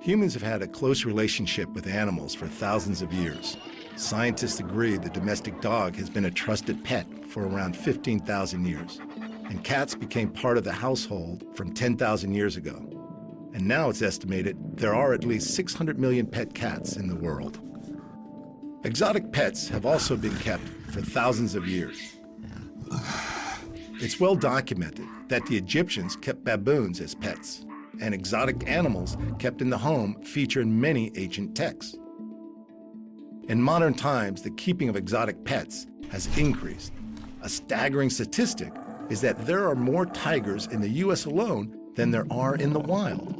Humans have had a close relationship with animals for thousands of years. Scientists agree the domestic dog has been a trusted pet for around 15,000 years. And cats became part of the household from 10,000 years ago. And now it's estimated there are at least 600 million pet cats in the world. Exotic pets have also been kept for thousands of years. It's well documented that the Egyptians kept baboons as pets, and exotic animals kept in the home feature in many ancient texts. In modern times, the keeping of exotic pets has increased. A staggering statistic is that there are more tigers in the US alone than there are in the wild.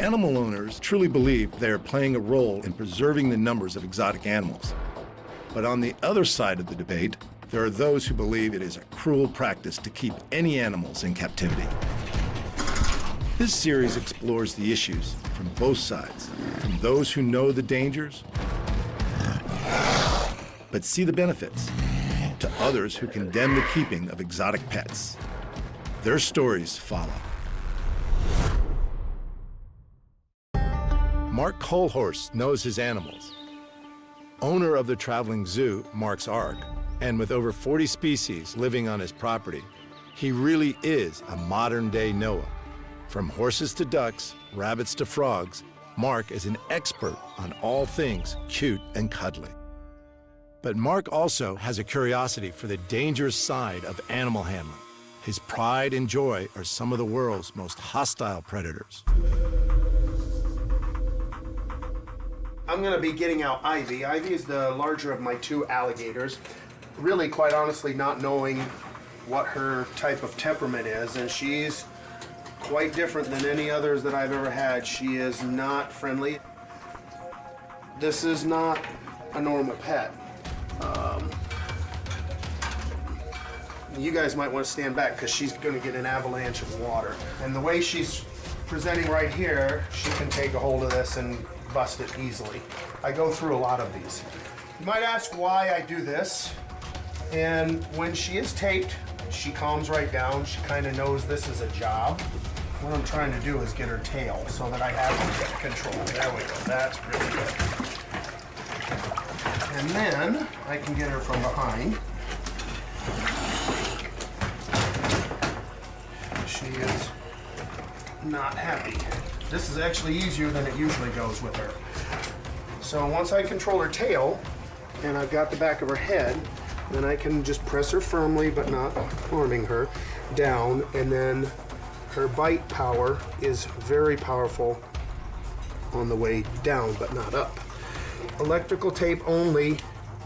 Animal owners truly believe they are playing a role in preserving the numbers of exotic animals. But on the other side of the debate, there are those who believe it is a cruel practice to keep any animals in captivity. This series explores the issues from both sides, from those who know the dangers, but see the benefits, to others who condemn the keeping of exotic pets. Their stories follow. Mark Colhorst knows his animals. Owner of the traveling zoo, Mark's Ark, and with over 40 species living on his property, he really is a modern-day Noah. From horses to ducks, rabbits to frogs, Mark is an expert on all things cute and cuddly. But Mark also has a curiosity for the dangerous side of animal handling. His pride and joy are some of the world's most hostile predators. I'm gonna be getting out Ivy. Ivy is the larger of my two alligators. Really, quite honestly, not knowing what her type of temperament is, and she's quite different than any others that I've ever had. She is not friendly. This is not a normal pet. You guys might want to stand back because she's going to get an avalanche of water. And the way she's presenting right here, she can take a hold of this and bust it easily. I go through a lot of these. You might ask why I do this. And when she is taped, she calms right down. She kind of knows this is a job. What I'm trying to do is get her tail so that I have control. There we go. That's really good. And then I can get her from behind. She is not happy. This is actually easier than it usually goes with her. So once I control her tail and I've got the back of her head, then I can just press her firmly but not harming her down, and then her bite power is very powerful on the way down but not up. Electrical tape only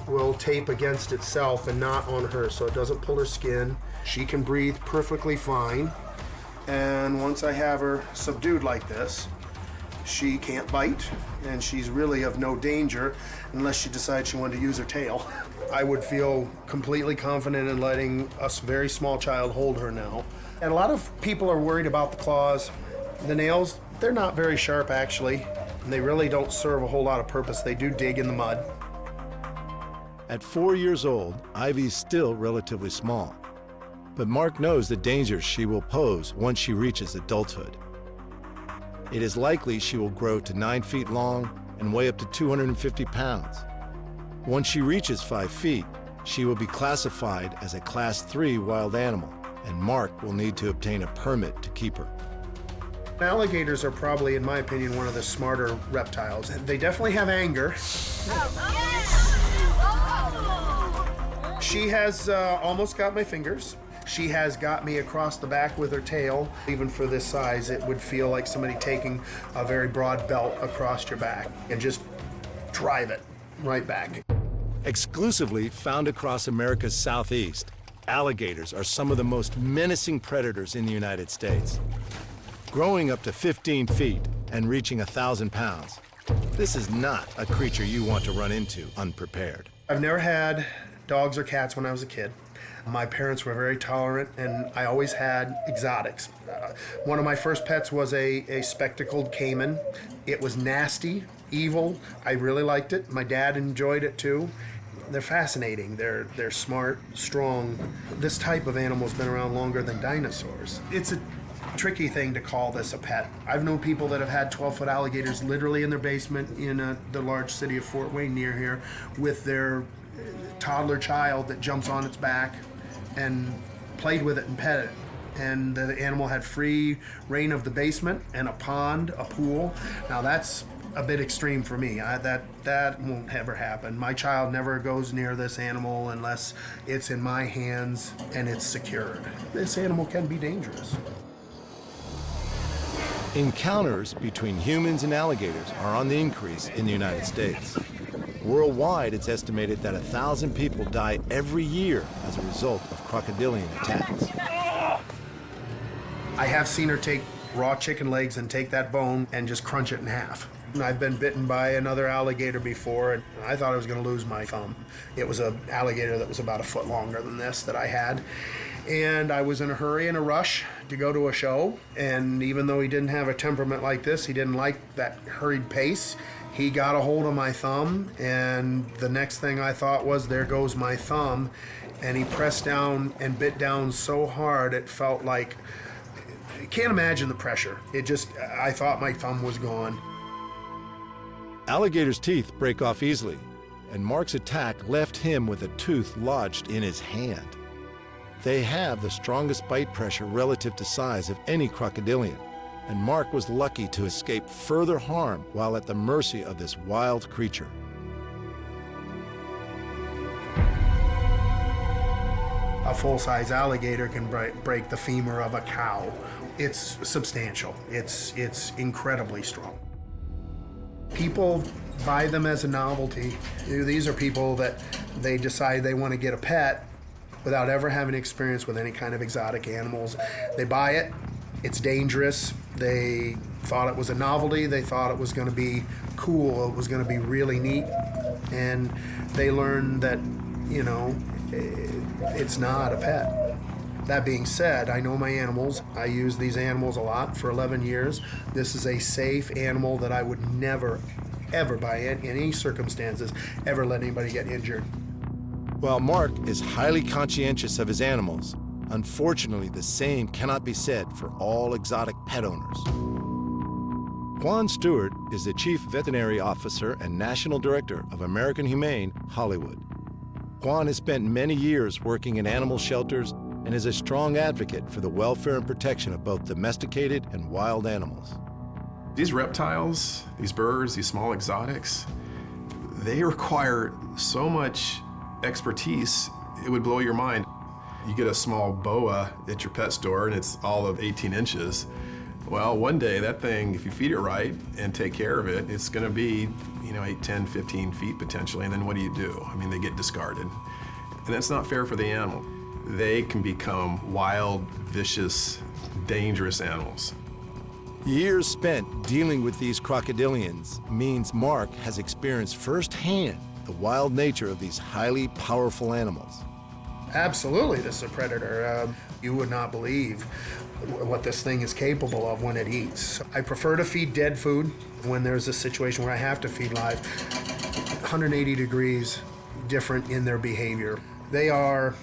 will tape against itself and not on her, so it doesn't pull her skin. She can breathe perfectly fine. And once I have her subdued like this, she can't bite, and she's really of no danger unless she decides she wanted to use her tail. I would feel completely confident in letting a very small child hold her now. And a lot of people are worried about the claws. The nails, they're not very sharp actually, and they really don't serve a whole lot of purpose. They do dig in the mud. At 4 years old, Ivy's still relatively small. But Mark knows the dangers she will pose once she reaches adulthood. It is likely she will grow to 9 feet long and weigh up to 250 pounds. Once she reaches 5 feet, she will be classified as a Class 3 wild animal, and Mark will need to obtain a permit to keep her. Alligators are probably, in my opinion, one of the smarter reptiles. They definitely have anger. She has almost got my fingers. She has got me across the back with her tail. Even for this size, it would feel like somebody taking a very broad belt across your back and just drive it right back. Exclusively found across America's southeast, alligators are some of the most menacing predators in the United States. Growing up to 15 feet and reaching 1,000 pounds, this is not a creature you want to run into unprepared. I've never had dogs or cats when I was a kid. My parents were very tolerant, and I always had exotics. One of my first pets was a spectacled caiman. It was nasty, evil. I really liked it. My dad enjoyed it too. They're fascinating. They're smart, strong. This type of animal's been around longer than dinosaurs. It's a tricky thing to call this a pet. I've known people that have had 12-foot alligators literally in their basement in the large city of Fort Wayne near here with their toddler child that jumps on its back and played with it and pet it. And the animal had free reign of the basement and a pond, a pool. Now that's a bit extreme for me. That won't ever happen. My child never goes near this animal unless it's in my hands and it's secured. This animal can be dangerous. Encounters between humans and alligators are on the increase in the United States. Worldwide, it's estimated that 1,000 people die every year as a result of crocodilian attacks. I have seen her take raw chicken legs and take that bone and just crunch it in half. I've been bitten by another alligator before, and I thought I was going to lose my thumb. It was an alligator that was about a foot longer than this that I had. And I was in a hurry and a rush to go to a show, and even though he didn't have a temperament like this, he didn't like that hurried pace. He got a hold of my thumb, and the next thing I thought was, there goes my thumb. And he pressed down and bit down so hard it felt like, I can't imagine the pressure. I thought my thumb was gone. Alligators' teeth break off easily, and Mark's attack left him with a tooth lodged in his hand. They have the strongest bite pressure relative to size of any crocodilian, and Mark was lucky to escape further harm while at the mercy of this wild creature. A full-size alligator can break the femur of a cow. It's substantial. It's incredibly strong. People buy them as a novelty. These are people that they decide they want to get a pet without ever having experience with any kind of exotic animals. They buy it, it's dangerous. They thought it was a novelty. They thought it was going to be cool. It was going to be really neat. And they learn that, it's not a pet. That being said, I know my animals. I use these animals a lot for 11 years. This is a safe animal that I would never, ever, in any circumstances, ever let anybody get injured. While Mark is highly conscientious of his animals, unfortunately, the same cannot be said for all exotic pet owners. Juan Stewart is the Chief Veterinary Officer and National Director of American Humane Hollywood. Juan has spent many years working in animal shelters and is a strong advocate for the welfare and protection of both domesticated and wild animals. These reptiles, these birds, these small exotics, they require so much expertise, it would blow your mind. You get a small boa at your pet store and it's all of 18 inches. Well, one day that thing, if you feed it right and take care of it, it's gonna be, 8, 10, 15 feet potentially, and then what do? I mean, they get discarded. And that's not fair for the animal. They can become wild, vicious, dangerous animals. Years spent dealing with these crocodilians means Mark has experienced firsthand the wild nature of these highly powerful animals. Absolutely, this is a predator. You would not believe what this thing is capable of when it eats. I prefer to feed dead food when there's a situation where I have to feed live. 180 degrees different in their behavior. They are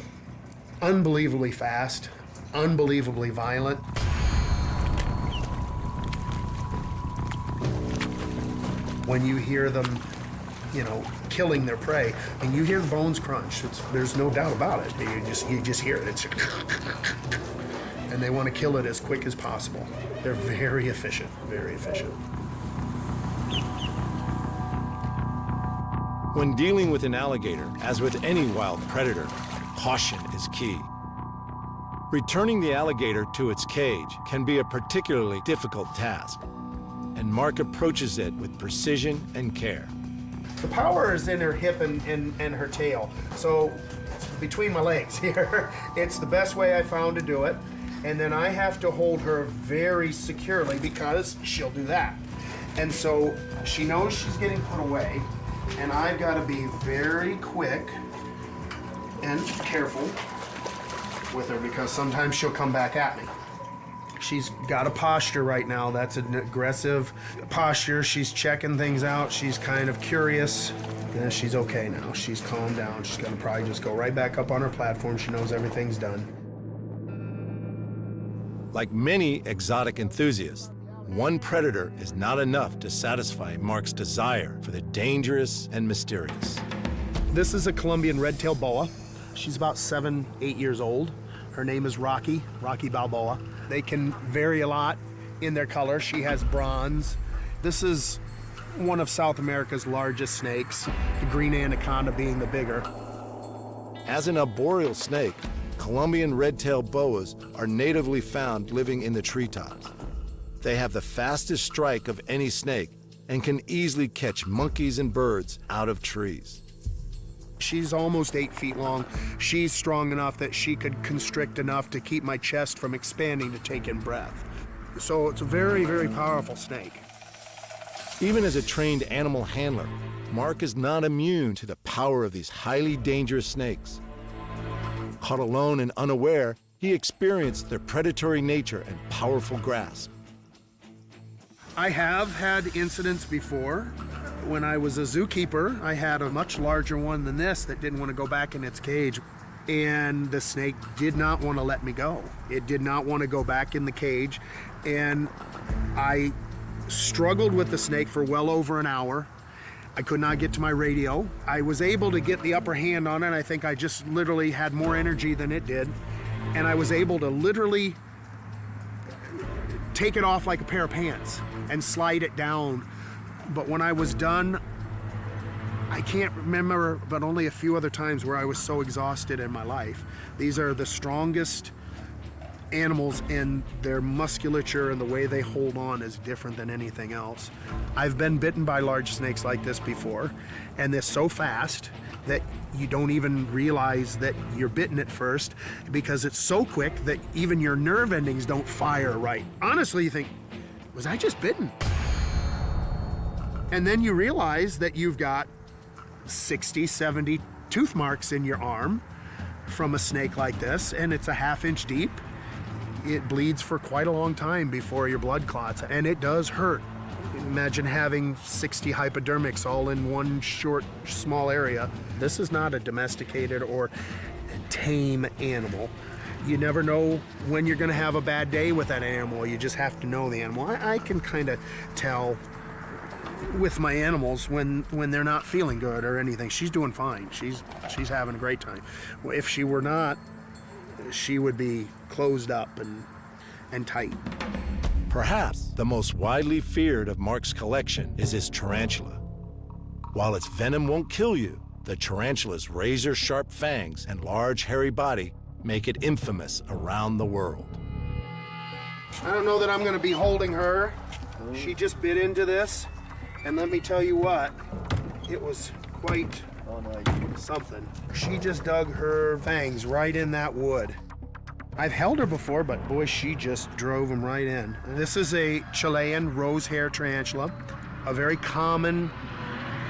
unbelievably fast, unbelievably violent. When you hear them, killing their prey, and you hear the bones crunch, there's no doubt about it. You just hear it. It's and they want to kill it as quick as possible. They're very efficient, very efficient. When dealing with an alligator, as with any wild predator, caution is key. Returning the alligator to its cage can be a particularly difficult task, and Mark approaches it with precision and care. The power is in her hip and her tail. So between my legs here, it's the best way I found to do it. And then I have to hold her very securely because she'll do that. And so she knows she's getting put away, and I've got to be very quick and careful with her because sometimes she'll come back at me. She's got a posture right now. That's an aggressive posture. She's checking things out. She's kind of curious. And she's okay now. She's calmed down. She's gonna probably just go right back up on her platform. She knows everything's done. Like many exotic enthusiasts, one predator is not enough to satisfy Mark's desire for the dangerous and mysterious. This is a Colombian red-tailed boa. She's about 7, 8 years old. Her name is Rocky Balboa. They can vary a lot in their color. She has bronze. This is one of South America's largest snakes, the green anaconda being the bigger. As an arboreal snake, Colombian red-tailed boas are natively found living in the treetops. They have the fastest strike of any snake and can easily catch monkeys and birds out of trees. She's almost 8 feet long. She's strong enough that she could constrict enough to keep my chest from expanding to take in breath. So it's a very, very powerful snake. Even as a trained animal handler, Mark is not immune to the power of these highly dangerous snakes. Caught alone and unaware, he experienced their predatory nature and powerful grasp. I have had incidents before. When I was a zookeeper, I had a much larger one than this that didn't want to go back in its cage. And the snake did not want to let me go. It did not want to go back in the cage. And I struggled with the snake for well over an hour. I could not get to my radio. I was able to get the upper hand on it. I think I just literally had more energy than it did. And I was able to literally take it off like a pair of pants and slide it down. But when I was done, I can't remember, but only a few other times where I was so exhausted in my life. These are the strongest animals, and their musculature and the way they hold on is different than anything else. I've been bitten by large snakes like this before, and they're so fast that you don't even realize that you're bitten at first because it's so quick that even your nerve endings don't fire right. Honestly, you think, was I just bitten? And then you realize that you've got 60, 70 tooth marks in your arm from a snake like this, and it's a ½ inch deep. It bleeds for quite a long time before your blood clots, and it does hurt. Imagine having 60 hypodermics all in one short, small area. This is not a domesticated or tame animal. You never know when you're gonna have a bad day with that animal. You just have to know the animal. I can kind of tell with my animals when they're not feeling good or anything. She's doing fine. She's having a great time. If she were not, she would be closed up and tight. Perhaps the most widely feared of Mark's collection is his tarantula. While its venom won't kill you, the tarantula's razor-sharp fangs and large hairy body make it infamous around the world. I don't know that I'm gonna be holding her. She just bit into this, and let me tell you what, it was quite something. She just dug her fangs right in that wood. I've held her before, but boy, she just drove them right in. This is a Chilean rose hair tarantula, a very common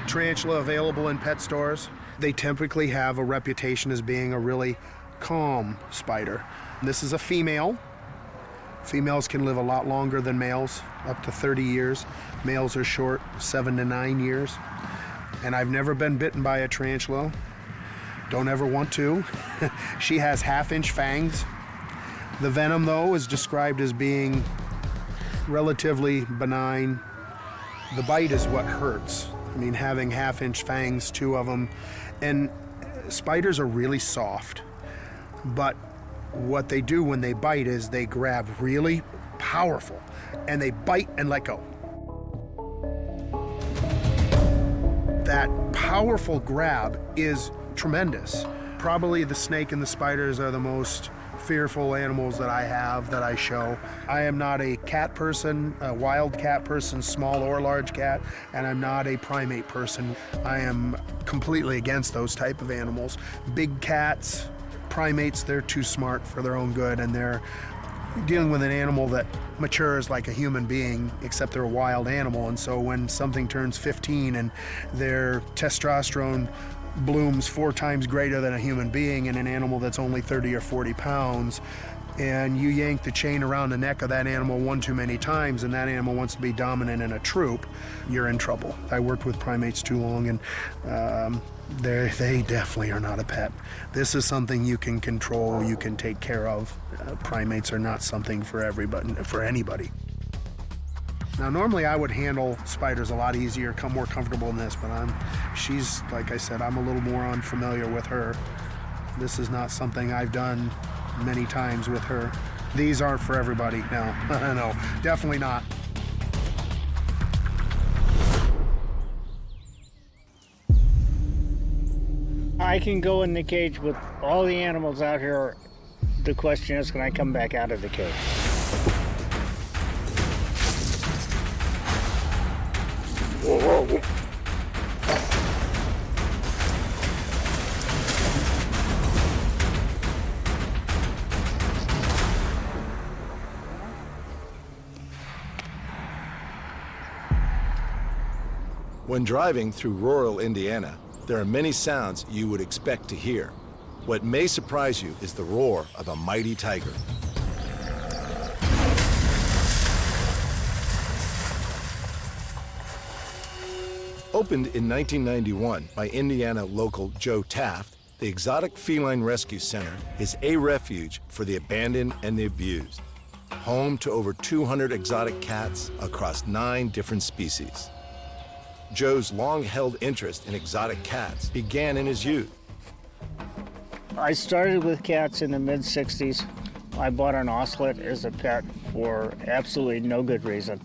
tarantula available in pet stores. They typically have a reputation as being a really calm spider. This is a female. Females can live a lot longer than males, up to 30 years. Males are short, 7 to 9 years. And I've never been bitten by a tarantula. Don't ever want to. She has ½ inch fangs. The venom, though, is described as being relatively benign. The bite is what hurts. I mean, having ½ inch fangs, 2 of them. And spiders are really soft. But what they do when they bite is they grab really powerful, and they bite and let go. That powerful grab is tremendous. Probably the snake and the spiders are the most fearful animals that I have, that I show. I am not a cat person, a wild cat person, small or large cat, and I'm not a primate person. I am completely against those type of animals. Big cats, primates, they're too smart for their own good, and they're dealing with an animal that matures like a human being, except they're a wild animal. And so when something turns 15 and their testosterone blooms 4 times greater than a human being in an animal that's only 30 or 40 pounds, and you yank the chain around the neck of that animal one too many times, and that animal wants to be dominant in a troop, you're in trouble. I worked with primates too long, and They definitely are not a pet. This is something you can control, you can take care of. Primates are not something for everybody, for anybody. Now, normally I would handle spiders a lot easier, come more comfortable in this, but she's, like I said, I'm a little more unfamiliar with her. This is not something I've done many times with her. These aren't for everybody, no, no, definitely not. I can go in the cage with all the animals out here. The question is, can I come back out of the cage? When driving through rural Indiana, there are many sounds you would expect to hear. What may surprise you is the roar of a mighty tiger. Opened in 1991 by Indiana local Joe Taft, the Exotic Feline Rescue Center is a refuge for the abandoned and the abused. Home to over 200 exotic cats across 9 different species. Joe's long-held interest in exotic cats began in his youth. I started with cats in the mid-'60s. I bought an ocelot as a pet for absolutely no good reason.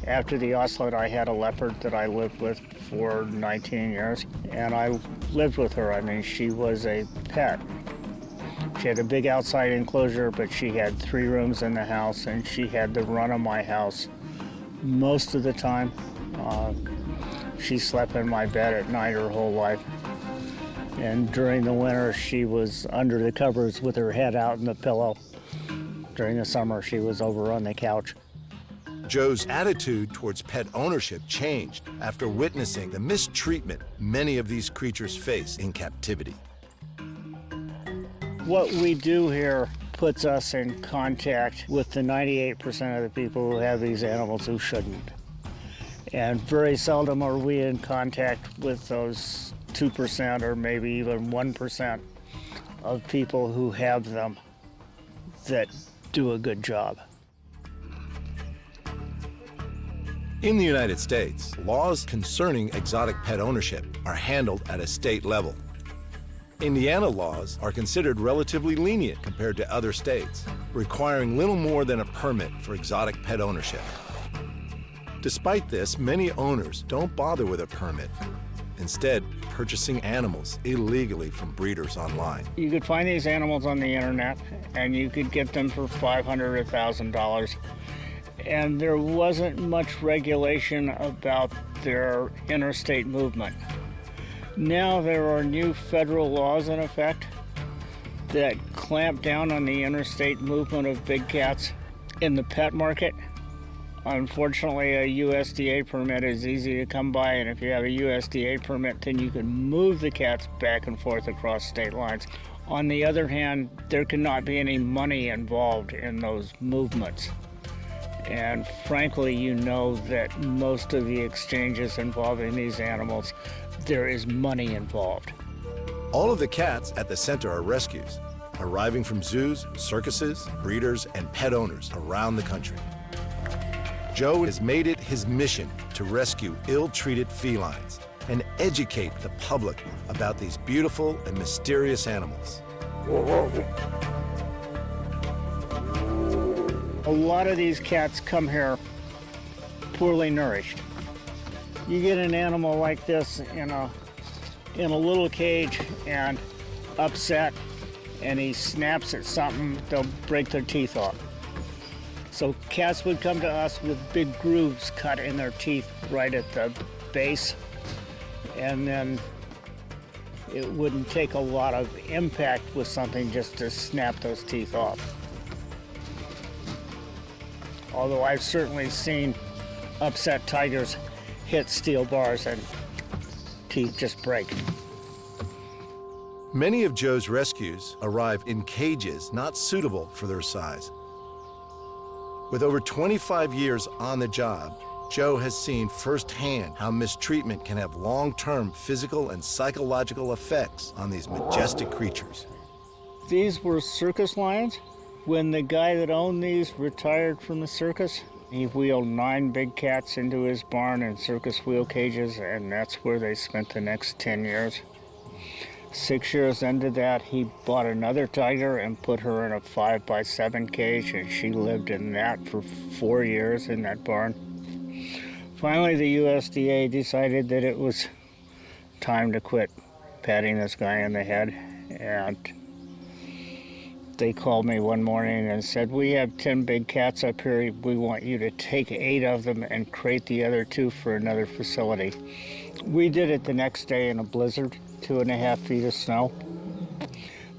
After the ocelot, I had a leopard that I lived with for 19 years, and I lived with her. I mean, she was a pet. She had a big outside enclosure, but she had 3 rooms in the house, and she had the run of my house most of the time. She slept in my bed at night her whole life. And during the winter, she was under the covers with her head out in the pillow. During the summer, she was over on the couch. Joe's attitude towards pet ownership changed after witnessing the mistreatment many of these creatures face in captivity. What we do here puts us in contact with the 98% of the people who have these animals who shouldn't. And very seldom are we in contact with those 2% or maybe even 1% of people who have them that do a good job. In the United States, laws concerning exotic pet ownership are handled at a state level. Indiana laws are considered relatively lenient compared to other states, requiring little more than a permit for exotic pet ownership. Despite this, many owners don't bother with a permit, instead purchasing animals illegally from breeders online. You could find these animals on the internet, and you could get them for $500 or $1,000. And there wasn't much regulation about their interstate movement. Now there are new federal laws in effect that clamp down on the interstate movement of big cats in the pet market. Unfortunately, a USDA permit is easy to come by, and if you have a USDA permit, then you can move the cats back and forth across state lines. On the other hand, there cannot be any money involved in those movements. And frankly, you know that most of the exchanges involving these animals, there is money involved. All of the cats at the center are rescues, arriving from zoos, circuses, breeders, and pet owners around the country. Joe has made it his mission to rescue ill-treated felines and educate the public about these beautiful and mysterious animals. A lot of these cats come here poorly nourished. You get an animal like this in a little cage and upset, and he snaps at something, they'll break their teeth off. So cats would come to us with big grooves cut in their teeth right at the base, and then it wouldn't take a lot of impact with something just to snap those teeth off. Although I've certainly seen upset tigers hit steel bars and teeth just break. Many of Joe's rescues arrive in cages not suitable for their size. With over 25 years on the job, Joe has seen firsthand how mistreatment can have long-term physical and psychological effects on these majestic creatures. These were circus lions. When the guy that owned these retired from the circus, he wheeled 9 big cats into his barn in circus wheel cages, and that's where they spent the next 10 years. 6 years into that, he bought another tiger and put her in a 5x7 cage, and she lived in that for 4 years in that barn. Finally, the USDA decided that it was time to quit patting this guy in the head, and they called me one morning and said, "We have 10 big cats up here. We want you to take 8 of them and crate the other 2 for another facility." We did it the next day in a blizzard, 2.5 feet of snow.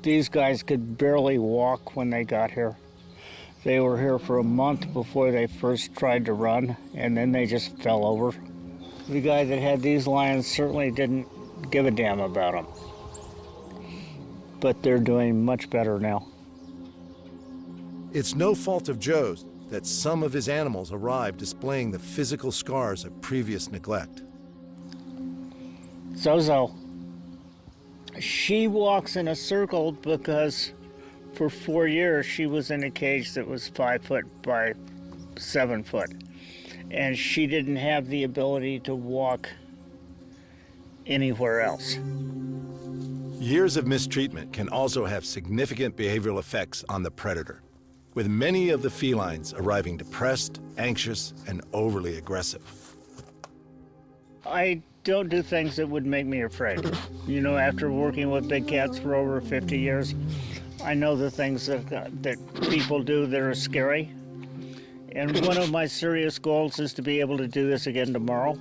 These guys could barely walk when they got here. They were here for a month before they first tried to run, and then they just fell over. The guy that had these lions certainly didn't give a damn about them. But they're doing much better now. It's no fault of Joe's that some of his animals arrive displaying the physical scars of previous neglect. Zozo. She walks in a circle because for 4 years she was in a cage that was 5 foot by 7 foot. And she didn't have the ability to walk anywhere else. Years of mistreatment can also have significant behavioral effects on the predator, with many of the felines arriving depressed, anxious, and overly aggressive. I don't do things that would make me afraid. You know, after working with big cats for over 50 years, I know the things that people do that are scary. And one of my serious goals is to be able to do this again tomorrow.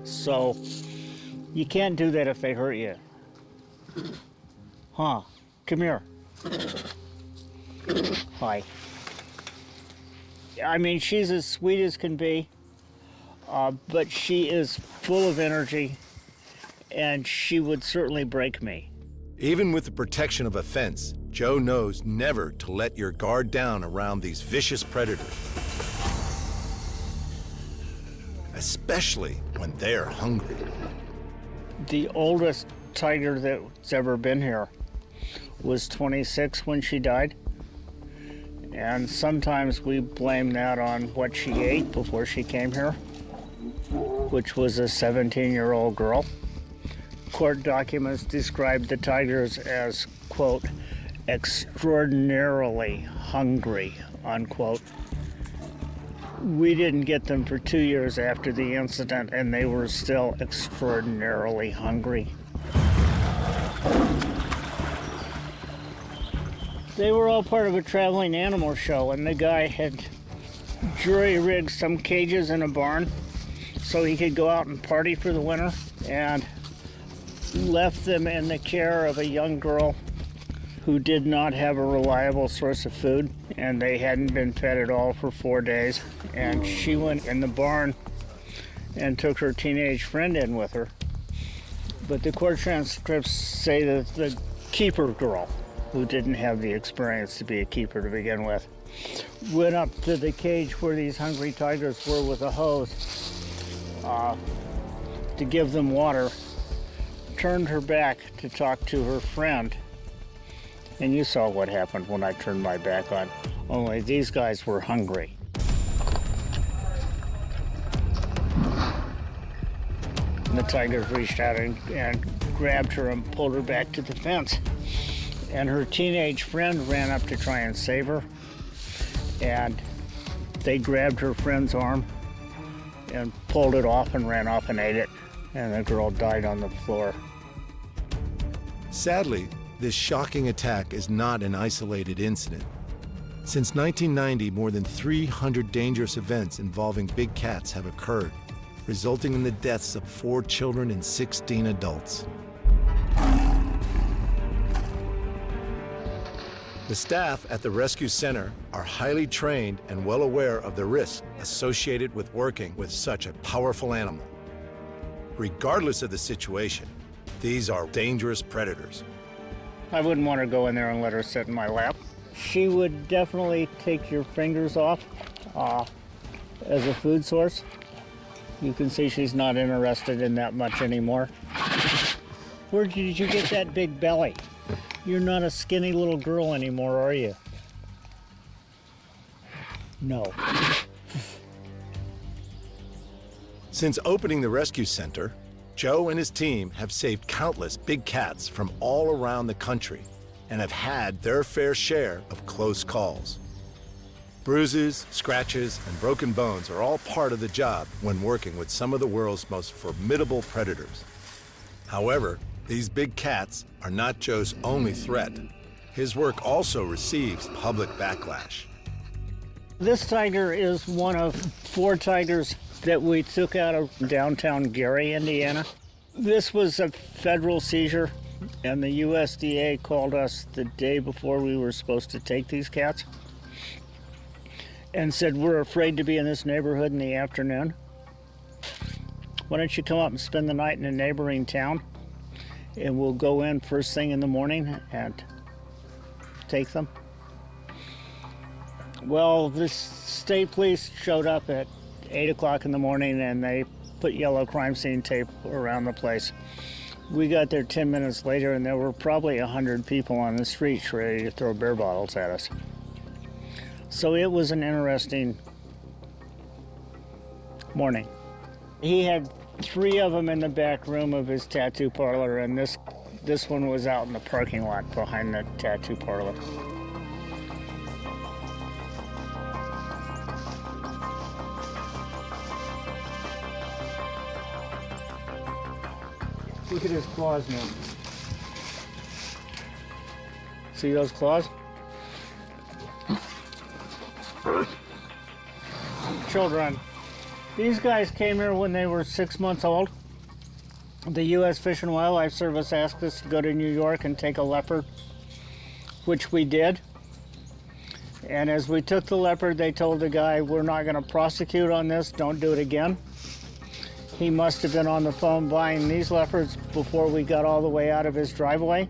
So you can't do that if they hurt you. Huh, come here. Hi. I mean, she's as sweet as can be, but she is full of energy, and she would certainly break me. Even with the protection of a fence, Joe knows never to let your guard down around these vicious predators, especially when they're hungry. The oldest tiger that's ever been here was 26 when she died. And sometimes we blame that on what she ate before she came here, which was a 17-year-old girl. Court documents described the tigers as, quote, extraordinarily hungry, unquote. We didn't get them for 2 years after the incident, and they were still extraordinarily hungry. They were all part of a traveling animal show, and the guy had jury-rigged some cages in a barn so he could go out and party for the winter, and left them in the care of a young girl who did not have a reliable source of food, and they hadn't been fed at all for 4 days. And she went in the barn and took her teenage friend in with her. But the court transcripts say that the keeper girl, who didn't have the experience to be a keeper to begin with, went up to the cage where these hungry tigers were with a hose to give them water, turned her back to talk to her friend, and you saw what happened when I turned my back on. Only these guys were hungry. And the tigers reached out and grabbed her and pulled her back to the fence. And her teenage friend ran up to try and save her. And they grabbed her friend's arm and pulled it off and ran off and ate it. And the girl died on the floor. Sadly, this shocking attack is not an isolated incident. Since 1990, more than 300 dangerous events involving big cats have occurred, resulting in the deaths of 4 children and 16 adults. The staff at the rescue center are highly trained and well aware of the risks associated with working with such a powerful animal. Regardless of the situation, these are dangerous predators. I wouldn't want to go in there and let her sit in my lap. She would definitely take your fingers off as a food source. You can see she's not interested in that much anymore. Where did you get that big belly? You're not a skinny little girl anymore, are you? No. Since opening the rescue center, Joe and his team have saved countless big cats from all around the country and have had their fair share of close calls. Bruises, scratches, and broken bones are all part of the job when working with some of the world's most formidable predators. However, these big cats are not Joe's only threat. His work also receives public backlash. This tiger is one of 4 tigers that we took out of downtown Gary, Indiana. This was a federal seizure, and the USDA called us the day before we were supposed to take these cats and said, we're afraid to be in this neighborhood in the afternoon. Why don't you come up and spend the night in a neighboring town, and we'll go in first thing in the morning and take them. Well, the state police showed up at 8 o'clock in the morning, and they put yellow crime scene tape around the place. We got there 10 minutes later, and there were probably 100 people on the streets ready to throw beer bottles at us. So it was an interesting morning. He had 3 of them in the back room of his tattoo parlor, and this one was out in the parking lot behind the tattoo parlor. Look at his claws now. See those claws? Children. These guys came here when they were 6 months old. The U.S. Fish and Wildlife Service asked us to go to New York and take a leopard, which we did. And as we took the leopard, they told the guy, we're not going to prosecute on this, don't do it again. He must have been on the phone buying these leopards before we got all the way out of his driveway.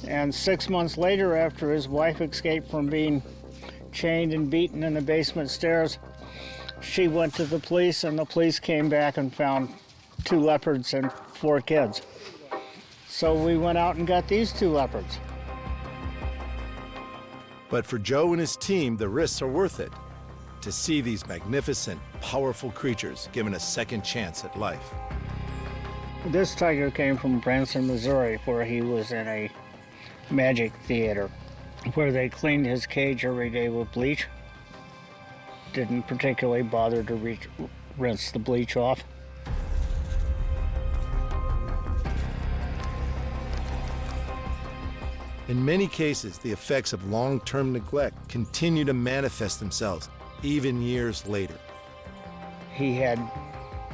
And 6 months later, after his wife escaped from being chained and beaten in the basement stairs, she went to the police, and the police came back and found 2 leopards and 4 kids. So we went out and got these 2 leopards. But for Joe and his team, the risks are worth it to see these magnificent, powerful creatures given a second chance at life. This tiger came from Branson, Missouri, where he was in a magic theater, where they cleaned his cage every day with bleach. Didn't particularly bother to rinse the bleach off. In many cases, the effects of long-term neglect continue to manifest themselves even years later. He had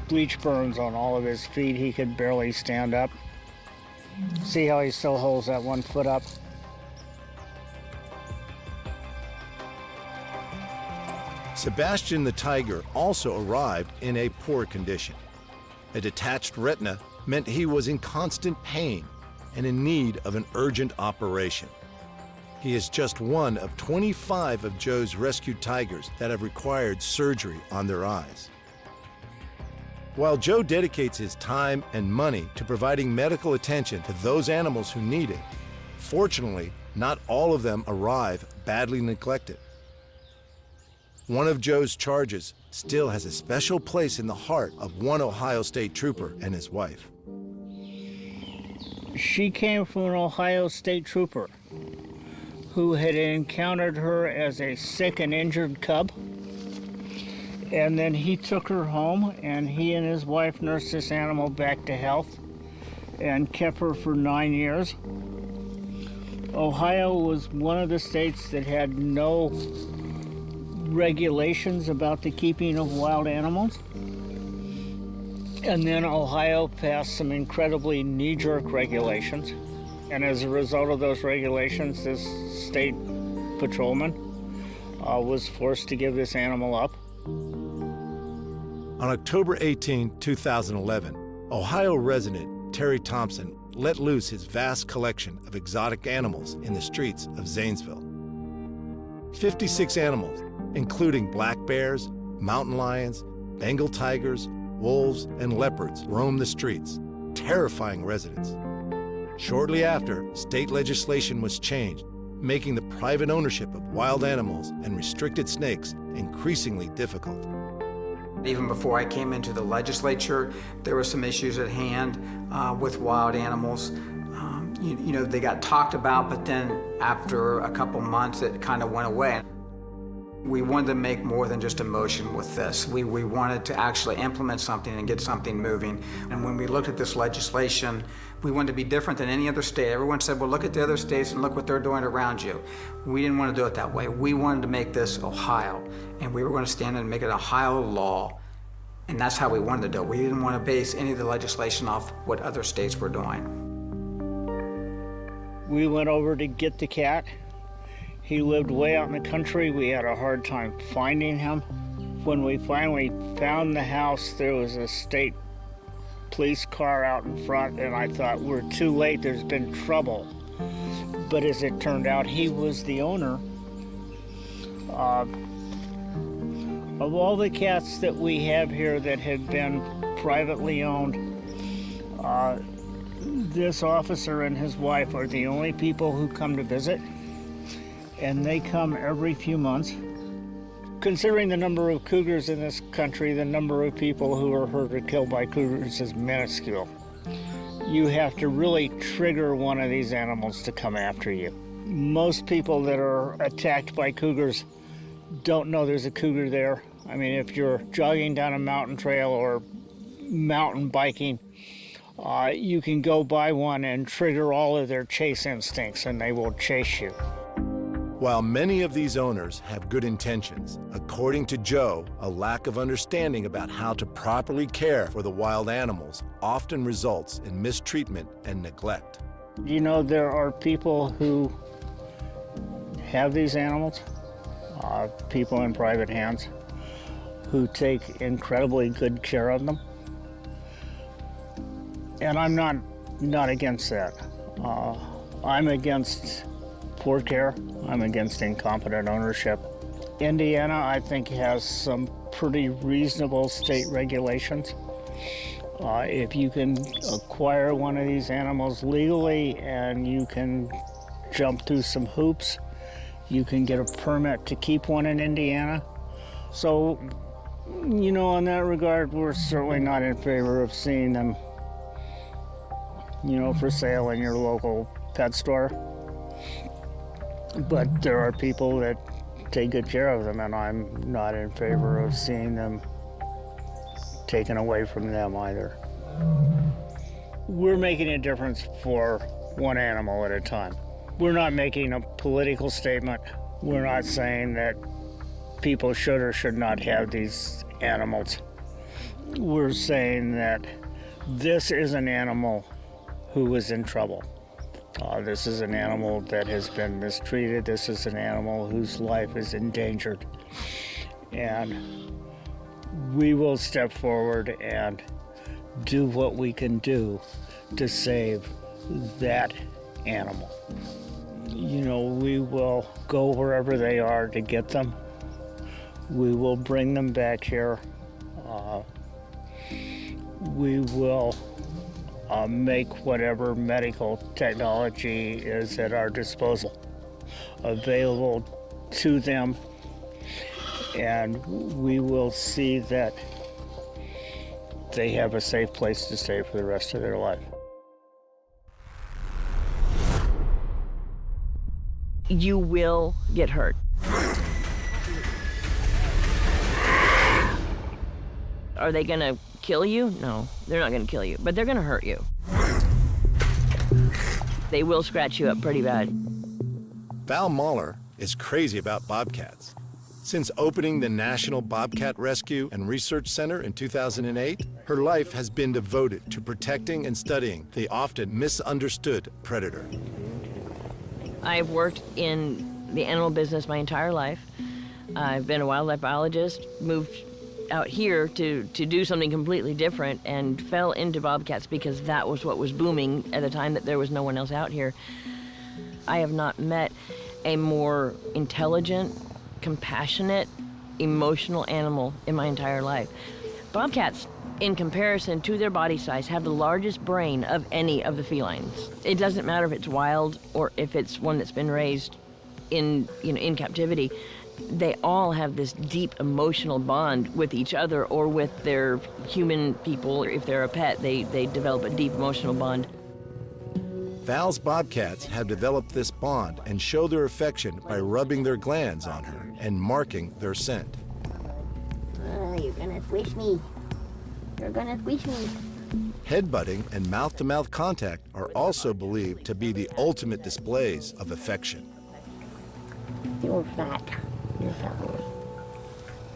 bleach burns on all of his feet. He could barely stand up. See how he still holds that 1 foot up? Sebastian the tiger also arrived in a poor condition. A detached retina meant he was in constant pain and in need of an urgent operation. He is just one of 25 of Joe's rescued tigers that have required surgery on their eyes. While Joe dedicates his time and money to providing medical attention to those animals who need it, fortunately, not all of them arrive badly neglected. One of Joe's charges still has a special place in the heart of one Ohio State trooper and his wife. She came from an Ohio State trooper who had encountered her as a sick and injured cub. And then he took her home, and he and his wife nursed this animal back to health and kept her for 9 years. Ohio was one of the states that had no regulations about the keeping of wild animals. And then Ohio passed some incredibly knee-jerk regulations. And as a result of those regulations, this state patrolman was forced to give this animal up. On October 18, 2011, Ohio resident Terry Thompson let loose his vast collection of exotic animals in the streets of Zanesville. 56 animals, including black bears, mountain lions, Bengal tigers, wolves, and leopards roam the streets, terrifying residents. Shortly after, state legislation was changed, making the private ownership of wild animals and restricted snakes increasingly difficult. Even before I came into the legislature, there were some issues at hand with wild animals. You know, they got talked about, but then after a couple months, it kind of went away. We wanted to make more than just a motion with this. We wanted to actually implement something and get something moving. And when we looked at this legislation, we wanted to be different than any other state. Everyone said, well, look at the other states and look what they're doing around you. We didn't want to do it that way. We wanted to make this Ohio, and we were going to stand and make it Ohio law. And that's how we wanted to do it. We didn't want to base any of the legislation off what other states were doing. We went over to get the cat. He lived way out in the country. We had a hard time finding him. When we finally found the house, there was a state police car out in front, and I thought, we're too late, there's been trouble. But as it turned out, he was the owner. Of all the cats that we have here that had been privately owned, this officer and his wife are the only people who come to visit, and they come every few months. Considering the number of cougars in this country, the number of people who are hurt or killed by cougars is minuscule. You have to really trigger one of these animals to come after you. Most people that are attacked by cougars don't know there's a cougar there. I mean, if you're jogging down a mountain trail or mountain biking, you can go by one and trigger all of their chase instincts, and they will chase you. While many of these owners have good intentions, according to Joe, a lack of understanding about how to properly care for the wild animals often results in mistreatment and neglect. You know, there are people who have these animals, people in private hands, who take incredibly good care of them. And I'm not against that. I'm against poor care. I'm against incompetent ownership. Indiana, I think, has some pretty reasonable state regulations. If you can acquire one of these animals legally and you can jump through some hoops, you can get a permit to keep one in Indiana. So, you know, in that regard, we're certainly not in favor of seeing them, you know, for sale in your local pet store. But there are people that take good care of them, and I'm not in favor of seeing them taken away from them either. We're making a difference for one animal at a time. We're not making a political statement. We're not saying that people should or should not have these animals. We're saying that this is an animal who is in trouble. This is an animal that has been mistreated. This is an animal whose life is endangered. And we will step forward and do what we can do to save that animal. You know, we will go wherever they are to get them. We will bring them back here. We will make whatever medical technology is at our disposal available to them, and we will see that they have a safe place to stay for the rest of their life. You will get hurt. Are they gonna kill you? No, they're not gonna kill you, but they're gonna hurt you. They will scratch you up pretty bad. Val Mahler is crazy about bobcats. Since opening the National Bobcat Rescue and Research Center in 2008, her life has been devoted to protecting and studying the often misunderstood predator. I've worked in the animal business my entire life. I've been a wildlife biologist, moved out here to do something completely different, and fell into bobcats because that was what was booming at the time that there was no one else out here. I have not met a more intelligent, compassionate, emotional animal in my entire life. Bobcats, in comparison to their body size, have the largest brain of any of the felines. It doesn't matter if it's wild or if it's one that's been raised in captivity. They all have this deep emotional bond with each other or with their human people. If they're a pet, they develop a deep emotional bond. Val's bobcats have developed this bond and show their affection by rubbing their glands on her and marking their scent. Oh, you're gonna squish me. You're gonna squish me. Headbutting and mouth-to-mouth contact are also believed to be the ultimate displays of affection. You're fat. You're fat boy.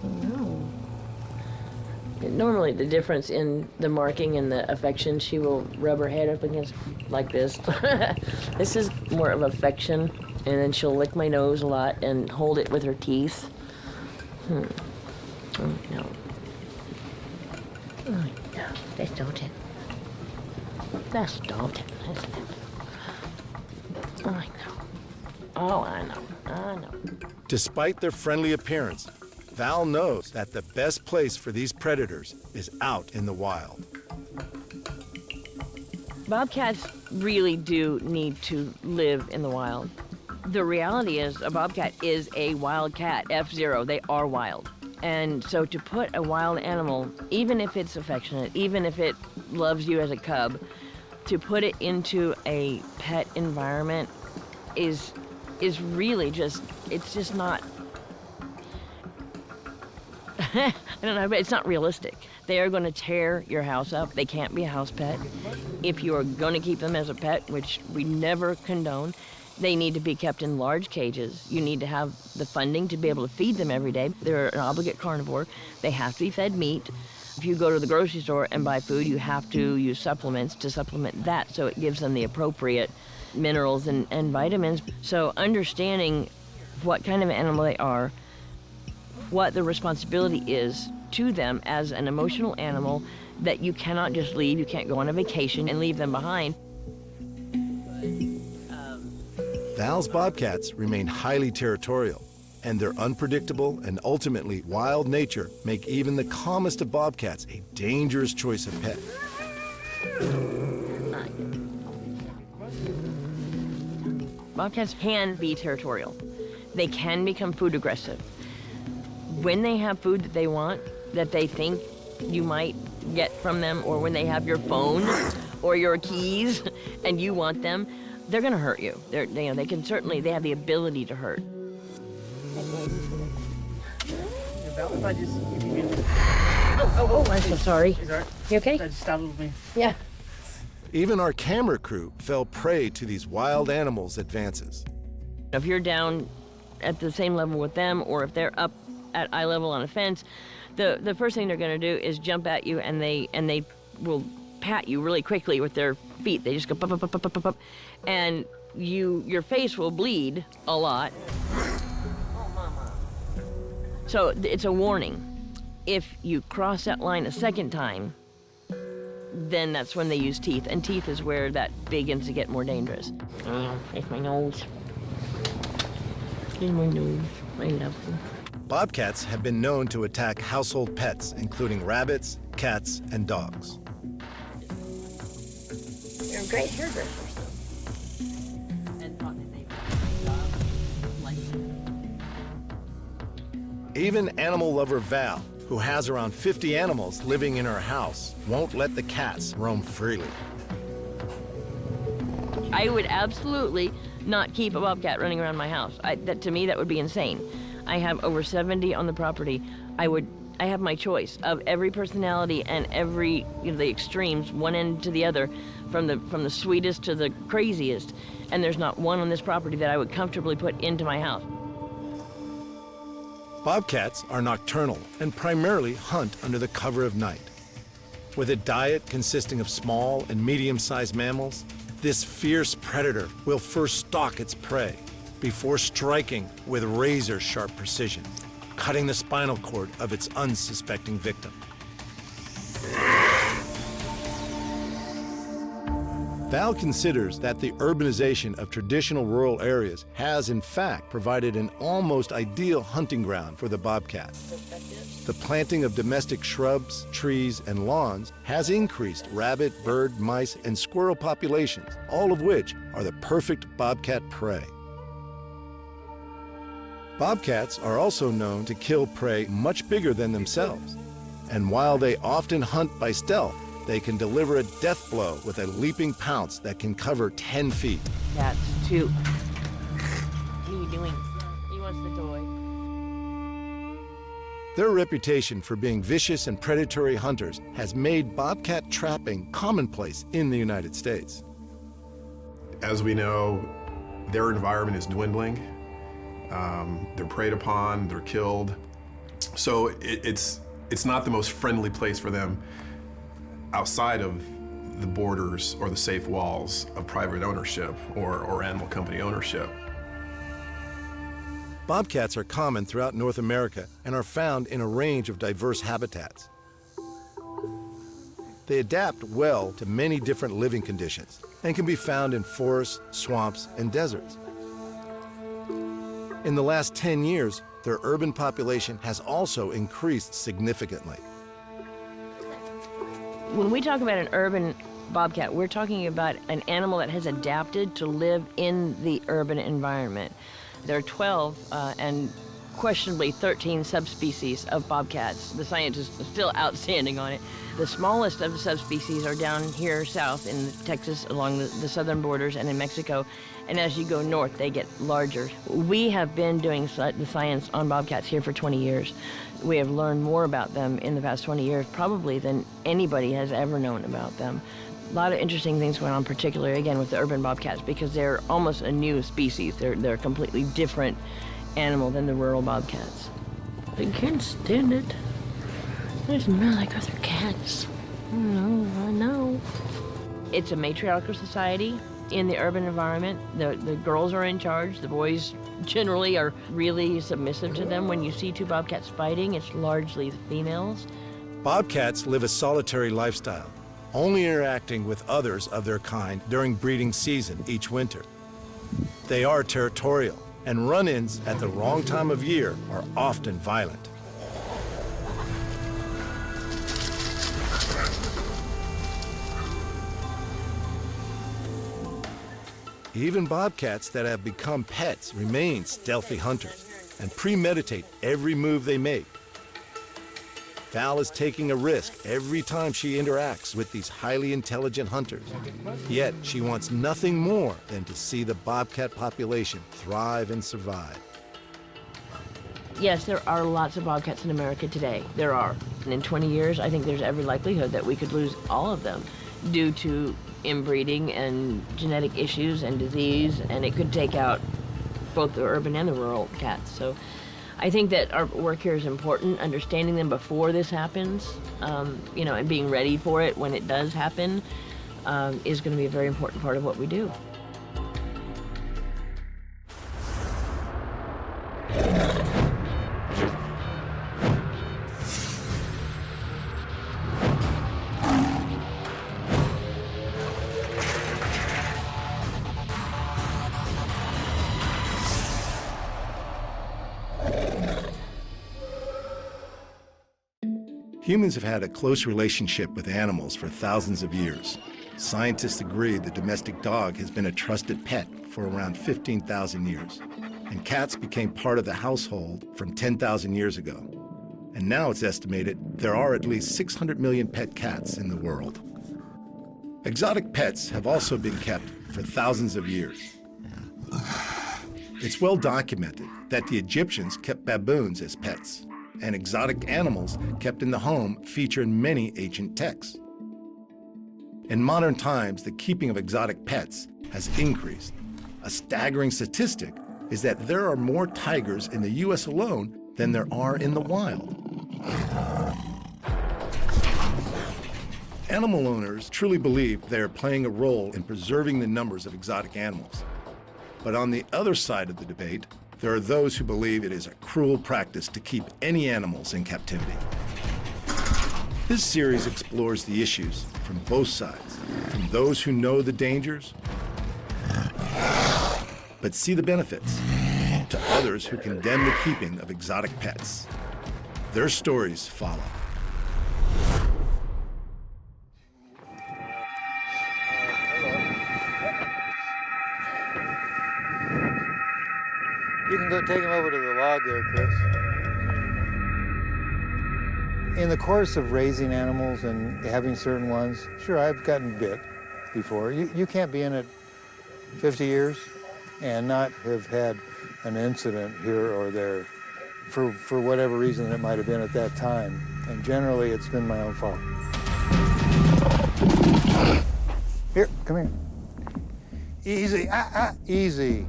No. Normally the difference in the marking and the affection, she will rub her head up against like this. This is more of affection, and then she'll lick my nose a lot and hold it with her teeth. Oh, no. Oh, no. That's Dalton. That's Dalton, isn't it? Oh, I know. Oh, I know. I know. Despite their friendly appearance, Val knows that the best place for these predators is out in the wild. Bobcats really do need to live in the wild. The reality is a bobcat is a wild cat, F0, they are wild. And so to put a wild animal, even if it's affectionate, even if it loves you as a cub, to put it into a pet environment is really just, it's just not, I don't know, but it's not realistic. They are going to tear your house up. They can't be a house pet. If you are going to keep them as a pet, which we never condone, they need to be kept in large cages. You need to have the funding to be able to feed them every day. They're an obligate carnivore. They have to be fed meat. If you go to the grocery store and buy food, you have to use supplements to supplement that so it gives them the appropriate minerals and vitamins. So understanding what kind of animal they are, what the responsibility is to them as an emotional animal that you cannot just leave. You can't go on a vacation and leave them behind. Val's bobcats remain highly territorial, and their unpredictable and ultimately wild nature make even the calmest of bobcats a dangerous choice of pet. Bobcats can be territorial. They can become food aggressive. When they have food that they want, that they think you might get from them, or when they have your phone or your keys and you want them, they're gonna hurt you. They can certainly, they have the ability to hurt. I'm so sorry. You okay? That just startled me. Yeah. Even our camera crew fell prey to these wild animals' advances. If you're down at the same level with them, or if they're up at eye level on a fence, the first thing they're going to do is jump at you, and they will pat you really quickly with their feet. They just go pop, pop, pop, pop, pop, pop, and your face will bleed a lot. So it's a warning. If you cross that line a second time, then that's when they use teeth, and teeth is where that begins to get more dangerous. Oh, it's my nose. In my nose, I love them. Bobcats have been known to attack household pets, including rabbits, cats, and dogs. You're a great hairdresser. Even animal lover Val, who has around 50 animals living in her house, won't let the cats roam freely. I would absolutely not keep a bobcat running around my house. To me, that would be insane. I have over 70 on the property. I have my choice of every personality and every, the extremes, one end to the other, from the sweetest to the craziest. And there's not one on this property that I would comfortably put into my house. Bobcats are nocturnal and primarily hunt under the cover of night. With a diet consisting of small and medium-sized mammals, this fierce predator will first stalk its prey before striking with razor-sharp precision, cutting the spinal cord of its unsuspecting victim. Val considers that the urbanization of traditional rural areas has, in fact, provided an almost ideal hunting ground for the bobcat. the planting of domestic shrubs, trees, and lawns has increased rabbit, bird, mice, and squirrel populations, all of which are the perfect bobcat prey. Bobcats are also known to kill prey much bigger than themselves. And while they often hunt by stealth, they can deliver a death blow with a leaping pounce that can cover 10 feet. Cats, too. What are you doing? He wants the toy. Their reputation for being vicious and predatory hunters has made bobcat trapping commonplace in the United States. As we know, their environment is dwindling. They're preyed upon, they're killed. So it's not the most friendly place for them outside of the borders or the safe walls of private ownership or animal company ownership. Bobcats are common throughout North America and are found in a range of diverse habitats. They adapt well to many different living conditions and can be found in forests, swamps, and deserts. In the last 10 years, their urban population has also increased significantly. When we talk about an urban bobcat, we're talking about an animal that has adapted to live in the urban environment. There are 12 and questionably 13 subspecies of bobcats. The science is still outstanding on it. The smallest of the subspecies are down here south in Texas along the southern borders and in Mexico. And as you go north, they get larger. We have been doing the science on bobcats here for 20 years. We have learned more about them in the past 20 years, probably than anybody has ever known about them. A lot of interesting things going on, particularly, again, with the urban bobcats, because they're almost a new species. They're a completely different animal than the rural bobcats. I can't stand it. They smell like other cats. I know. It's a matriarchal society in the urban environment. The girls are in charge. The boys generally are really submissive to them. When you see two bobcats fighting, it's largely the females. Bobcats live a solitary lifestyle, only interacting with others of their kind during breeding season each winter. They are territorial, and run-ins at the wrong time of year are often violent. Even bobcats that have become pets remain stealthy hunters and premeditate every move they make. Val is taking a risk every time she interacts with these highly intelligent hunters. Yet she wants nothing more than to see the bobcat population thrive and survive. Yes, there are lots of bobcats in America today. There are. And in 20 years, I think there's every likelihood that we could lose all of them due to inbreeding and genetic issues and disease, and it could take out both the urban and the rural cats. So I think that our work here is important, understanding them before this happens, and being ready for it when it does happen is going to be a very important part of what we do. Humans have had a close relationship with animals for thousands of years. Scientists agree the domestic dog has been a trusted pet for around 15,000 years, and cats became part of the household from 10,000 years ago. And now it's estimated there are at least 600 million pet cats in the world. Exotic pets have also been kept for thousands of years. It's well documented that the Egyptians kept baboons as pets, and exotic animals kept in the home feature in many ancient texts. In modern times, the keeping of exotic pets has increased. A staggering statistic is that there are more tigers in the U.S. alone than there are in the wild. Animal owners truly believe they are playing a role in preserving the numbers of exotic animals. But on the other side of the debate, there are those who believe it is a cruel practice to keep any animals in captivity. This series explores the issues from both sides, from those who know the dangers, but see the benefits, to others who condemn the keeping of exotic pets. Their stories follow. You can go take him over to the log there, Chris. In the course of raising animals and having certain ones, sure, I've gotten bit before. You can't be in it 50 years and not have had an incident here or there for whatever reason it might have been at that time. And generally, it's been my own fault. Here, come here. Easy, easy.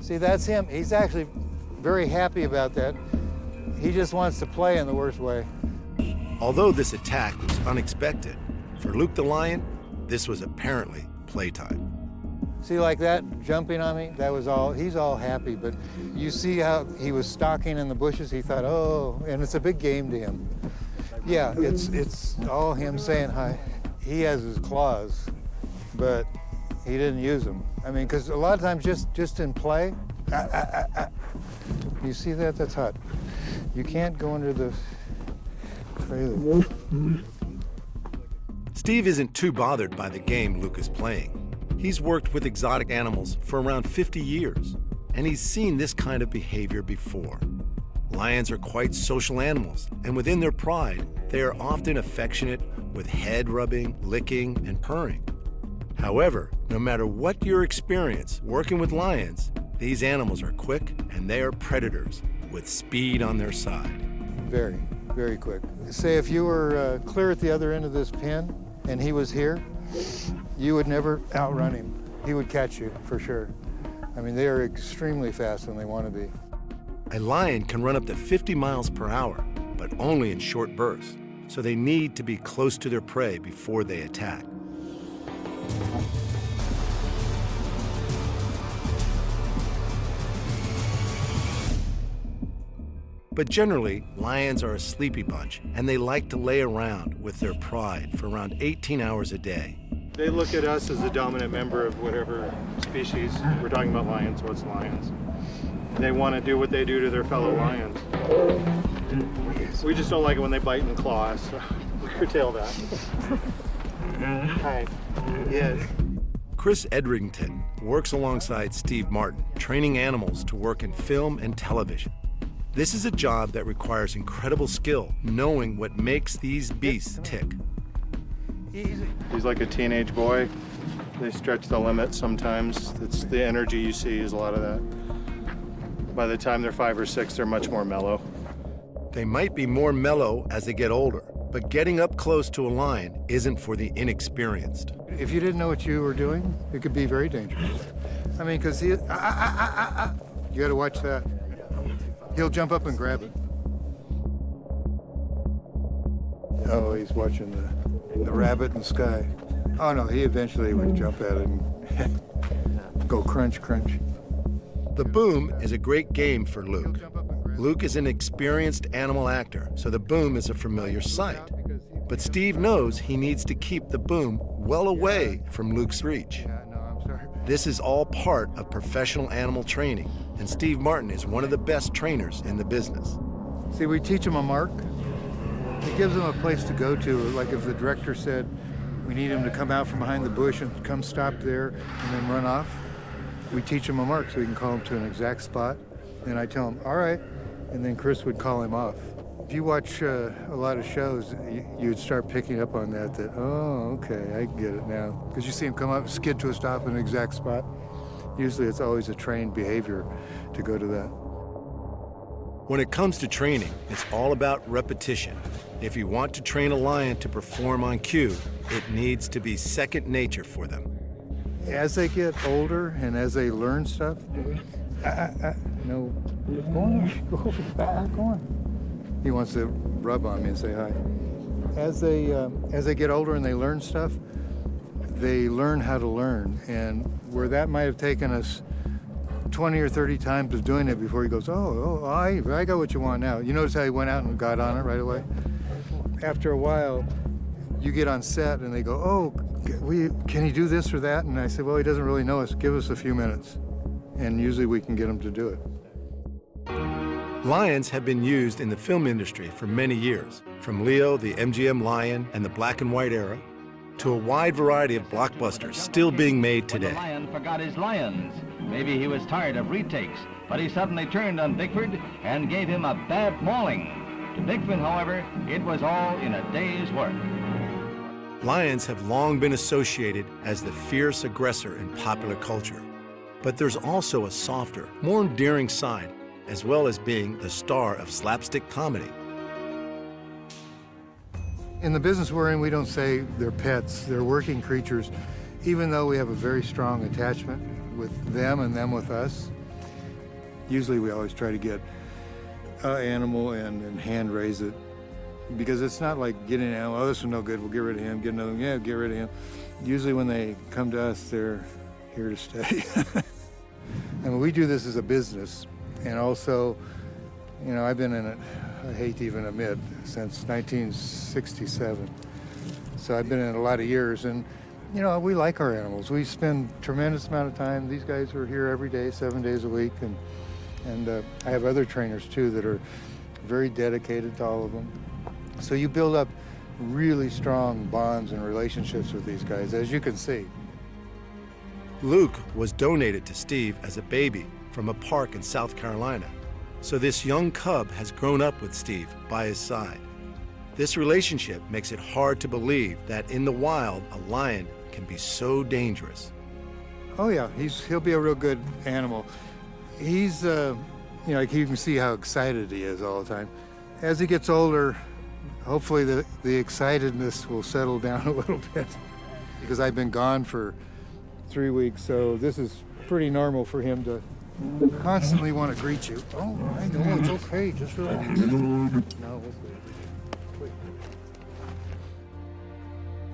See, that's him. He's actually very happy about that. He just wants to play in the worst way. Although this attack was unexpected, for Luke the lion, this was apparently playtime. See, like that, jumping on me, that was all, he's all happy, but you see how he was stalking in the bushes, he thought, oh, and it's a big game to him. Yeah, it's all him saying hi. He has his claws, but he didn't use them. I mean, because a lot of times just in play, you see that? That's hot. You can't go under the trailer. Steve isn't too bothered by the game Luke is playing. He's worked with exotic animals for around 50 years, and he's seen this kind of behavior before. Lions are quite social animals, and within their pride, they are often affectionate with head rubbing, licking, and purring. However, no matter what your experience working with lions, these animals are quick and they are predators with speed on their side. Very, very quick. Say if you were clear at the other end of this pen and he was here, you would never outrun him. He would catch you for sure. I mean, they are extremely fast when they want to be. A lion can run up to 50 miles per hour, but only in short bursts, so they need to be close to their prey before they attack. But generally, lions are a sleepy bunch, and they like to lay around with their pride for around 18 hours a day. They look at us as the dominant member of whatever species. We're talking about lions, so it's lions. They want to do what they do to their fellow lions. We just don't like it when they bite and claw us, so we curtail that. Hi. Yes. Chris Edrington works alongside Steve Martin, training animals to work in film and television. This is a job that requires incredible skill, knowing what makes these beasts tick. He's like a teenage boy. They stretch the limit sometimes. It's the energy you see is a lot of that. By the time they're 5 or 6, they're much more mellow. They might be more mellow as they get older, but getting up close to a lion isn't for the inexperienced. If you didn't know what you were doing, it could be very dangerous. I mean, because you got to watch that. He'll jump up and grab it. Oh, he's watching the rabbit in the sky. Oh no, he eventually would jump at it and go crunch, crunch. The boom is a great game for Luke. Luke is an experienced animal actor, so the boom is a familiar sight. But Steve knows he needs to keep the boom well away from Luke's reach. This is all part of professional animal training, and Steve Martin is one of the best trainers in the business. See, we teach them a mark. It gives them a place to go to. Like if the director said, we need him to come out from behind the bush and come stop there and then run off, we teach them a mark so we can call him to an exact spot. And I tell him, all right, and then Chris would call him off. If you watch a lot of shows, you'd start picking up on that, oh, okay, I get it now. Because you see him come up, skid to a stop in an exact spot. Usually it's always a trained behavior to go to that. When it comes to training, it's all about repetition. If you want to train a lion to perform on cue, it needs to be second nature for them. As they get older and as they learn stuff, no, go on. He wants to rub on me and say hi. As they get older and they learn stuff, they learn how to learn. And where that might have taken us 20 or 30 times of doing it before he goes, I got what you want now. You notice how he went out and got on it right away? After a while, you get on set and they go, can he do this or that? And I say, well, he doesn't really know us. Give us a few minutes. And usually we can get him to do it. Lions have been used in the film industry for many years, from Leo, the MGM lion, and the black and white era, to a wide variety of blockbusters still being made When the today. lion forgot his lions. Maybe he was tired of retakes, but he suddenly turned on Bickford and gave him a bad mauling. To Bickford, however, it was all in a day's work. Lions have long been associated as the fierce aggressor in popular culture. But there's also a softer, more endearing side, as well as being the star of slapstick comedy. In the business we're in, we don't say they're pets, they're working creatures, even though we have a very strong attachment with them and them with us. Usually we always try to get an animal and hand raise it, because it's not like getting an animal, oh, this one's no good, we'll get rid of him, get another one, yeah, get rid of him. Usually when they come to us, they're here to stay. I mean, we do this as a business, and also, you know, I've been in it, I hate to even admit, since 1967. So I've been in it a lot of years, and you know, we like our animals. We spend a tremendous amount of time. These guys are here every day, 7 days a week, and I have other trainers too that are very dedicated to all of them. So you build up really strong bonds and relationships with these guys, as you can see. Luke was donated to Steve as a baby from a park in South Carolina. So this young cub has grown up with Steve by his side. This relationship makes it hard to believe that in the wild, a lion can be so dangerous. Oh yeah, he'll be a real good animal. He's, you know, like you can see how excited he is all the time. As he gets older, hopefully the excitedness will settle down a little bit, because I've been gone for 3 weeks, so this is pretty normal for him to constantly want to greet you. Oh, I know, it's okay, just relax. No, wait.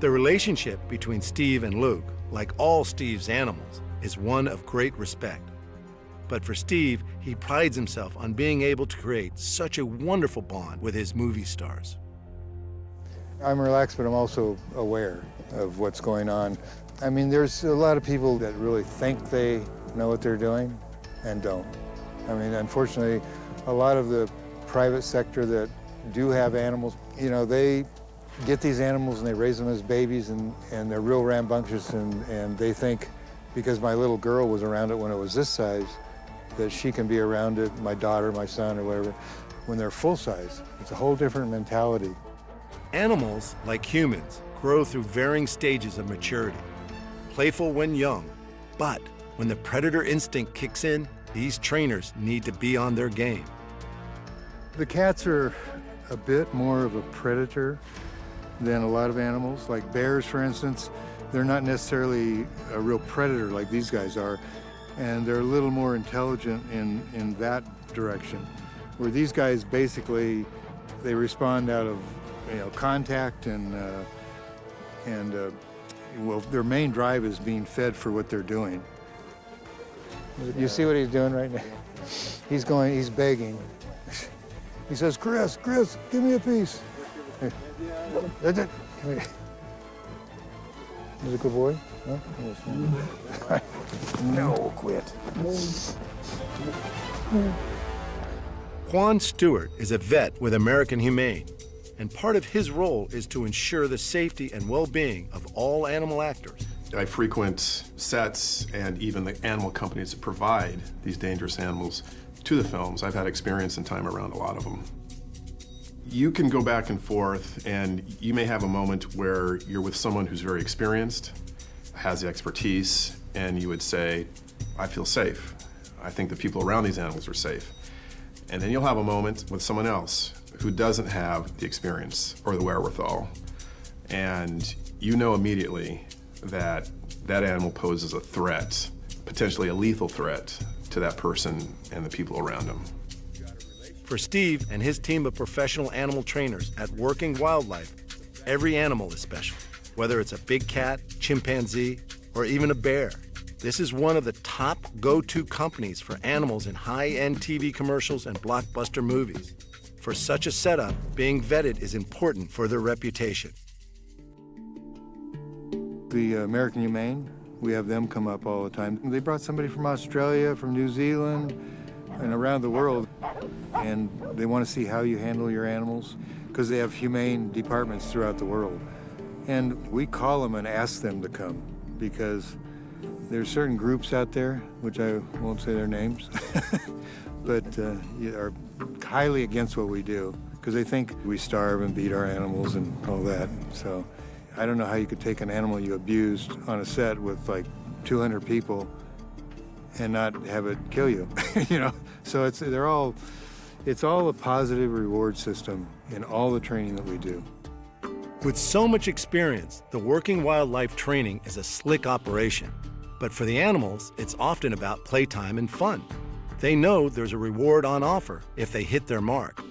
The relationship between Steve and Luke, like all Steve's animals, is one of great respect. But for Steve, he prides himself on being able to create such a wonderful bond with his movie stars. I'm relaxed, but I'm also aware of what's going on. I mean, there's a lot of people that really think they know what they're doing and don't. I mean, unfortunately, a lot of the private sector that do have animals, you know, they get these animals and they raise them as babies, and they're real rambunctious, and they think because my little girl was around it when it was this size, that she can be around it, my daughter, my son, or whatever, when they're full size. It's a whole different mentality. Animals, like humans, grow through varying stages of maturity. Playful when young, but when the predator instinct kicks in, these trainers need to be on their game. The cats are a bit more of a predator than a lot of animals. Like bears, for instance, they're not necessarily a real predator like these guys are, and they're a little more intelligent in that direction. Where these guys basically, they respond out of, you know, contact and well, their main drive is being fed for what they're doing. You see what he's doing right now? He's begging. He says, Chris, give me a piece. Is it a good boy? No? No, quit. Juan Stewart is a vet with American Humane, and part of his role is to ensure the safety and well-being of all animal actors. I frequent sets and even the animal companies that provide these dangerous animals to the films. I've had experience and time around a lot of them. You can go back and forth, and you may have a moment where you're with someone who's very experienced, has the expertise, and you would say, I feel safe. I think the people around these animals are safe. And then you'll have a moment with someone else who doesn't have the experience or the wherewithal. And you know immediately that that animal poses a threat, potentially a lethal threat, to that person and the people around him. For Steve and his team of professional animal trainers at Working Wildlife, every animal is special, whether it's a big cat, chimpanzee, or even a bear. This is one of the top go-to companies for animals in high-end TV commercials and blockbuster movies. For such a setup, being vetted is important for their reputation. The American Humane, we have them come up all the time. They brought somebody from Australia, from New Zealand, and around the world, and they want to see how you handle your animals because they have humane departments throughout the world. And we call them and ask them to come because there's certain groups out there, which I won't say their names, but are highly against what we do because they think we starve and beat our animals and all that. So I don't know how you could take an animal you abused on a set with like 200 people and not have it kill you, you know? So it's all a positive reward system in all the training that we do. With so much experience, the working wildlife training is a slick operation. But for the animals, it's often about playtime and fun. They know there's a reward on offer if they hit their mark.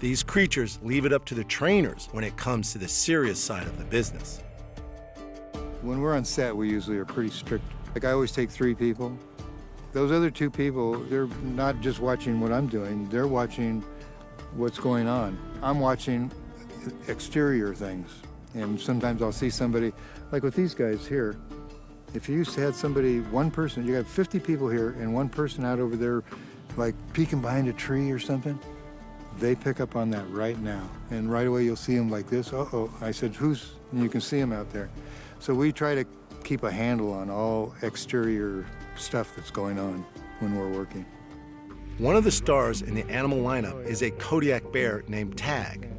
These creatures leave it up to the trainers when it comes to the serious side of the business. When we're on set, we usually are pretty strict. Like I always take 3 people. Those other 2 people, they're not just watching what I'm doing, they're watching what's going on. I'm watching exterior things. And sometimes I'll see somebody, like with these guys here, if you had somebody, one person, you got 50 people here and one person out over there like peeking behind a tree or something, they pick up on that right now. And right away you'll see them like this, uh-oh. I said, who's, and you can see them out there. So we try to keep a handle on all exterior stuff that's going on when we're working. One of the stars in the animal lineup is a Kodiak bear named Tag.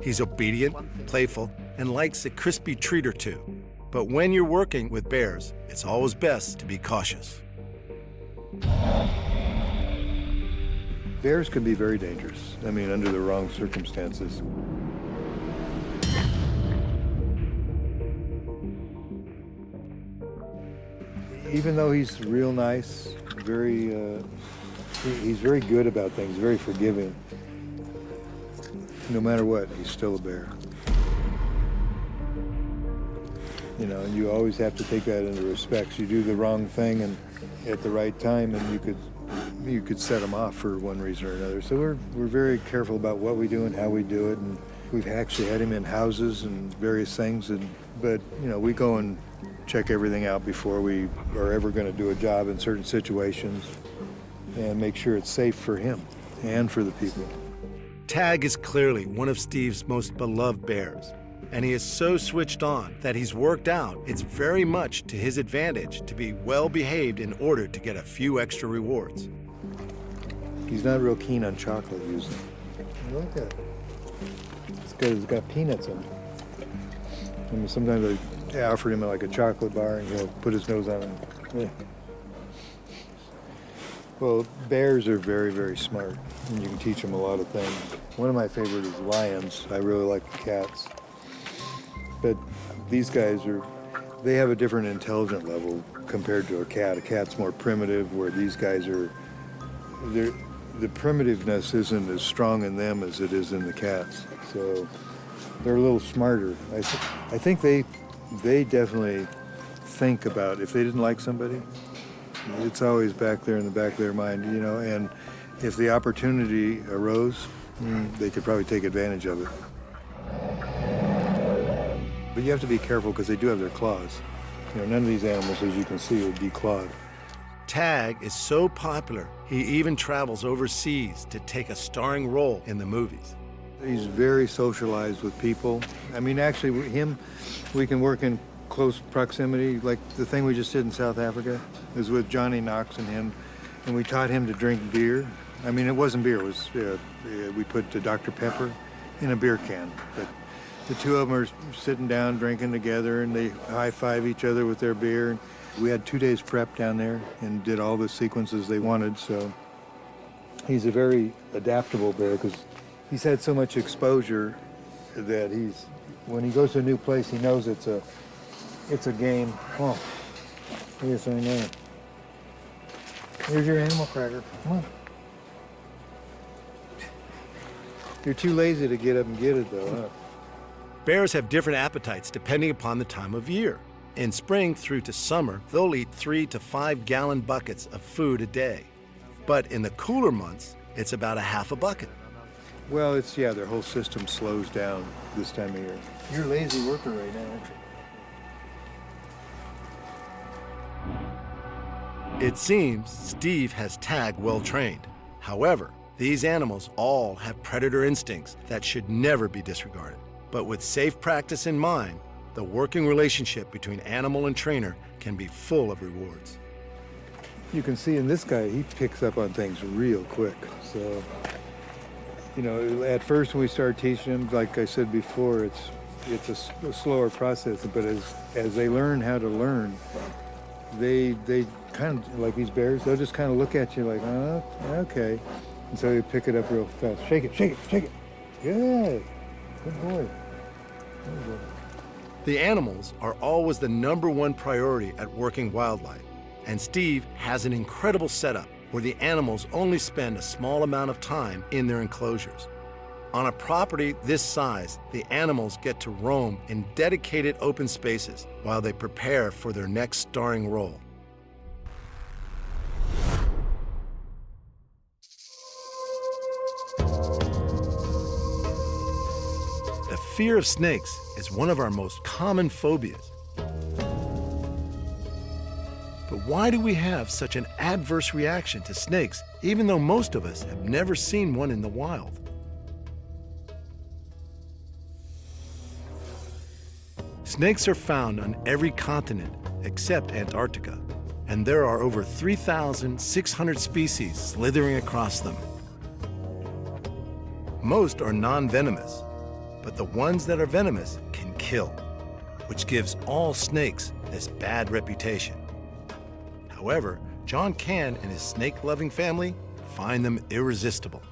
He's obedient, playful, and likes a crispy treat or two. But when you're working with bears, it's always best to be cautious. Bears can be very dangerous. I mean, under the wrong circumstances. Even though he's real nice, he's very good about things, very forgiving. No matter what, he's still a bear. You know, and you always have to take that into respect. You do the wrong thing and at the right time, and you could set them off for one reason or another. So we're very careful about what we do and how we do it, and we've actually had him in houses and various things. But you know, we go and check everything out before we are ever going to do a job in certain situations, and make sure it's safe for him and for the people. Tag is clearly one of Steve's most beloved bears, and he is so switched on that he's worked out it's very much to his advantage to be well behaved in order to get a few extra rewards. He's not real keen on chocolate usually. Look at it. It's good. It's got peanuts in it. I mean, sometimes I offer him like a chocolate bar and he'll put his nose on it. Yeah. Well, bears are very, very smart, and you can teach them a lot of things. One of my favorite is lions. I really like the cats. But these guys they have a different intelligence level compared to a cat. A cat's more primitive, where these guys the primitiveness isn't as strong in them as it is in the cats. So they're a little smarter. I think they definitely think about if they didn't like somebody, it's always back there in the back of their mind, you know, and if the opportunity arose, they could probably take advantage of it. But you have to be careful because they do have their claws. You know, none of these animals, as you can see, are declawed. Tag is so popular, he even travels overseas to take a starring role in the movies. He's very socialized with people. I mean, actually, we can work in close proximity. Like the thing we just did in South Africa is with Johnny Knox and him, and we taught him to drink beer. I mean, it wasn't beer. It was we put Dr. Pepper in a beer can. But the two of them are sitting down drinking together, and they high-five each other with their beer. We had 2 days prep down there and did all the sequences they wanted. So he's a very adaptable bear because he's had so much exposure that when he goes to a new place, he knows it's a game. Oh, yes, I know. Here's your animal cracker. Come on. You're too lazy to get up and get it, though, huh? Bears have different appetites depending upon the time of year. In spring through to summer, they'll eat 3 to 5 gallon buckets of food a day. But in the cooler months, it's about a half a bucket. Well, their whole system slows down this time of year. You're a lazy worker right now, aren't you? It seems Steve has Tag well trained. However, these animals all have predator instincts that should never be disregarded. But with safe practice in mind, the working relationship between animal and trainer can be full of rewards. You can see in this guy, he picks up on things real quick. So, you know, at first when we start teaching him, like I said before, it's a slower process, but as they learn how to learn, they kind of, like these bears, they'll just kind of look at you like, oh, okay. And so they pick it up real fast. Shake it, shake it, shake it. Good. Good boy. Good boy. The animals are always the #1 priority at working wildlife, and Steve has an incredible setup where the animals only spend a small amount of time in their enclosures. On a property this size, the animals get to roam in dedicated open spaces while they prepare for their next starring role. The fear of snakes is one of our most common phobias. But why do we have such an adverse reaction to snakes, even though most of us have never seen one in the wild? Snakes are found on every continent except Antarctica, and there are over 3,600 species slithering across them. Most are non-venomous, but the ones that are venomous can kill, which gives all snakes this bad reputation. However, John Cann and his snake-loving family find them irresistible.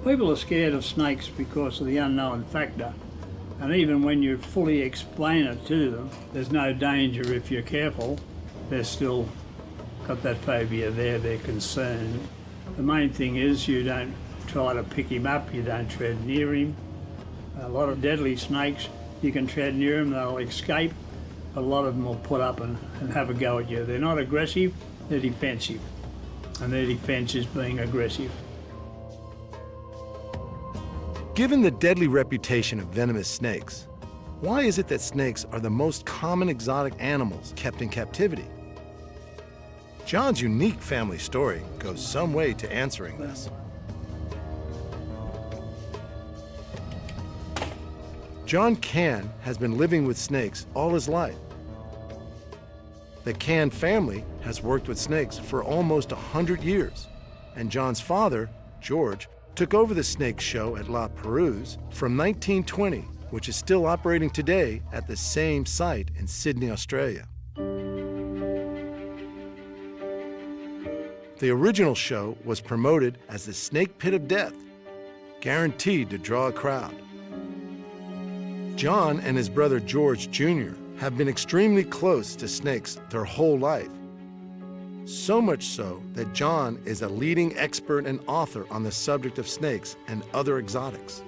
People are scared of snakes because of the unknown factor. And even when you fully explain it to them, there's no danger if you're careful. They're still got that phobia there, they're concerned. The main thing is you don't try to pick him up, you don't tread near him. A lot of deadly snakes, you can tread near them, they'll escape. A lot of them will put up and have a go at you. They're not aggressive, they're defensive. And their defense is being aggressive. Given the deadly reputation of venomous snakes, why is it that snakes are the most common exotic animals kept in captivity? John's unique family story goes some way to answering this. John Cann has been living with snakes all his life. The Cann family has worked with snakes for almost 100 years, and John's father, George, took over the snake show at La Perouse from 1920, which is still operating today at the same site in Sydney, Australia. The original show was promoted as the Snake Pit of Death, guaranteed to draw a crowd. John and his brother George Jr. have been extremely close to snakes their whole life. So much so that John is a leading expert and author on the subject of snakes and other exotics.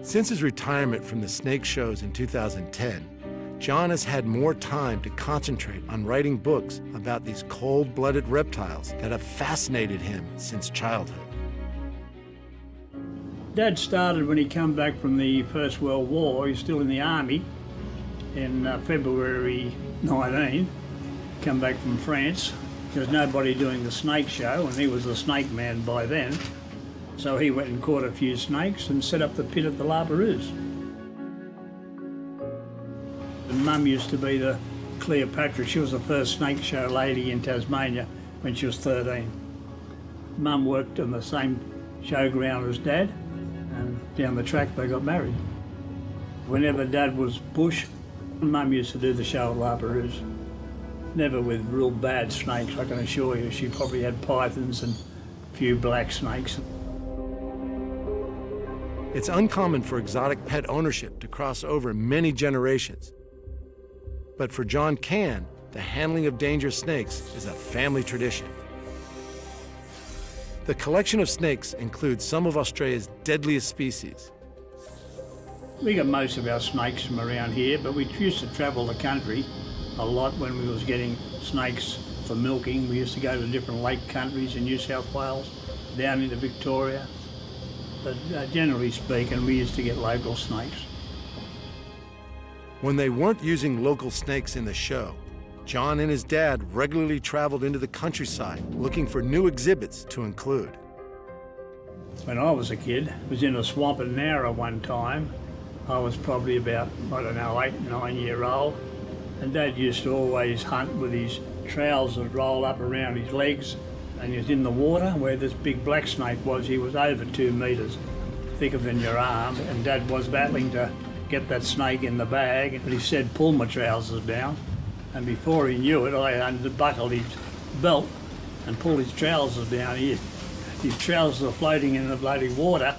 Since his retirement from the snake shows in 2010, John has had more time to concentrate on writing books about these cold-blooded reptiles that have fascinated him since childhood. Dad started when he came back from the First World War. He was still in the army in February 19. Come back from France. There was nobody doing the snake show, and he was the snake man by then. So he went and caught a few snakes and set up the pit at the La Perouse. And Mum used to be the Cleopatra. She was the first snake show lady in Tasmania when she was 13. Mum worked on the same showground as Dad, and down the track they got married. Whenever Dad was bush, Mum used to do the show at La Perouse. Never with real bad snakes, I can assure you. She probably had pythons and a few black snakes. It's uncommon for exotic pet ownership to cross over many generations. But for John Cann, the handling of dangerous snakes is a family tradition. The collection of snakes includes some of Australia's deadliest species. We got most of our snakes from around here, but we used to travel the country a lot when we was getting snakes for milking. We used to go to different lake countries in New South Wales, down into Victoria. But generally speaking, we used to get local snakes. When they weren't using local snakes in the show, John and his dad regularly traveled into the countryside looking for new exhibits to include. When I was a kid, I was in a swamp at Nowra one time. I was probably about, 8, 9 year old. And Dad used to always hunt with his trousers rolled up around his legs. And he was in the water where this big black snake was. He was over 2 metres, thicker than your arm. And Dad was battling to get that snake in the bag. But he said, pull my trousers down. And before he knew it, I unbuckled his belt and pulled his trousers down. His trousers were floating in the bloody water,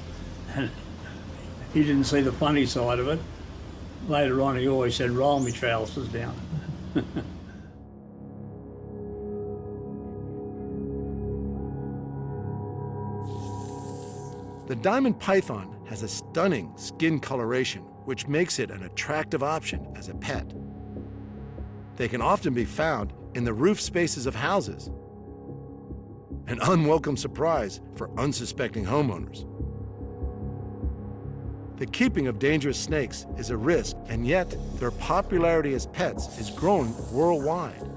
and he didn't see the funny side of it. Later on, he always said, roll me trousers down. The diamond python has a stunning skin coloration, which makes it an attractive option as a pet. They can often be found in the roof spaces of houses, an unwelcome surprise for unsuspecting homeowners. The keeping of dangerous snakes is a risk, and yet their popularity as pets is growing worldwide.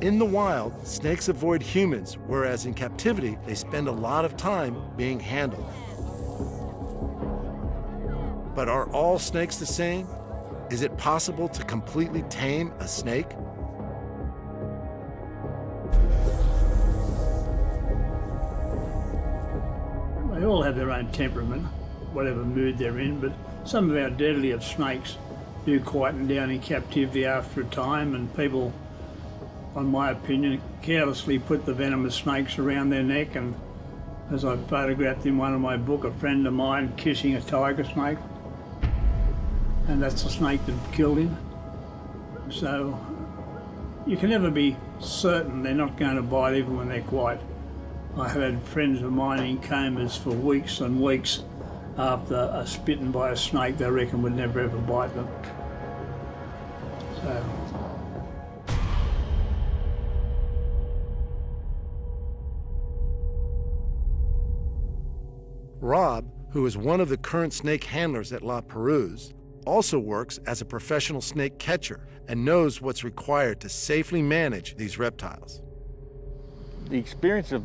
In the wild, snakes avoid humans, whereas in captivity, they spend a lot of time being handled. But are all snakes the same? Is it possible to completely tame a snake? They all have their own temperament, whatever mood they're in, but some of our deadliest snakes do quieten down in captivity after a time, and people, in my opinion, carelessly put the venomous snakes around their neck. And as I photographed in one of my book, a friend of mine kissing a tiger snake, and that's the snake that killed him. So you can never be certain they're not going to bite even when they're quiet. I have had friends of mine in comas for weeks and weeks after bitten by a snake they reckon would never ever bite them. So. Rob, who is one of the current snake handlers at La Perouse, also works as a professional snake catcher and knows what's required to safely manage these reptiles. The experience of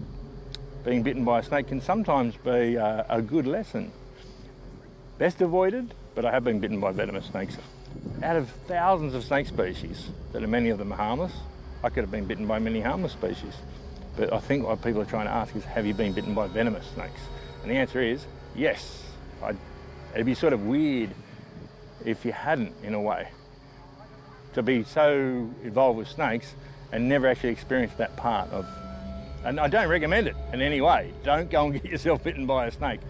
being bitten by a snake can sometimes be a good lesson. Best avoided, but I have been bitten by venomous snakes. Out of thousands of snake species, that are many of them are harmless, I could have been bitten by many harmless species. But I think what people are trying to ask is, have you been bitten by venomous snakes? And the answer is yes. It'd be sort of weird if you hadn't, in a way, to be so involved with snakes and never actually experienced that part of. And I don't recommend it in any way. Don't go and get yourself bitten by a snake.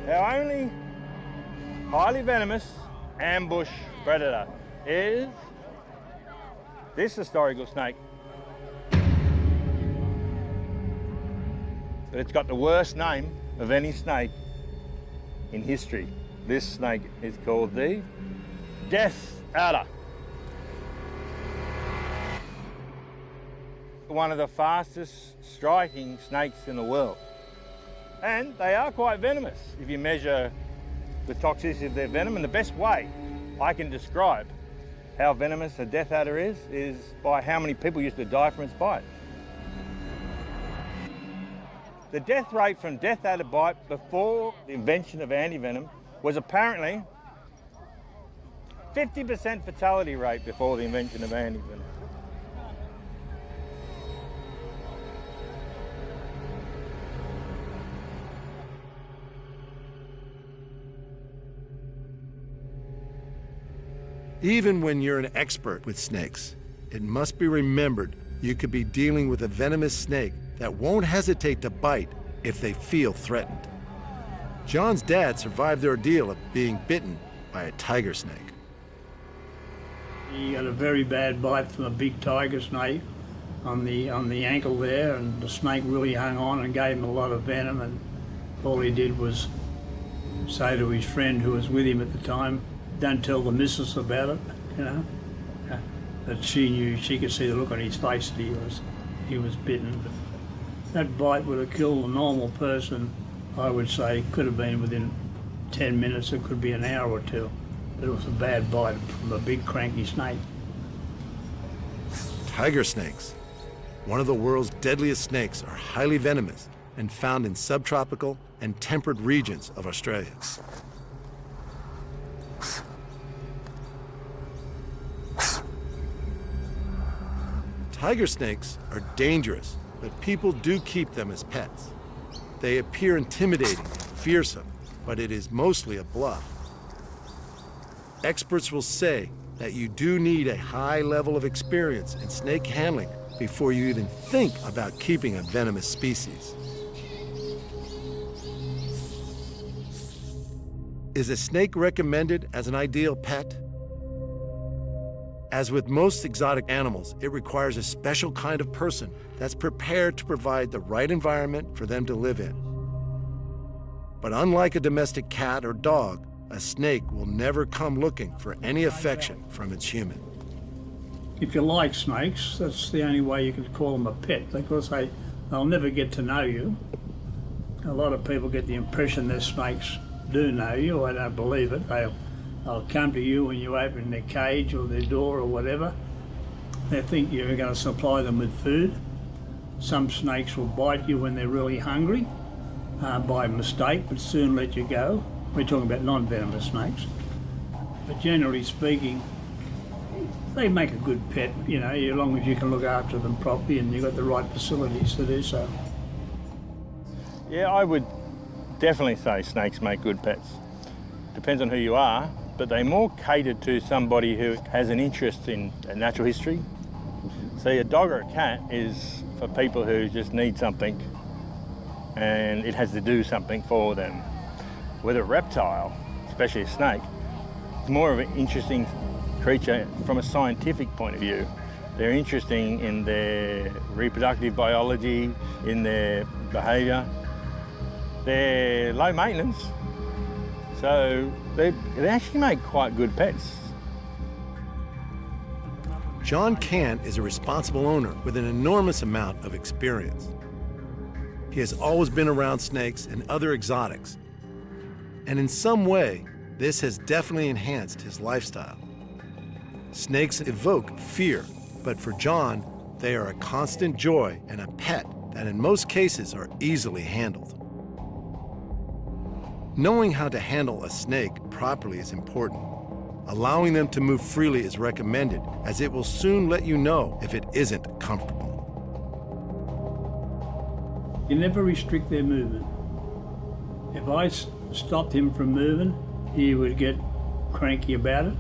Our only highly venomous ambush predator is this historical snake. But it's got the worst name of any snake in history. This snake is called the Death Adder. One of the fastest striking snakes in the world. And they are quite venomous if you measure the toxicity of their venom. And the best way I can describe how venomous a death adder is by how many people used to die from its bite. The death rate from death adder bite before the invention of antivenom was apparently 50% fatality rate before the invention of antivenom. Even when you're an expert with snakes, it must be remembered you could be dealing with a venomous snake that won't hesitate to bite if they feel threatened. John's dad survived the ordeal of being bitten by a tiger snake. He got a very bad bite from a big tiger snake on the ankle there, and the snake really hung on and gave him a lot of venom, and all he did was say to his friend who was with him at the time, "Don't tell the missus about it," you know. But she knew, she could see the look on his face that he was bitten. But that bite would have killed a normal person, I would say. Could have been within 10 minutes, it could be an hour or two. It was a bad bite from a big cranky snake. Tiger snakes, one of the world's deadliest snakes, are highly venomous and found in subtropical and temperate regions of Australia. Tiger snakes are dangerous, but people do keep them as pets. They appear intimidating and fearsome, but it is mostly a bluff. Experts will say that you do need a high level of experience in snake handling before you even think about keeping a venomous species. Is a snake recommended as an ideal pet? As with most exotic animals, it requires a special kind of person that's prepared to provide the right environment for them to live in. But unlike a domestic cat or dog, a snake will never come looking for any affection from its human. If you like snakes, that's the only way you can call them a pet, because they'll never get to know you. A lot of people get the impression that snakes do know you. I don't believe it. They'll come to you when you open their cage or their door or whatever. They think you're going to supply them with food. Some snakes will bite you when they're really hungry by mistake, but soon let you go. We're talking about non-venomous snakes. But generally speaking, they make a good pet, you know, as long as you can look after them properly and you've got the right facilities to do so. Yeah, I would definitely say snakes make good pets. Depends on who you are, but they're more catered to somebody who has an interest in natural history. See, a dog or a cat is for people who just need something and it has to do something for them. With a reptile, especially a snake, it's more of an interesting creature from a scientific point of view. They're interesting in their reproductive biology, in their behaviour. They're low maintenance, so they actually make quite good pets. John Cant is a responsible owner with an enormous amount of experience. He has always been around snakes and other exotics, and in some way, this has definitely enhanced his lifestyle. Snakes evoke fear, but for John, they are a constant joy and a pet that in most cases are easily handled. Knowing how to handle a snake properly is important. Allowing them to move freely is recommended, as it will soon let you know if it isn't comfortable. You never restrict their movement. If I stopped him from moving, he would get cranky about it,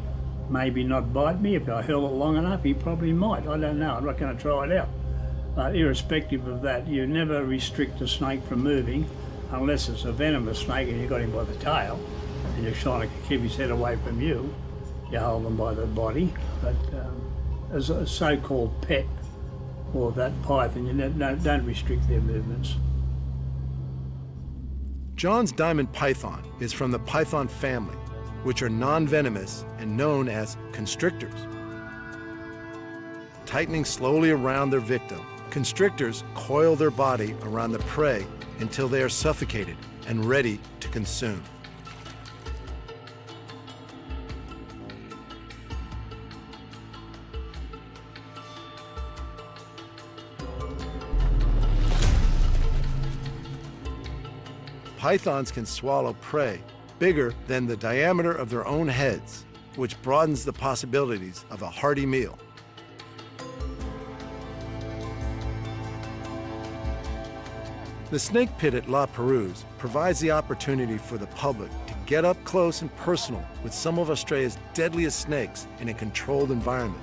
maybe not bite me. If I held it long enough, he probably might. I don't know, I'm not going to try it out. But irrespective of that, you never restrict a snake from moving unless it's a venomous snake and you got him by the tail and you're trying to keep his head away from you. You hold them by the body. But as a so-called pet or that python, you don't restrict their movements. John's diamond python is from the python family, which are non-venomous and known as constrictors. Tightening slowly around their victim, constrictors coil their body around the prey until they are suffocated and ready to consume. Pythons can swallow prey bigger than the diameter of their own heads, which broadens the possibilities of a hearty meal. The snake pit at La Perouse provides the opportunity for the public to get up close and personal with some of Australia's deadliest snakes in a controlled environment.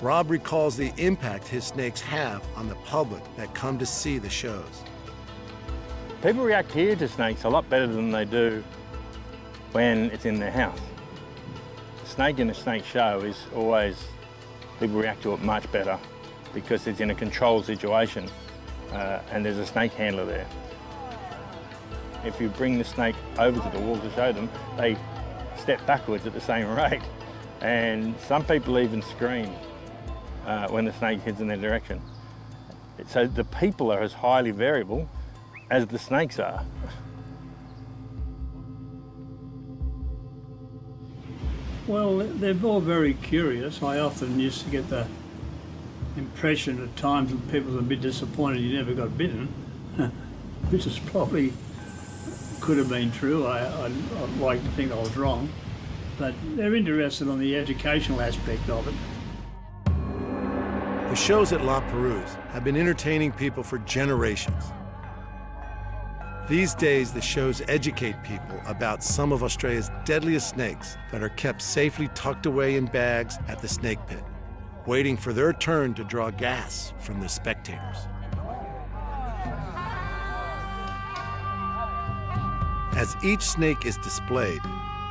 Rob recalls the impact his snakes have on the public that come to see the shows. People react here to snakes a lot better than they do when it's in their house. A snake in a snake show is always, people react to it much better because it's in a controlled situation and there's a snake handler there. If you bring the snake over to the wall to show them, they step backwards at the same rate. And some people even scream when the snake heads in their direction. So the people are as highly variable as the snakes are. Well, they're all very curious. I often used to get the impression at times that people were a bit disappointed you never got bitten, which is probably could have been true. I'd like to think I was wrong, but they're interested on the educational aspect of it. The shows at La Perouse have been entertaining people for generations. These days, the shows educate people about some of Australia's deadliest snakes that are kept safely tucked away in bags at the snake pit, waiting for their turn to draw gas from the spectators. As each snake is displayed,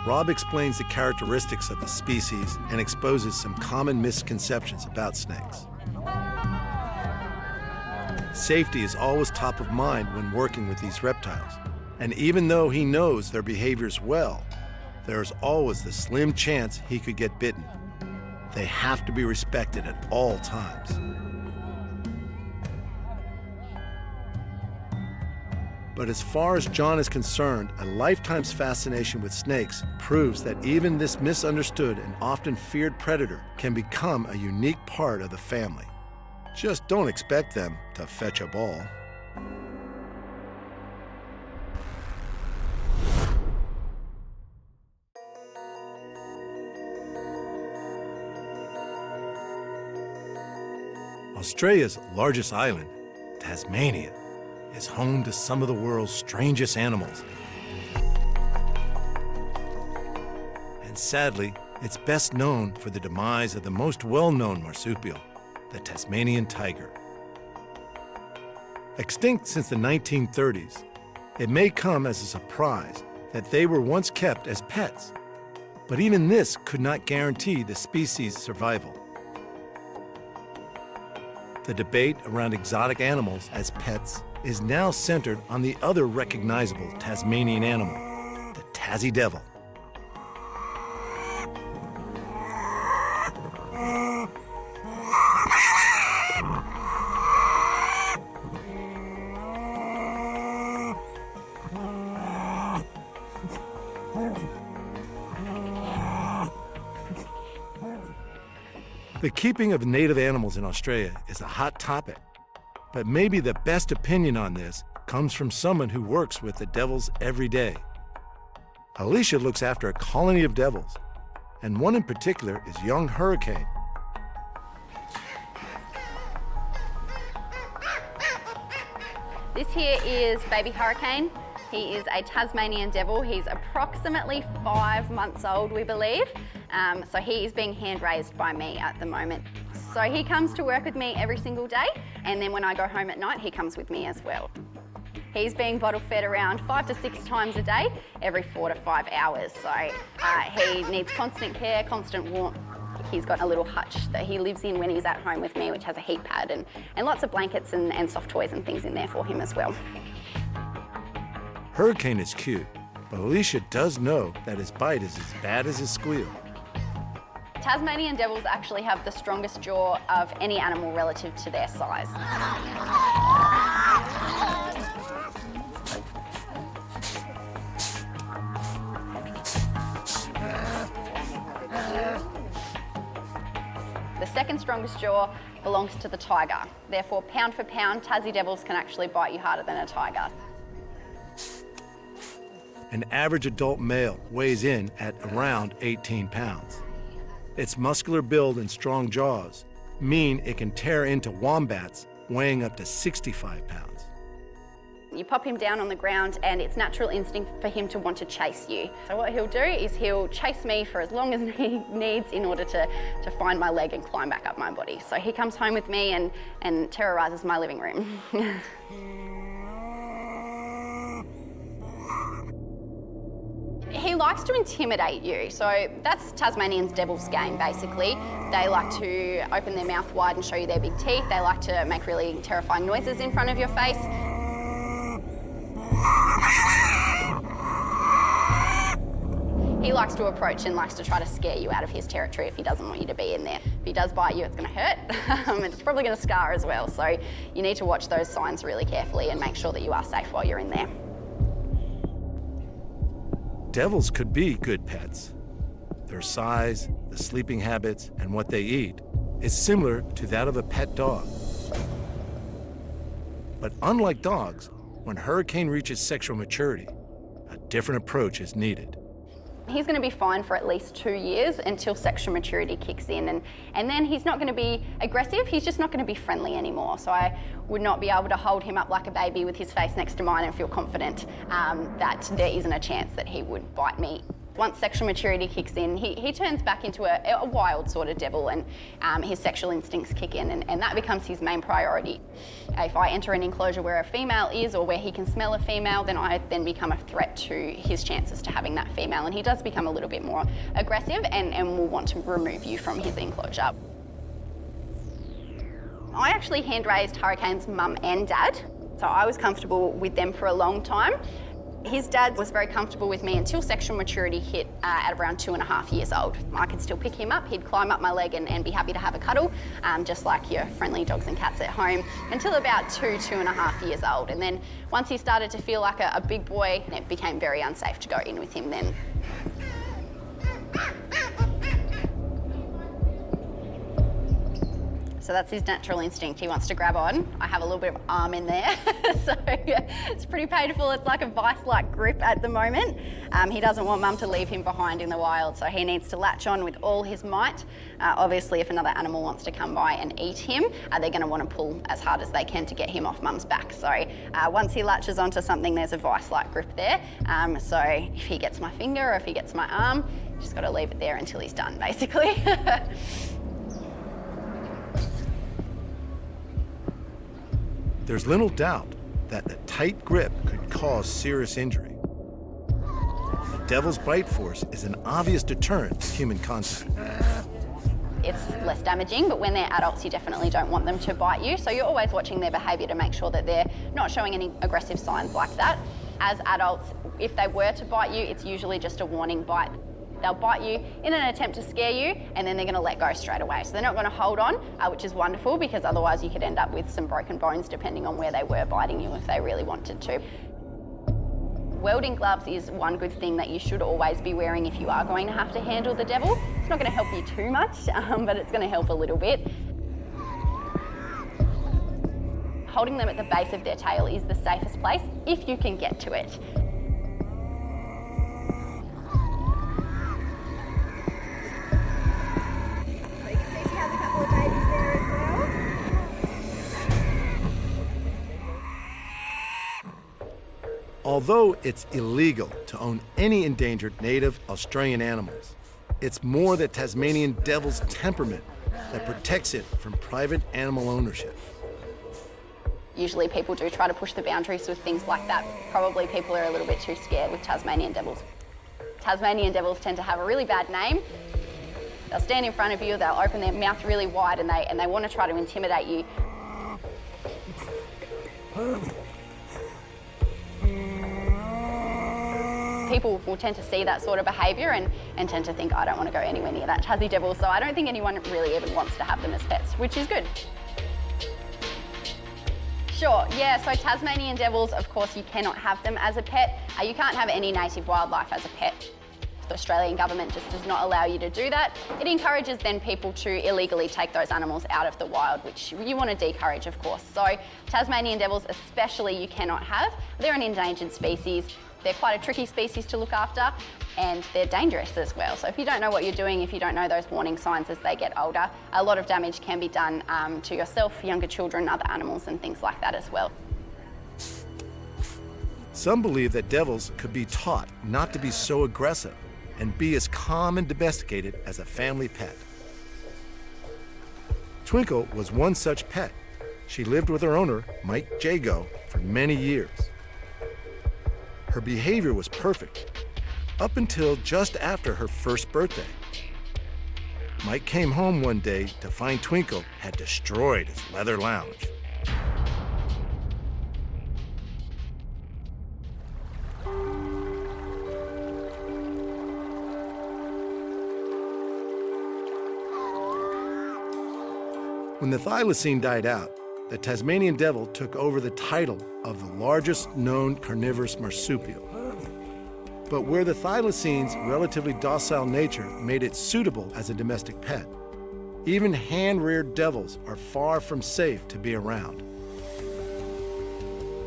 Rob explains the characteristics of the species and exposes some common misconceptions about snakes. Safety is always top of mind when working with these reptiles, and even though he knows their behaviors well, there is always the slim chance he could get bitten. They have to be respected at all times. But as far as John is concerned, a lifetime's fascination with snakes proves that even this misunderstood and often feared predator can become a unique part of the family. Just don't expect them to fetch a ball. Australia's largest island, Tasmania, is home to some of the world's strangest animals. And sadly, it's best known for the demise of the most well-known marsupial, the Tasmanian tiger. Extinct since the 1930s, it may come as a surprise that they were once kept as pets, but even this could not guarantee the species' survival. The debate around exotic animals as pets is now centered on the other recognizable Tasmanian animal, the Tassie Devil. The keeping of native animals in Australia is a hot topic, but maybe the best opinion on this comes from someone who works with the devils every day. Alicia looks after a colony of devils, and one in particular is young Hurricane. This here is baby Hurricane. He is a Tasmanian Devil. He's approximately 5 months old, we believe. So he is being hand-raised by me at the moment. So he comes to work with me every single day, and then when I go home at night, he comes with me as well. He's being bottle fed around 5 to 6 times a day, every 4 to 5 hours. So he needs constant care, constant warmth. He's got a little hutch that he lives in when he's at home with me, which has a heat pad and lots of blankets and soft toys and things in there for him as well. Hurricane is cute, but Alicia does know that his bite is as bad as his squeal. Tasmanian Devils actually have the strongest jaw of any animal relative to their size. The second strongest jaw belongs to the tiger. Therefore, pound for pound, Tassie Devils can actually bite you harder than a tiger. An average adult male weighs in at around 18 pounds. Its muscular build and strong jaws mean it can tear into wombats weighing up to 65 pounds. You pop him down on the ground and it's natural instinct for him to want to chase you. So what he'll do is he'll chase me for as long as he needs in order to find my leg and climb back up my body. So he comes home with me and terrorizes my living room. He likes to intimidate you, so that's Tasmanian Devil's game, basically. They like to open their mouth wide and show you their big teeth. They like to make really terrifying noises in front of your face. He likes to approach and likes to try to scare you out of his territory if he doesn't want you to be in there. If he does bite you, it's going to hurt, and it's probably going to scar as well. So you need to watch those signs really carefully and make sure that you are safe while you're in there. Devils could be good pets. their size, the sleeping habits, and what they eat, is similar to that of a pet dog. But unlike dogs, when Hurricane reaches sexual maturity, a different approach is needed. He's going to be fine for at least 2 years until sexual maturity kicks in, and then he's not going to be aggressive, he's just not going to be friendly anymore. So I would not be able to hold him up like a baby with his face next to mine and feel confident that there isn't a chance that he would bite me. Once sexual maturity kicks in, he turns back into a wild sort of devil, and his sexual instincts kick in, and that becomes his main priority. If I enter an enclosure where a female is, or where he can smell a female, then I then become a threat to his chances to having that female, and he does become a little bit more aggressive and will want to remove you from his enclosure. I actually hand-raised Hurricane's mum and dad, so I was comfortable with them for a long time. His dad was very comfortable with me until sexual maturity hit at around 2.5 years old. I could still pick him up, he'd climb up my leg and be happy to have a cuddle, just like your friendly dogs and cats at home, until about 2.5 years old. And then once he started to feel like a big boy, it became very unsafe to go in with him then. So that's his natural instinct. He wants to grab on. I have a little bit of arm in there, so it's pretty painful. It's like a vice-like grip at the moment. He doesn't want mum to leave him behind in the wild, so he needs to latch on with all his might. Obviously, if another animal wants to come by and eat him, they're going to want to pull as hard as they can to get him off mum's back. So once he latches onto something, there's a vice-like grip there. So if he gets my finger or if he gets my arm, just got to leave it there until he's done, basically. There's little doubt that a tight grip could cause serious injury. The devil's bite force is an obvious deterrent to human contact. It's less damaging, but when they're adults, you definitely don't want them to bite you. So you're always watching their behaviour to make sure that they're not showing any aggressive signs like that. As adults, if they were to bite you, it's usually just a warning bite. They'll bite you in an attempt to scare you, and then they're going to let go straight away. So they're not going to hold on, which is wonderful, because otherwise you could end up with some broken bones depending on where they were biting you if they really wanted to. Welding gloves is one good thing that you should always be wearing if you are going to have to handle the devil. It's not going to help you too much, but it's going to help a little bit. Holding them at the base of their tail is the safest place if you can get to it. Although it's illegal to own any endangered native Australian animals, it's more the Tasmanian Devil's temperament that protects it from private animal ownership. Usually people do try to push the boundaries with things like that. Probably people are a little bit too scared with Tasmanian Devils. Tasmanian Devils tend to have a really bad name. They'll stand in front of you, they'll open their mouth really wide, and they want to try to intimidate you. People will tend to see that sort of behaviour and tend to think, I don't want to go anywhere near that Tassie Devil, so I don't think anyone really even wants to have them as pets, which is good. Sure, yeah, so Tasmanian Devils, of course, you cannot have them as a pet. You can't have any native wildlife as a pet. The Australian government just does not allow you to do that. It encourages then people to illegally take those animals out of the wild, which you want to discourage, of course. So Tasmanian Devils especially you cannot have. They're an endangered species. They're quite a tricky species to look after, and they're dangerous as well. So if you don't know what you're doing, if you don't know those warning signs as they get older, a lot of damage can be done to yourself, younger children, other animals and things like that as well. Some believe that devils could be taught not to be so aggressive and be as calm and domesticated as a family pet. Twinkle was one such pet. She lived with her owner, Mike Jago, for many years. Her behavior was perfect, up until just after her first birthday. Mike came home one day to find Twinkle had destroyed his leather lounge. When the thylacine died out, the Tasmanian Devil took over the title of the largest known carnivorous marsupial. but where the thylacines' relatively docile nature made it suitable as a domestic pet. Even hand-reared devils are far from safe to be around.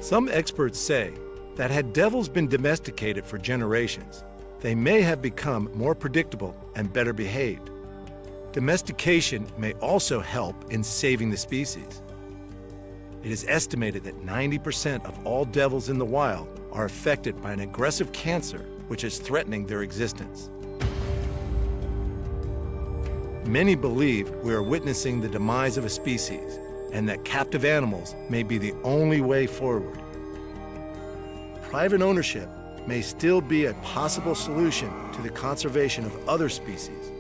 Some experts say that had devils been domesticated for generations, they may have become more predictable and better behaved. Domestication may also help in saving the species. It is estimated that 90% of all devils in the wild are affected by an aggressive cancer which is threatening their existence. Many believe we are witnessing the demise of a species and that captive animals may be the only way forward. Private ownership may still be a possible solution to the conservation of other species,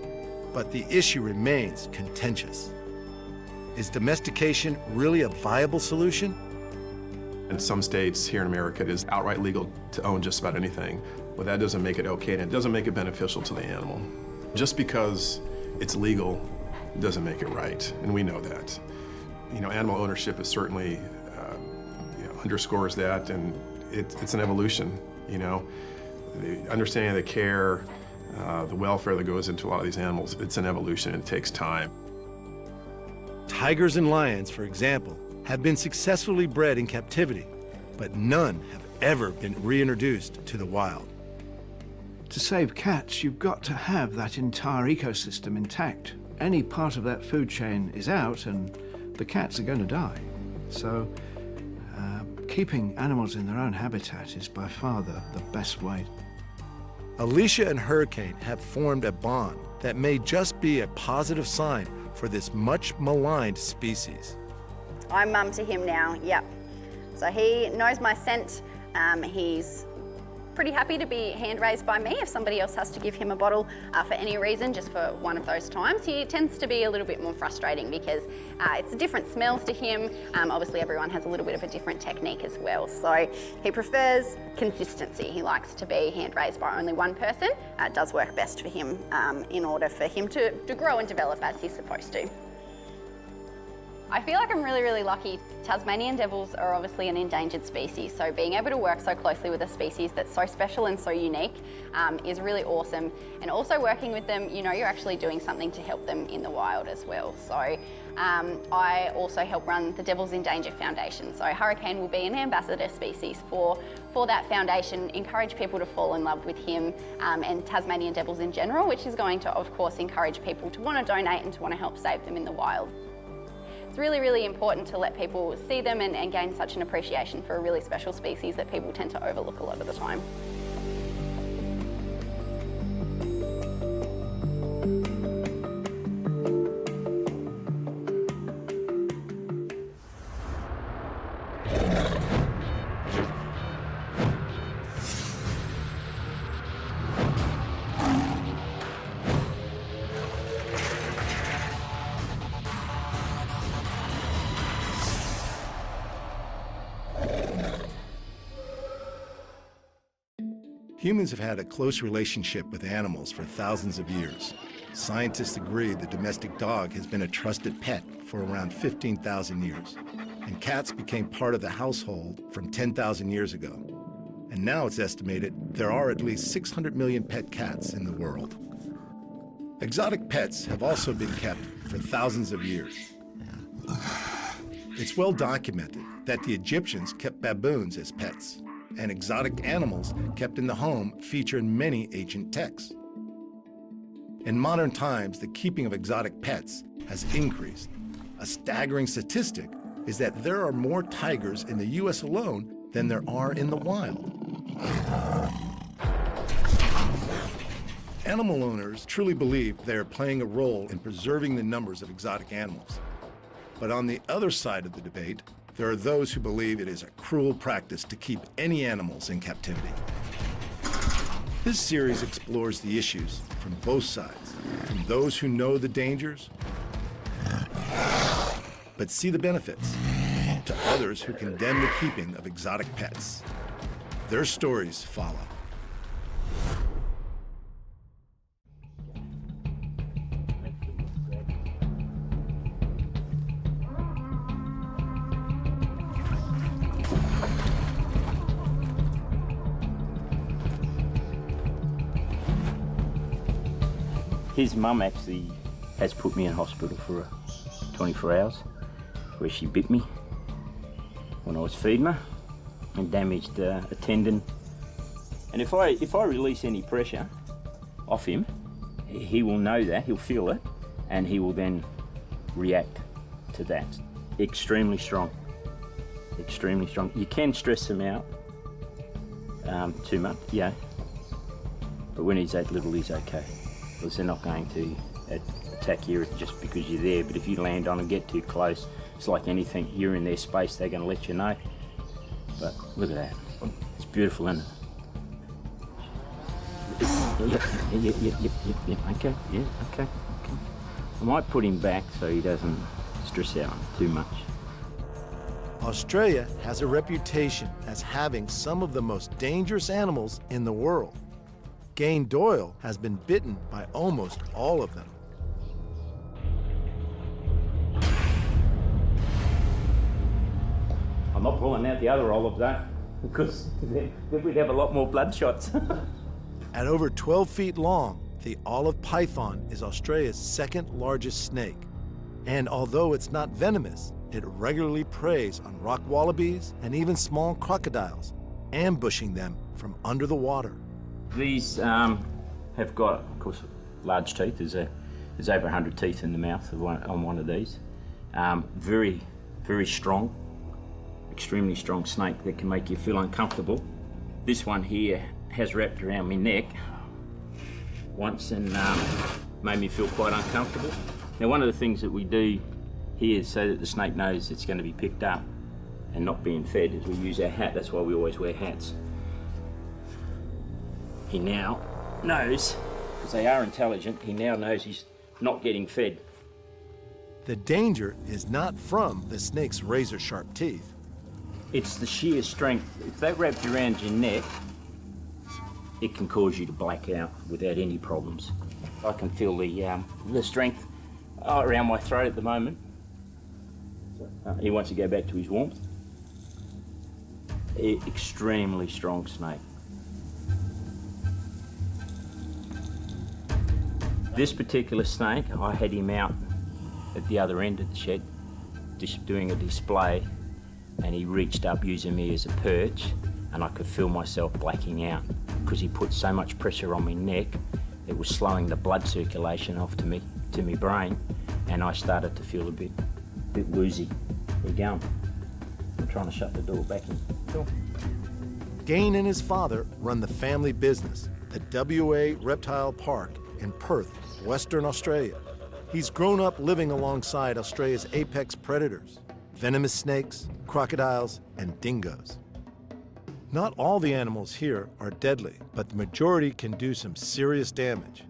but the issue remains contentious. Is domestication really a viable solution? In some states here in America, it is outright legal to own just about anything, but that doesn't make it okay, and it doesn't make it beneficial to the animal. Just because it's legal doesn't make it right, and we know that. You know, animal ownership is certainly, underscores that, and it's an evolution, you know. The understanding of the care, the welfare that goes into a lot of these animals, it's an evolution, and it takes time. Tigers and lions, for example, have been successfully bred in captivity, but none have ever been reintroduced to the wild. To save cats, you've got to have that entire ecosystem intact. Any part of that food chain is out and the cats are going to die. So keeping animals in their own habitat is by far the best way. Alicia and Hurricane have formed a bond that may just be a positive sign for this much maligned species. I'm mum to him now, yep. So he knows my scent. He's pretty happy to be hand raised by me. If somebody else has to give him a bottle for any reason, just for one of those times, he tends to be a little bit more frustrating because it's different smells to him. Obviously everyone has a little bit of a different technique as well. So he prefers consistency. He likes to be hand raised by only one person. It does work best for him in order for him to grow and develop as he's supposed to. I feel like I'm really, really lucky. Tasmanian devils are obviously an endangered species, so being able to work so closely with a species that's so special and so unique is really awesome. And also working with them, you know, you're actually doing something to help them in the wild as well. So I also help run the Devils in Danger Foundation. So Hurricane will be an ambassador species for that foundation, encourage people to fall in love with him and Tasmanian devils in general, which is going to, of course, encourage people to want to donate and to want to help save them in the wild. It's really, really important to let people see them and gain such an appreciation for a really special species that people tend to overlook a lot of the time. Humans have had a close relationship with animals for thousands of years. Scientists agree the domestic dog has been a trusted pet for around 15,000 years, and cats became part of the household from 10,000 years ago. And now it's estimated there are at least 600 million pet cats in the world. Exotic pets have also been kept for thousands of years. It's well documented that the Egyptians kept baboons as pets, and exotic animals kept in the home feature in many ancient texts. In modern times, the keeping of exotic pets has increased. A staggering statistic is that there are more tigers in the US alone than there are in the wild. Animal owners truly believe they are playing a role in preserving the numbers of exotic animals. But on the other side of the debate, there are those who believe it is a cruel practice to keep any animals in captivity. This series explores the issues from both sides, from those who know the dangers, but see the benefits, to others who condemn the keeping of exotic pets. Their stories follow. His mum actually has put me in hospital for 24 hours, where she bit me when I was feeding her and damaged a tendon. And if I release any pressure off him, he will know that, he'll feel it, and he will then react to that. Extremely strong, extremely strong. You can stress them out too much, yeah, but when he's that little, he's okay, because they're not going to attack you just because you're there. But if you land on and get too close, it's like anything, you're in their space, they're going to let you know. But look at that, it's beautiful, isn't it? Yeah, okay, yeah, okay. I might put him back so he doesn't stress out too much. Australia has a reputation as having some of the most dangerous animals in the world. Gane Doyle has been bitten by almost all of them. I'm not pulling out the other olive though, because then we'd have a lot more blood shots. At over 12 feet long, the olive python is Australia's second largest snake. And although it's not venomous, it regularly preys on rock wallabies and even small crocodiles, ambushing them from under the water. These have got, of course, large teeth. There's over 100 teeth in the mouth on one of these. Very, very strong, extremely strong snake that can make you feel uncomfortable. This one here has wrapped around my neck once and made me feel quite uncomfortable. Now, one of the things that we do here so that the snake knows it's going to be picked up and not being fed is we use our hat. That's why we always wear hats. He now knows, because they are intelligent, he now knows he's not getting fed. The danger is not from the snake's razor-sharp teeth. It's the sheer strength. If they wrapped around your neck, it can cause you to black out without any problems. I can feel the strength around my throat at the moment. He wants to go back to his warmth. Extremely strong snake. This particular snake, I had him out at the other end of the shed, just doing a display, and he reached up using me as a perch, and I could feel myself blacking out because he put so much pressure on my neck, it was slowing the blood circulation off to my brain, and I started to feel a bit woozy. We're going. I'm trying to shut the door back in. Cool. Gane and his father run the family business, the WA Reptile Park in Perth, Western Australia. He's grown up living alongside Australia's apex predators, venomous snakes, crocodiles, and dingoes. Not all the animals here are deadly, but the majority can do some serious damage.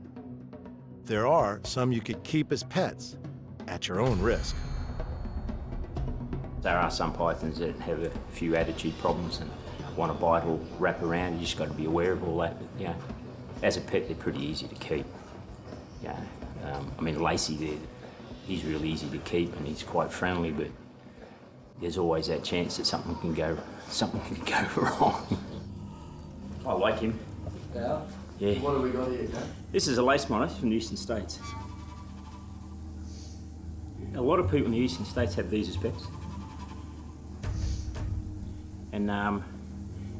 There are some you could keep as pets at your own risk. There are some pythons that have a few attitude problems and want to bite or wrap around. You just got to be aware of all that. But, you know, as a pet, they're pretty easy to keep. You know, I mean, Lacey there, he's really easy to keep and he's quite friendly, but there's always that chance that something can go wrong. I like him. Yeah? Yeah. What have we got here, Dan? This is a lace monitor from the Eastern States. A lot of people in the Eastern States have these as pets. And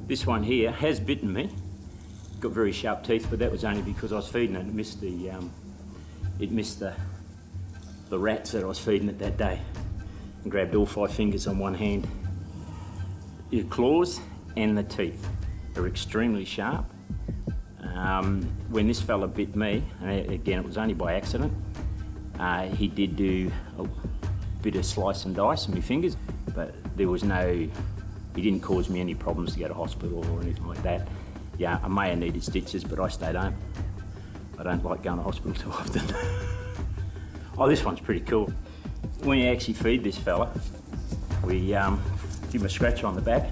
this one here has bitten me. Got very sharp teeth, but that was only because I was feeding it. It missed the rats that I was feeding it that day, and grabbed all 5 fingers on one hand. The claws and the teeth are extremely sharp. When this fella bit me, and again it was only by accident, he did do a bit of slice and dice on my fingers, but there was he didn't cause me any problems to go to hospital or anything like that. Yeah, I may have needed stitches, but I stayed home. I don't like going to hospital too often. Oh, this one's pretty cool. When you actually feed this fella, we give him a scratch on the back.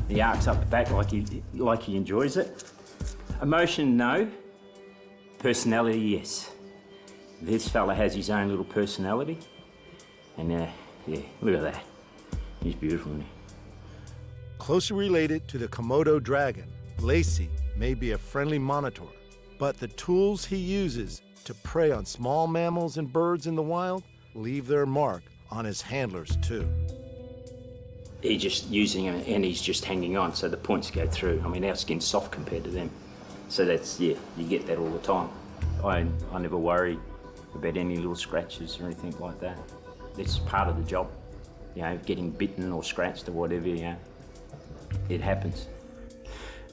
He arcs up the back like he enjoys it. Emotion, no. Personality, yes. This fella has his own little personality. And yeah, look at that. He's beautiful, isn't he? Closely related to the Komodo dragon, Lacey may be a friendly monitor, but the tools he uses to prey on small mammals and birds in the wild leave their mark on his handlers too. He's just using them and he's just hanging on, so the points go through. I mean, our skin's soft compared to them. So that's, yeah, you get that all the time. I never worry about any little scratches or anything like that. It's part of the job, you know, getting bitten or scratched or whatever, you know. It happens.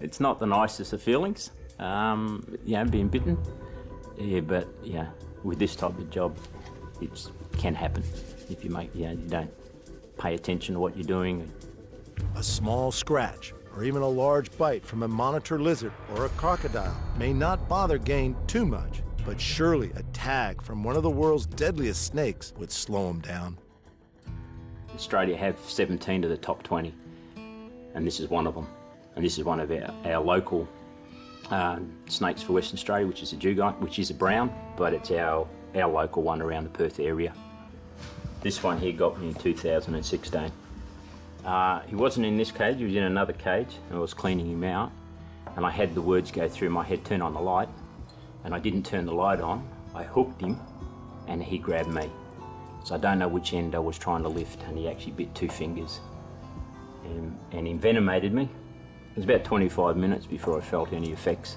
It's not the nicest of feelings, you know, being bitten. Yeah, but, yeah, with this type of job, it can happen if you make, you know, you don't pay attention to what you're doing. A small scratch or even a large bite from a monitor lizard or a crocodile may not bother Gain too much, but surely a tag from one of the world's deadliest snakes would slow him down. Australia have 17 of the top 20, and this is one of them. And this is one of our local snakes for Western Australia, which is a dugite, which is a brown, but it's our local one around the Perth area. This one here got me in 2016. He wasn't in this cage, he was in another cage, and I was cleaning him out, and I had the words go through my head, turn on the light, and I didn't turn the light on. I hooked him, and he grabbed me. So I don't know which end I was trying to lift, and he actually bit 2 fingers and envenomated me. It was about 25 minutes before I felt any effects,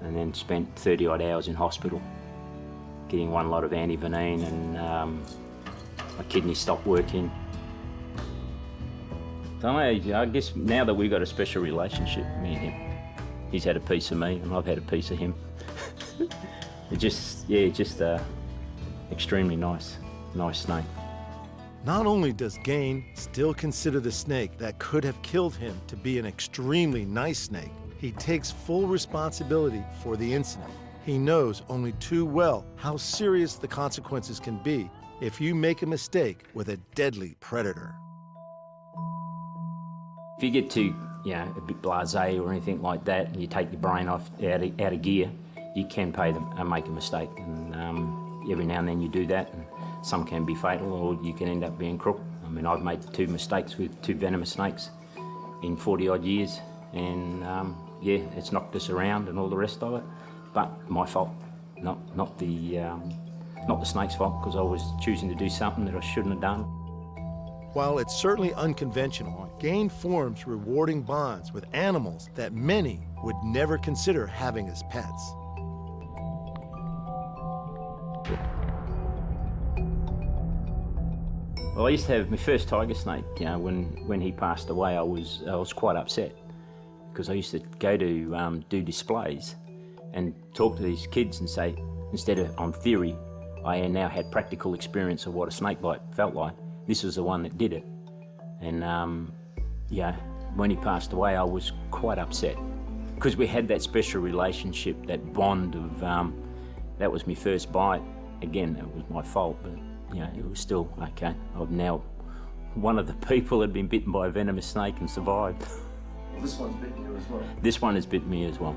and then spent 30 odd hours in hospital getting one lot of antivenin, and my kidney stopped working. So I guess now that we've got a special relationship, me and him, he's had a piece of me and I've had a piece of him. It's just extremely nice snake. Not only does Gain still consider the snake that could have killed him to be an extremely nice snake, he takes full responsibility for the incident. He knows only too well how serious the consequences can be if you make a mistake with a deadly predator. If you get too, you know, a bit blasé or anything like that, and you take your brain out of gear, you can make a mistake. And every now and then you do that, and some can be fatal, or you can end up being crook. I mean, I've made 2 mistakes with 2 venomous snakes in 40 odd years, and yeah, it's knocked us around and all the rest of it. But my fault, not the snake's fault, because I was choosing to do something that I shouldn't have done. While it's certainly unconventional, Gain forms rewarding bonds with animals that many would never consider having as pets. Well, I used to have my first tiger snake. You know, when he passed away, I was quite upset, because I used to go to do displays and talk to these kids and say, instead of on theory, I now had practical experience of what a snake bite felt like. This was the one that did it. And yeah, when he passed away, I was quite upset, because we had that special relationship, that bond of, that was my first bite. Again, it was my fault, but you know, it was still okay. I'm now one of the people that had been bitten by a venomous snake and survived. Well, this one's bitten you as well. This one has bitten me as well.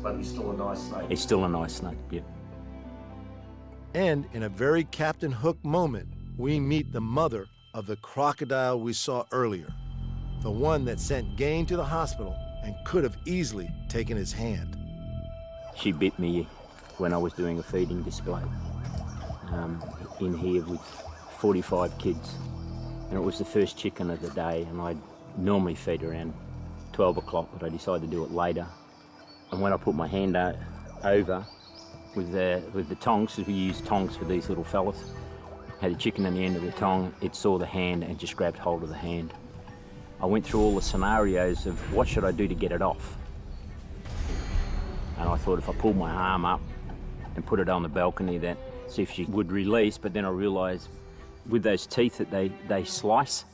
But he's still a nice snake. It's still a nice snake, yeah. And in a very Captain Hook moment, we meet the mother of the crocodile we saw earlier, the one that sent Gain to the hospital and could have easily taken his hand. She bit me when I was doing a feeding display in here with 45 kids. And it was the first chicken of the day, and I'd normally feed around 12 o'clock, but I decided to do it later. And when I put my hand over with the tongs, because we use tongs for these little fellas, had a chicken in the end of the tong, it saw the hand and just grabbed hold of the hand. I went through all the scenarios of what should I do to get it off. And I thought if I pulled my arm up and put it on the balcony, that see if she would release, but then I realised with those teeth that they slice,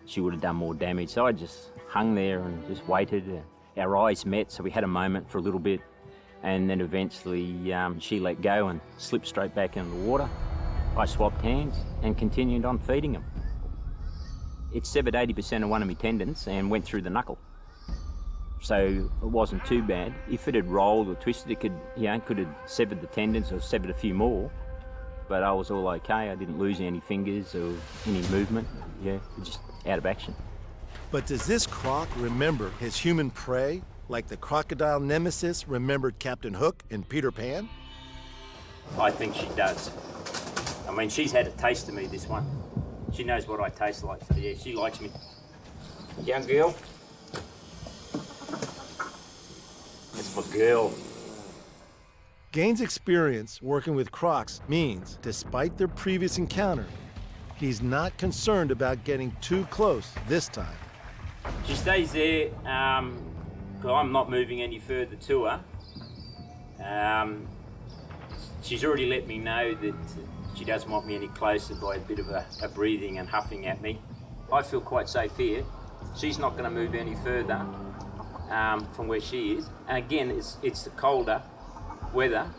she would have done more damage. So I just hung there and just waited. Our eyes met, so we had a moment for a little bit, and then eventually she let go and slipped straight back into the water. I swapped hands and continued on feeding them. It severed 80% of one of my tendons and went through the knuckle. So it wasn't too bad. If it had rolled or twisted, it could have severed the tendons or severed a few more. But I was all okay. I didn't lose any fingers or any movement. Yeah, just out of action. But does this croc remember his human prey like the crocodile nemesis remembered Captain Hook in Peter Pan? I think she does. I mean, she's had a taste of me, this one. She knows what I taste like, so yeah, she likes me. Young girl. That's my girl. Gaines' experience working with crocs means, despite their previous encounter, he's not concerned about getting too close this time. She stays there, 'cause I'm not moving any further to her. She's already let me know that she doesn't want me any closer by a bit of a breathing and huffing at me. I feel quite safe here. She's not going to move any further from where she is. And again, it's the colder weather,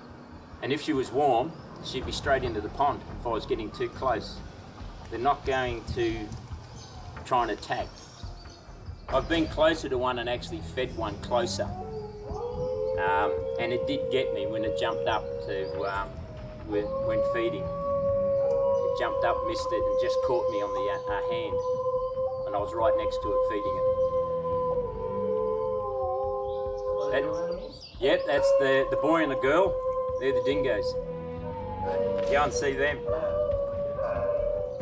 and if she was warm, she'd be straight into the pond if I was getting too close. They're not going to try and attack. I've been closer to one and actually fed one closer. And it did get me when it jumped up to when feeding. It jumped up, missed it, and just caught me on the hand. And I was right next to it feeding it. Yep, that's the boy and the girl. They're the dingoes. Go and see them.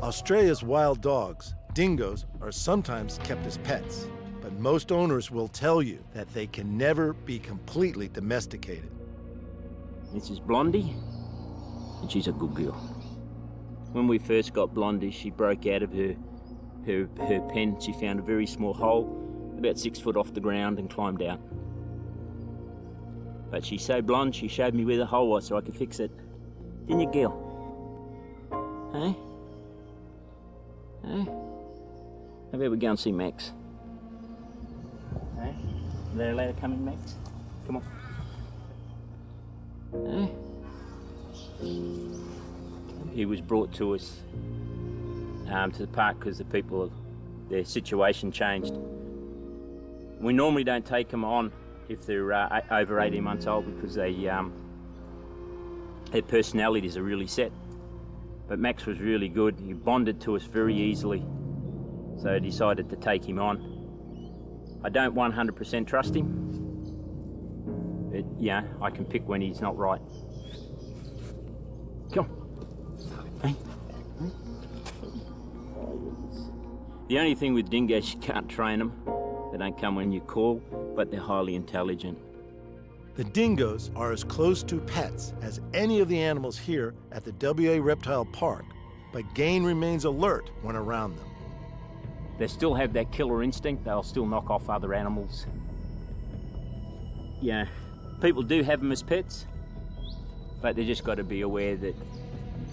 Australia's wild dogs, dingoes, are sometimes kept as pets, but most owners will tell you that they can never be completely domesticated. This is Blondie, and she's a good girl. When we first got Blondie, she broke out of her pen. She found a very small hole, about 6 foot off the ground, and climbed out. But she's so blonde, she showed me where the hole was so I could fix it. Didn't you, girl? Hey? Hey? How about we go and see Max? Hey? Are they allowed to come in, Max? Come on. Hey? He was brought to us to the park because their situation changed. We normally don't take them on if they're over 18 months old because their personalities are really set. But Max was really good. He bonded to us very easily, so I decided to take him on. I don't 100% trust him, but yeah, I can pick when he's not right. Come on. Hey. The only thing with dingoes, you can't train them. They don't come when you call, but they're highly intelligent. The dingoes are as close to pets as any of the animals here at the WA Reptile Park, but Gaines remains alert when around them. They still have that killer instinct. They'll still knock off other animals. Yeah, people do have them as pets, but they just got to be aware that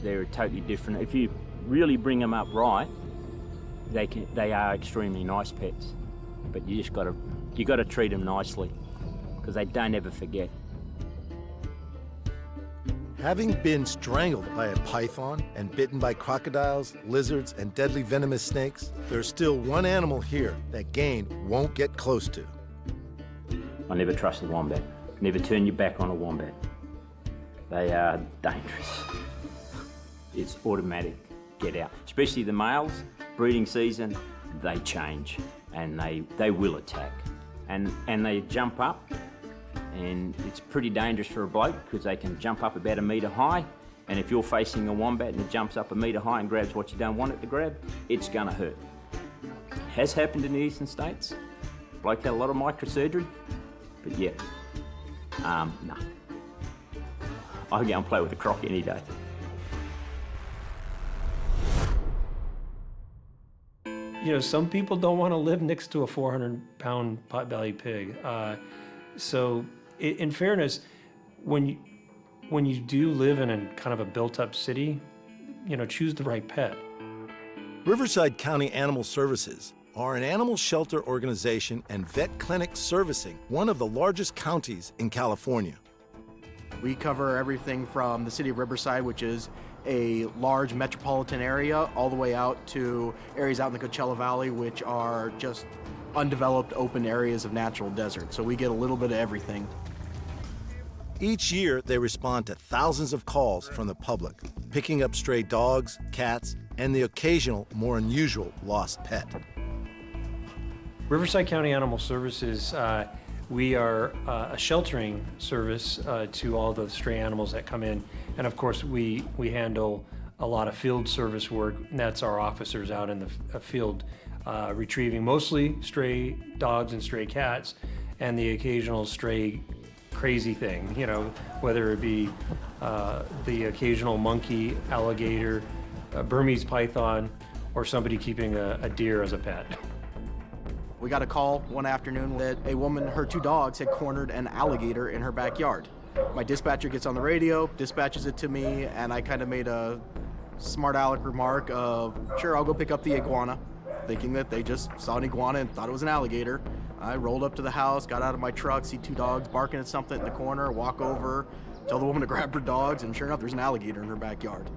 they're totally different. If you really bring them up right, they are extremely nice pets. But you got to treat them nicely, because they don't ever forget. Having been strangled by a python and bitten by crocodiles, lizards, and deadly venomous snakes, there's still one animal here that Gaines won't get close to. I never trust a wombat. Never turn your back on a wombat. They are dangerous. It's automatic, get out. Especially the males, breeding season, they change and they will attack. And they jump up, and it's pretty dangerous for a bloke because they can jump up about 1 metre high, and if you're facing a wombat and it jumps up 1 metre high and grabs what you don't want it to grab, it's gonna hurt. Has happened in the eastern states. Bloke had a lot of microsurgery, but yeah, no. I'll go and play with a croc any day. You know, some people don't want to live next to a 400-pound potbelly pig. So, in fairness, when you do live in a kind of a built-up city, you know, choose the right pet. Riverside County Animal Services are an animal shelter organization and vet clinic servicing one of the largest counties in California. We cover everything from the city of Riverside, which is a large metropolitan area, all the way out to areas out in the Coachella Valley, which are just undeveloped open areas of natural desert. So we get a little bit of everything. Each year, they respond to thousands of calls from the public, picking up stray dogs, cats, and the occasional, more unusual lost pet. Riverside County Animal Services, we are a sheltering service to all the stray animals that come in And of course, we handle a lot of field service work, and that's our officers out in the field retrieving mostly stray dogs and stray cats, and the occasional stray crazy thing, you know, whether it be the occasional monkey, alligator, Burmese python, or somebody keeping a deer as a pet. We got a call one afternoon that a woman, her 2 dogs, had cornered an alligator in her backyard. My dispatcher gets on the radio, dispatches it to me, and I kind of made a smart aleck remark of, sure, I'll go pick up the iguana, thinking that they just saw an iguana and thought it was an alligator. I rolled up to the house, got out of my truck, see 2 dogs barking at something in the corner, walk over, tell the woman to grab her dogs, and sure enough, there's an alligator in her backyard.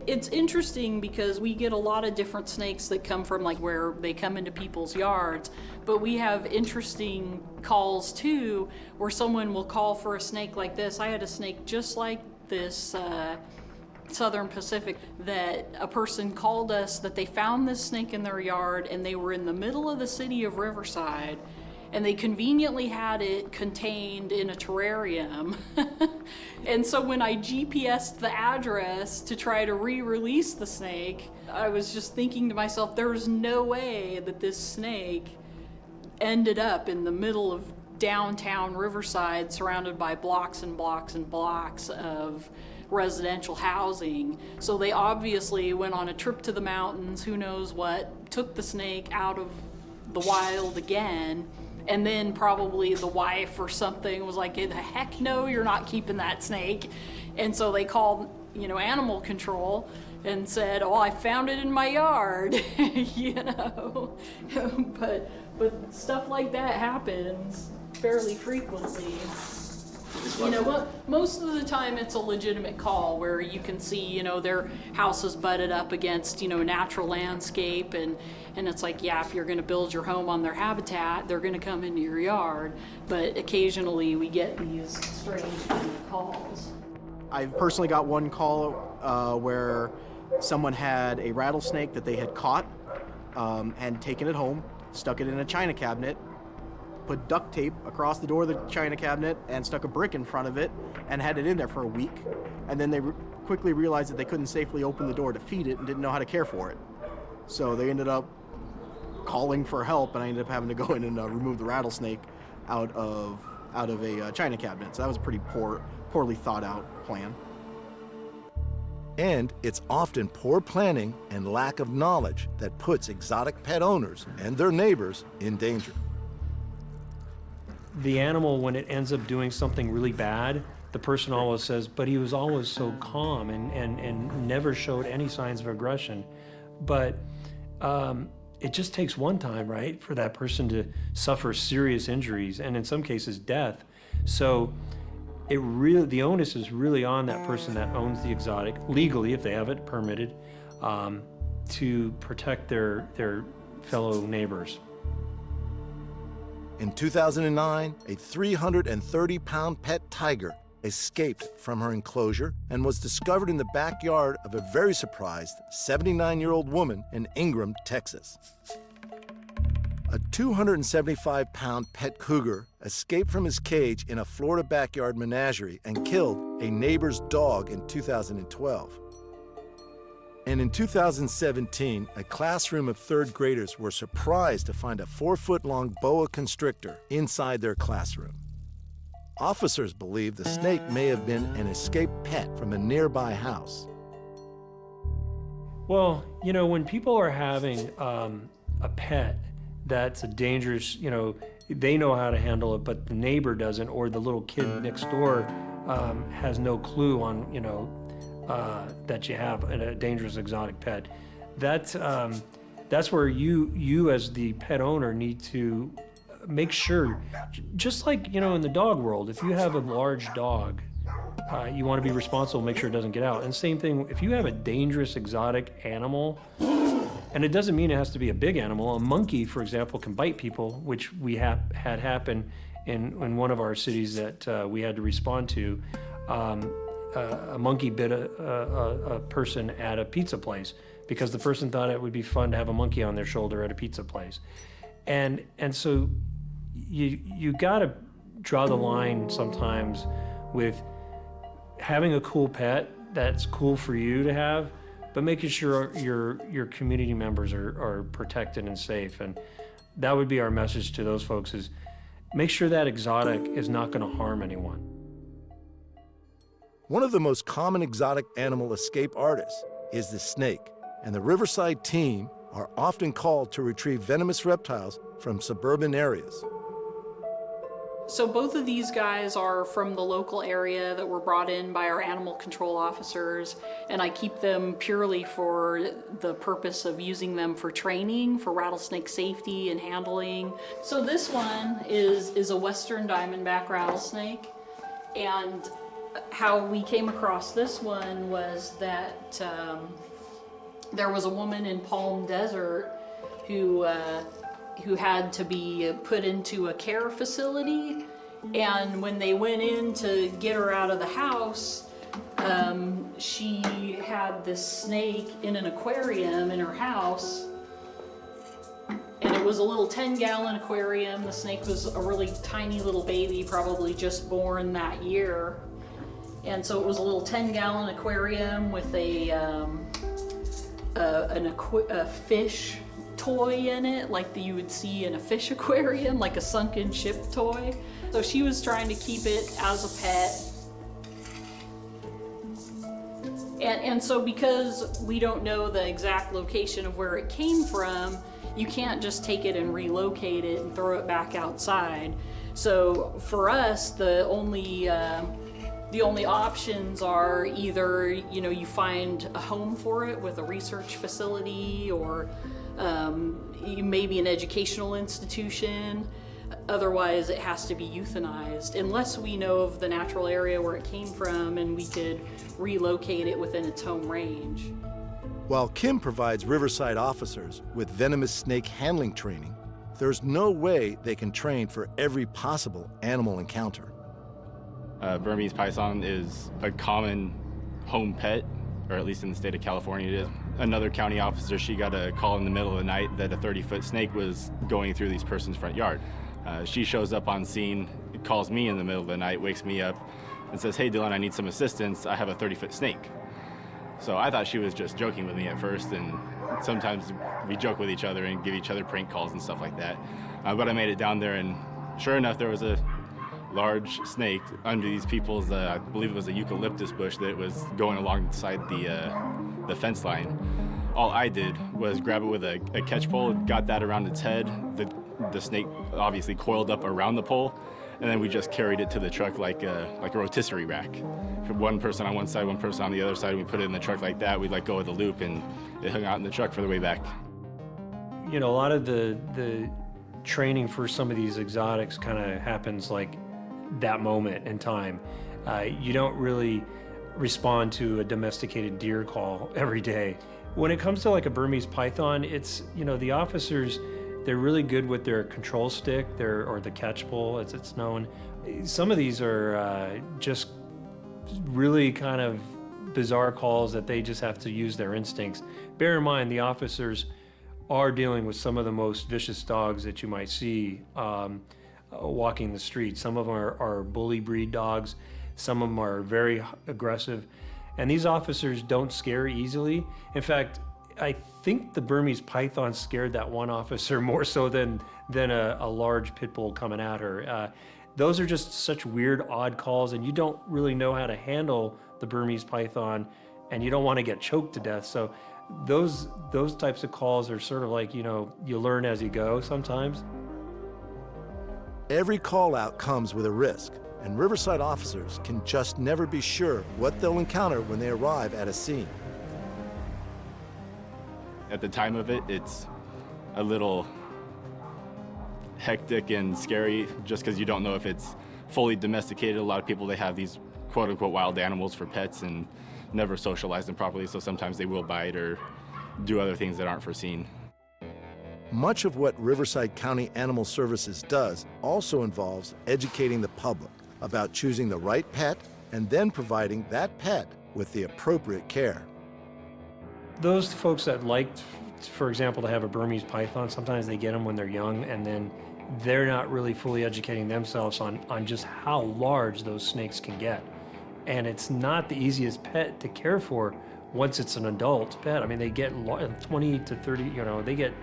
It's interesting because we get a lot of different snakes that come from like where they come into people's yards, but we have interesting calls too where someone will call for a snake like this. I had a snake just like this, Southern Pacific, that a person called us that they found this snake in their yard and they were in the middle of the city of Riverside and they conveniently had it contained in a terrarium. And so when I GPS'd the address to try to re-release the snake, I was just thinking to myself, there's no way that this snake ended up in the middle of downtown Riverside surrounded by blocks and blocks and blocks of residential housing. So they obviously went on a trip to the mountains, who knows what, took the snake out of the wild again, and then probably the wife or something was like, heck no, you're not keeping that snake. And so they called, you know, animal control and said, oh, I found it in my yard, you know. But stuff like that happens fairly frequently. You know, well, most of the time it's a legitimate call where you can see, you know, their house is butted up against, you know, natural landscape, and it's like, yeah, if you're going to build your home on their habitat, they're going to come into your yard. But occasionally we get these strange calls. I've personally got one call where someone had a rattlesnake that they had caught and taken it home, stuck it in a china cabinet, put duct tape across the door of the china cabinet and stuck a brick in front of it and had it in there for a week. And then they quickly realized that they couldn't safely open the door to feed it and didn't know how to care for it. So they ended up calling for help, and I ended up having to go in and remove the rattlesnake out of a china cabinet. So that was a pretty poorly thought out plan. And it's often poor planning and lack of knowledge that puts exotic pet owners and their neighbors in danger. The animal, when it ends up doing something really bad, the person always says, but he was always so calm and never showed any signs of aggression. But it just takes one time, right, for that person to suffer serious injuries and in some cases death. So the onus is really on that person that owns the exotic, legally if they have it permitted, to protect their fellow neighbors. In 2009, a 330-pound pet tiger escaped from her enclosure and was discovered in the backyard of a very surprised 79-year-old woman in Ingram, Texas. A 275-pound pet cougar escaped from his cage in a Florida backyard menagerie and killed a neighbor's dog in 2012. And in 2017, a classroom of third graders were surprised to find a 4-foot-long boa constrictor inside their classroom. Officers believe the snake may have been an escaped pet from a nearby house. Well, you know, when people are having a pet that's a dangerous, you know, they know how to handle it, but the neighbor doesn't, or the little kid next door has no clue on, you know, that you have a dangerous exotic pet. That's where you as the pet owner need to make sure, just like, you know, in the dog world, if you have a large dog, you want to be responsible, make sure it doesn't get out. And same thing, if you have a dangerous exotic animal, and it doesn't mean it has to be a big animal. A monkey, for example, can bite people, which we had happen in one of our cities that we had to respond to. A monkey bit a person at a pizza place because the person thought it would be fun to have a monkey on their shoulder at a pizza place. And so you got to draw the line sometimes with having a cool pet that's cool for you to have, but making sure your community members are protected and safe. And that would be our message to those folks, is make sure that exotic is not going to harm anyone. One of the most common exotic animal escape artists is the snake, and the Riverside team are often called to retrieve venomous reptiles from suburban areas. So both of these guys are from the local area that were brought in by our animal control officers, and I keep them purely for the purpose of using them for training, for rattlesnake safety and handling. So this one is a western diamondback rattlesnake, and how we came across this one was that there was a woman in Palm Desert who had to be put into a care facility, and when they went in to get her out of the house, she had this snake in an aquarium in her house, and it was a little 10-gallon aquarium. The snake was a really tiny little baby, probably just born that year, and so it was a little 10-gallon aquarium with a fish toy in it, like you would see in a fish aquarium, like a sunken ship toy. So she was trying to keep it as a pet. And so because we don't know the exact location of where it came from, you can't just take it and relocate it and throw it back outside. So for us, the only options are either, you find a home for it with a research facility, or maybe an educational institution. Otherwise, it has to be euthanized, unless we know of the natural area where it came from and we could relocate it within its home range. While Kim provides Riverside officers with venomous snake handling training, there's no way they can train for every possible animal encounter. Burmese python is a common home pet, or at least in the state of California it is. Another county officer, she got a call in the middle of the night that a 30-foot snake was going through this person's front yard. She shows up on scene, calls me in the middle of the night, wakes me up, and says, "Hey Dylan, I need some assistance. I have a 30-foot snake." So I thought she was just joking with me at first, and sometimes we joke with each other and give each other prank calls and stuff like that. But I made it down there, and sure enough, there was a large snake under these people's, I believe it was a eucalyptus bush that was going alongside the fence line. All I did was grab it with a catch pole, got that around its head. The snake obviously coiled up around the pole, and then we just carried it to the truck like a rotisserie rack. One person on one side, one person on the other side, we put it in the truck like that. We'd let go of the loop, and it hung out in the truck for the way back. A lot of the training for some of these exotics kind of happens like that moment in time. You don't really respond to a domesticated deer call every day. When it comes to like a Burmese python, it's, the officers, they're really good with their control stick, or the catch pole as it's known. Some of these are just really kind of bizarre calls that they just have to use their instincts. Bear in mind, the officers are dealing with some of the most vicious dogs that you might see walking the street. Some of them are bully breed dogs. Some of them are very aggressive. And these officers don't scare easily. In fact, I think the Burmese python scared that one officer more so than a large pit bull coming at her. Those are just such weird, odd calls, and you don't really know how to handle the Burmese python, and you don't want to get choked to death. So those types of calls are sort of like, you learn as you go sometimes. Every call out comes with a risk, and Riverside officers can just never be sure what they'll encounter when they arrive at a scene. At the time of it, it's a little hectic and scary just because you don't know if it's fully domesticated. A lot of people, they have these quote-unquote wild animals for pets and never socialize them properly, so sometimes they will bite or do other things that aren't foreseen. Much of what Riverside County Animal Services does also involves educating the public about choosing the right pet and then providing that pet with the appropriate care. Those folks that like, for example, to have a Burmese python, sometimes they get them when they're young, and then they're not really fully educating themselves on just how large those snakes can get. And it's not the easiest pet to care for once it's an adult pet. I mean, they get 20 to 30, they get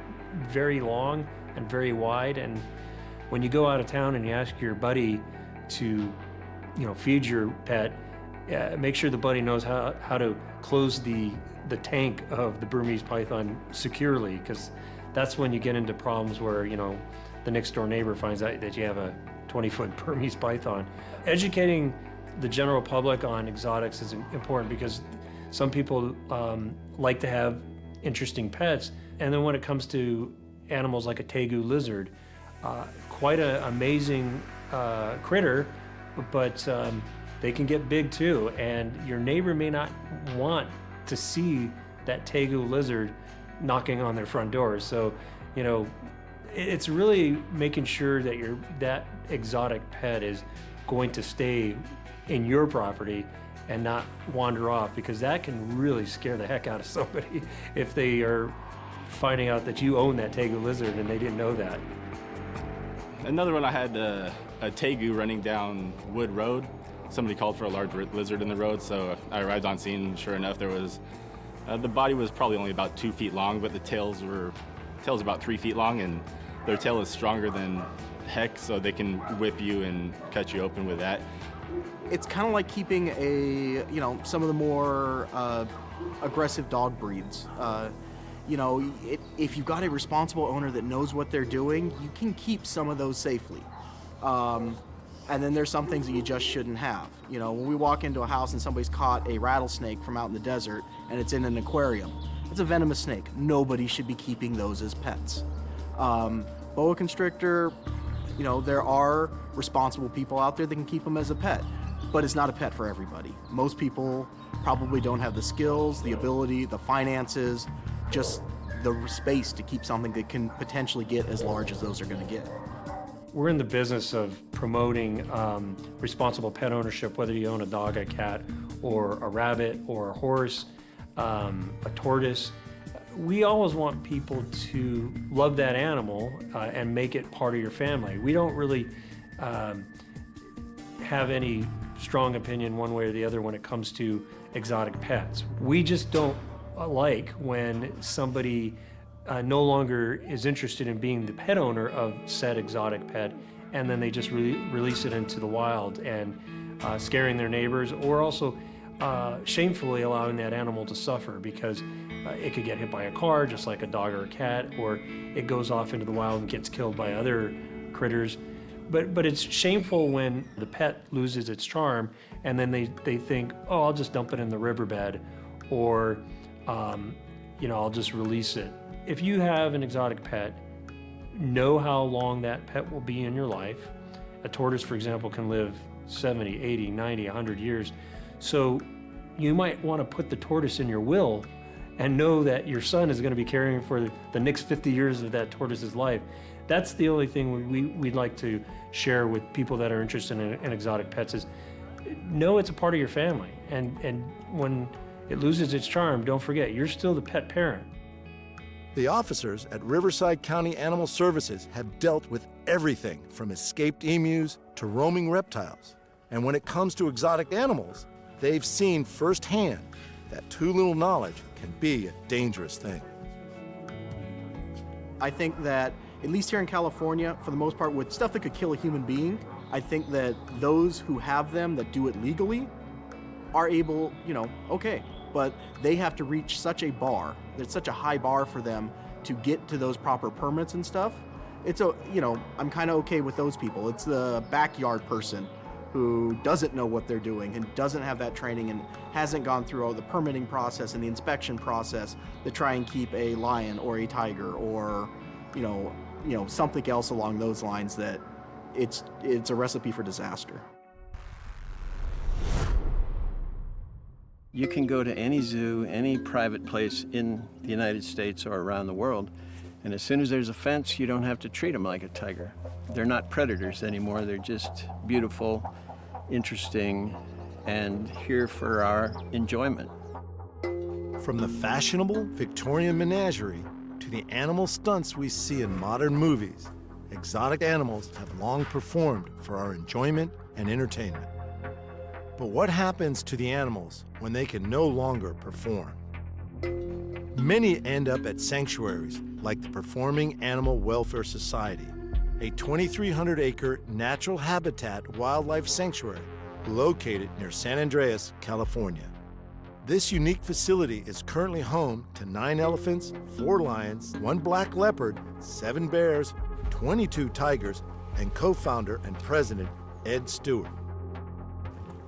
very long and very wide. And when you go out of town and you ask your buddy to, feed your pet, make sure the buddy knows how to close the tank of the Burmese python securely, because that's when you get into problems where, the next door neighbor finds out that you have a 20-foot Burmese python. Educating the general public on exotics is important, because some people like to have interesting pets. And then when it comes to animals like a tegu lizard, quite an amazing critter, but they can get big too. And your neighbor may not want to see that tegu lizard knocking on their front door. So, it's really making sure that that exotic pet is going to stay in your property and not wander off, because that can really scare the heck out of somebody if they are finding out that you own that tegu lizard and they didn't know that. Another one, I had a tegu running down Wood Road. Somebody called for a large lizard in the road, so I arrived on scene, and sure enough, there was, the body was probably only about 2 feet long, but the tail's about 3 feet long, and their tail is stronger than heck, so they can whip you and cut you open with that. It's kind of like keeping some of the more aggressive dog breeds. If you've got a responsible owner that knows what they're doing, you can keep some of those safely. And then there's some things that you just shouldn't have. When we walk into a house and somebody's caught a rattlesnake from out in the desert and it's in an aquarium, it's a venomous snake. Nobody should be keeping those as pets. Boa constrictor, there are responsible people out there that can keep them as a pet, but it's not a pet for everybody. Most people probably don't have the skills, the ability, the finances, just the space to keep something that can potentially get as large as those are going to get. We're in the business of promoting responsible pet ownership, whether you own a dog, a cat, or a rabbit, or a horse, a tortoise. We always want people to love that animal and make it part of your family. We don't really have any strong opinion one way or the other when it comes to exotic pets. We just don't like when somebody no longer is interested in being the pet owner of said exotic pet, and then they just release it into the wild and scaring their neighbors, or also shamefully allowing that animal to suffer, because it could get hit by a car just like a dog or a cat, or it goes off into the wild and gets killed by other critters. But it's shameful when the pet loses its charm and then they think, oh, I'll just dump it in the riverbed, or I'll just release it. If you have an exotic pet, know how long that pet will be in your life. A tortoise, for example, can live 70, 80, 90, 100 years. So you might want to put the tortoise in your will and know that your son is going to be caring for the next 50 years of that tortoise's life. That's the only thing we'd like to share with people that are interested in exotic pets, is know it's a part of your family. And when it loses its charm, don't forget, you're still the pet parent. The officers at Riverside County Animal Services have dealt with everything from escaped emus to roaming reptiles. And when it comes to exotic animals, they've seen firsthand that too little knowledge can be a dangerous thing. I think that, at least here in California, for the most part, with stuff that could kill a human being, I think that those who have them that do it legally are able, okay, but they have to reach such a bar, it's such a high bar for them to get to those proper permits and stuff. I'm kind of okay with those people. It's the backyard person who doesn't know what they're doing and doesn't have that training and hasn't gone through all the permitting process and the inspection process to try and keep a lion or a tiger or, something else along those lines, that it's a recipe for disaster. You can go to any zoo, any private place in the United States or around the world, and as soon as there's a fence, you don't have to treat them like a tiger. They're not predators anymore. They're just beautiful, interesting, and here for our enjoyment. From the fashionable Victorian menagerie to the animal stunts we see in modern movies, exotic animals have long performed for our enjoyment and entertainment. But what happens to the animals when they can no longer perform? Many end up at sanctuaries like the Performing Animal Welfare Society, a 2,300-acre natural habitat wildlife sanctuary located near San Andreas, California. This unique facility is currently home to 9 elephants, 4 lions, 1 black leopard, 7 bears, 22 tigers, and co-founder and president Ed Stewart.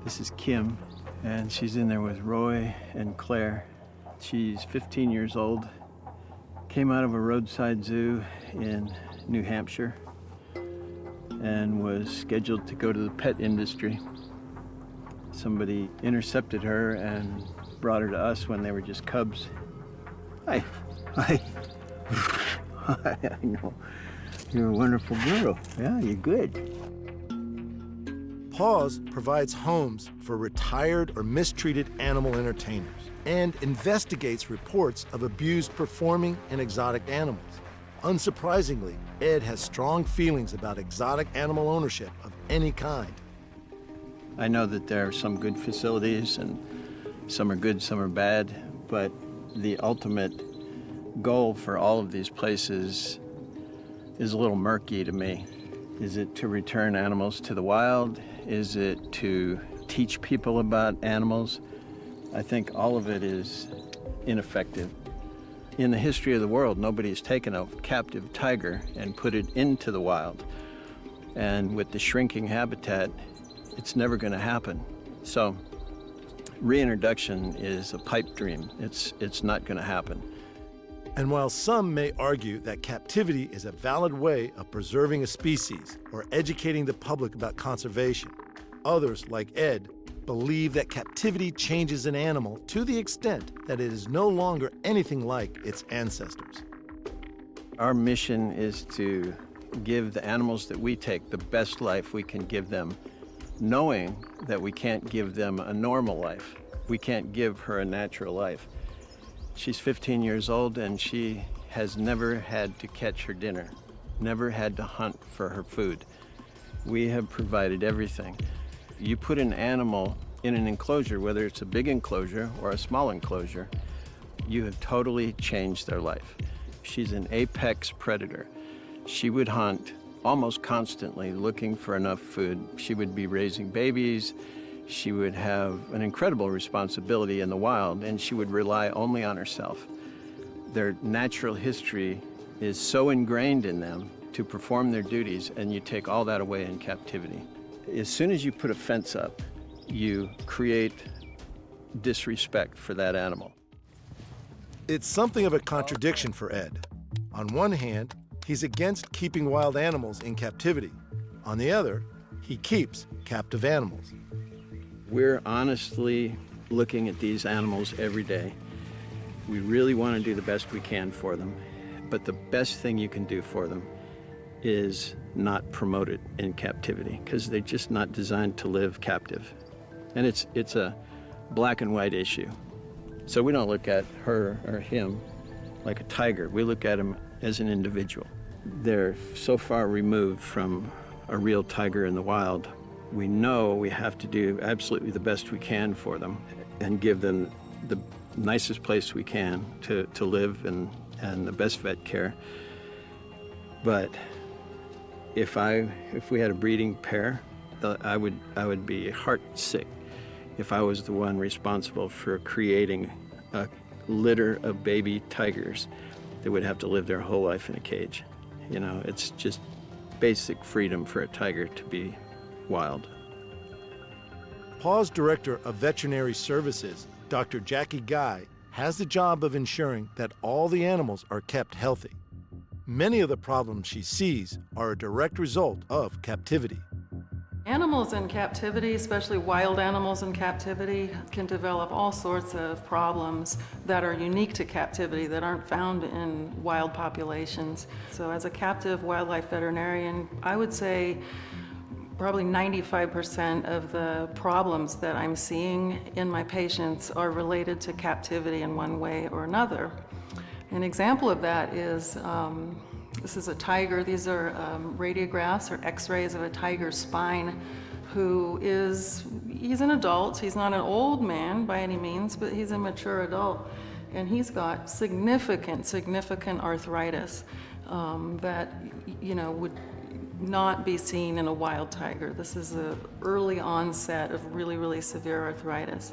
This is Kim, and she's in there with Roy and Claire. She's 15 years old, came out of a roadside zoo in New Hampshire, and was scheduled to go to the pet industry. Somebody intercepted her and brought her to us when they were just cubs. Hi. Hi. Hi. I know. You're a wonderful girl. Yeah, you're good. Paws provides homes for retired or mistreated animal entertainers and investigates reports of abused performing and exotic animals. Unsurprisingly, Ed has strong feelings about exotic animal ownership of any kind. I know that there are some good facilities and some are good, some are bad, but the ultimate goal for all of these places is a little murky to me. Is it to return animals to the wild? Is it to teach people about animals? I think all of it is ineffective. In the history of the world, nobody's taken a captive tiger and put it into the wild. And with the shrinking habitat, it's never going to happen. So reintroduction is a pipe dream. It's not going to happen. And while some may argue that captivity is a valid way of preserving a species or educating the public about conservation, others, like Ed, believe that captivity changes an animal to the extent that it is no longer anything like its ancestors. Our mission is to give the animals that we take the best life we can give them, knowing that we can't give them a normal life. We can't give her a natural life. She's 15 years old and she has never had to catch her dinner, never had to hunt for her food. We have provided everything. You put an animal in an enclosure, whether it's a big enclosure or a small enclosure, you have totally changed their life. She's an apex predator. She would hunt almost constantly looking for enough food. She would be raising babies. She would have an incredible responsibility in the wild, and she would rely only on herself. Their natural history is so ingrained in them to perform their duties, and you take all that away in captivity. As soon as you put a fence up, you create disrespect for that animal. It's something of a contradiction for Ed. On one hand, he's against keeping wild animals in captivity. On the other, he keeps captive animals. We're honestly looking at these animals every day. We really want to do the best we can for them, but the best thing you can do for them is not promote it in captivity, because they're just not designed to live captive. And it's a black and white issue. So we don't look at her or him like a tiger. We look at him as an individual. They're so far removed from a real tiger in the wild. We know we have to do absolutely the best we can for them and give them the nicest place we can to live and the best vet care. But if we had a breeding pair, I would be heart sick if I was the one responsible for creating a litter of baby tigers that would have to live their whole life in a cage. You know, it's just basic freedom for a tiger to be wild. Paw's Director of Veterinary Services, Dr. Jackie Guy, has the job of ensuring that all the animals are kept healthy. Many of the problems she sees are a direct result of captivity. Animals in captivity, especially wild animals in captivity, can develop all sorts of problems that are unique to captivity that aren't found in wild populations. So as a captive wildlife veterinarian, I would say probably 95% of the problems that I'm seeing in my patients are related to captivity in one way or another. An example of that is, this is a tiger. These are radiographs or x-rays of a tiger's spine who is He's an adult. He's not an old man by any means, but he's a mature adult. And he's got significant arthritis that, you know, would not be seen in a wild tiger. This is an early onset of really, really severe arthritis.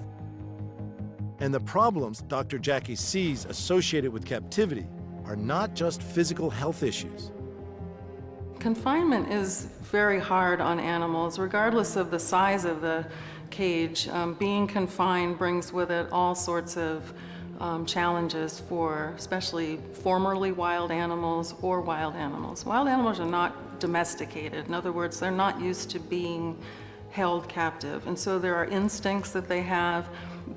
And the problems Dr. Jackie sees associated with captivity are not just physical health issues. Confinement is very hard on animals, regardless of the size of the cage. Being confined brings with it all sorts of challenges for especially formerly wild animals or wild animals. Wild animals are not domesticated. In other words, they're not used to being held captive. And so there are instincts that they have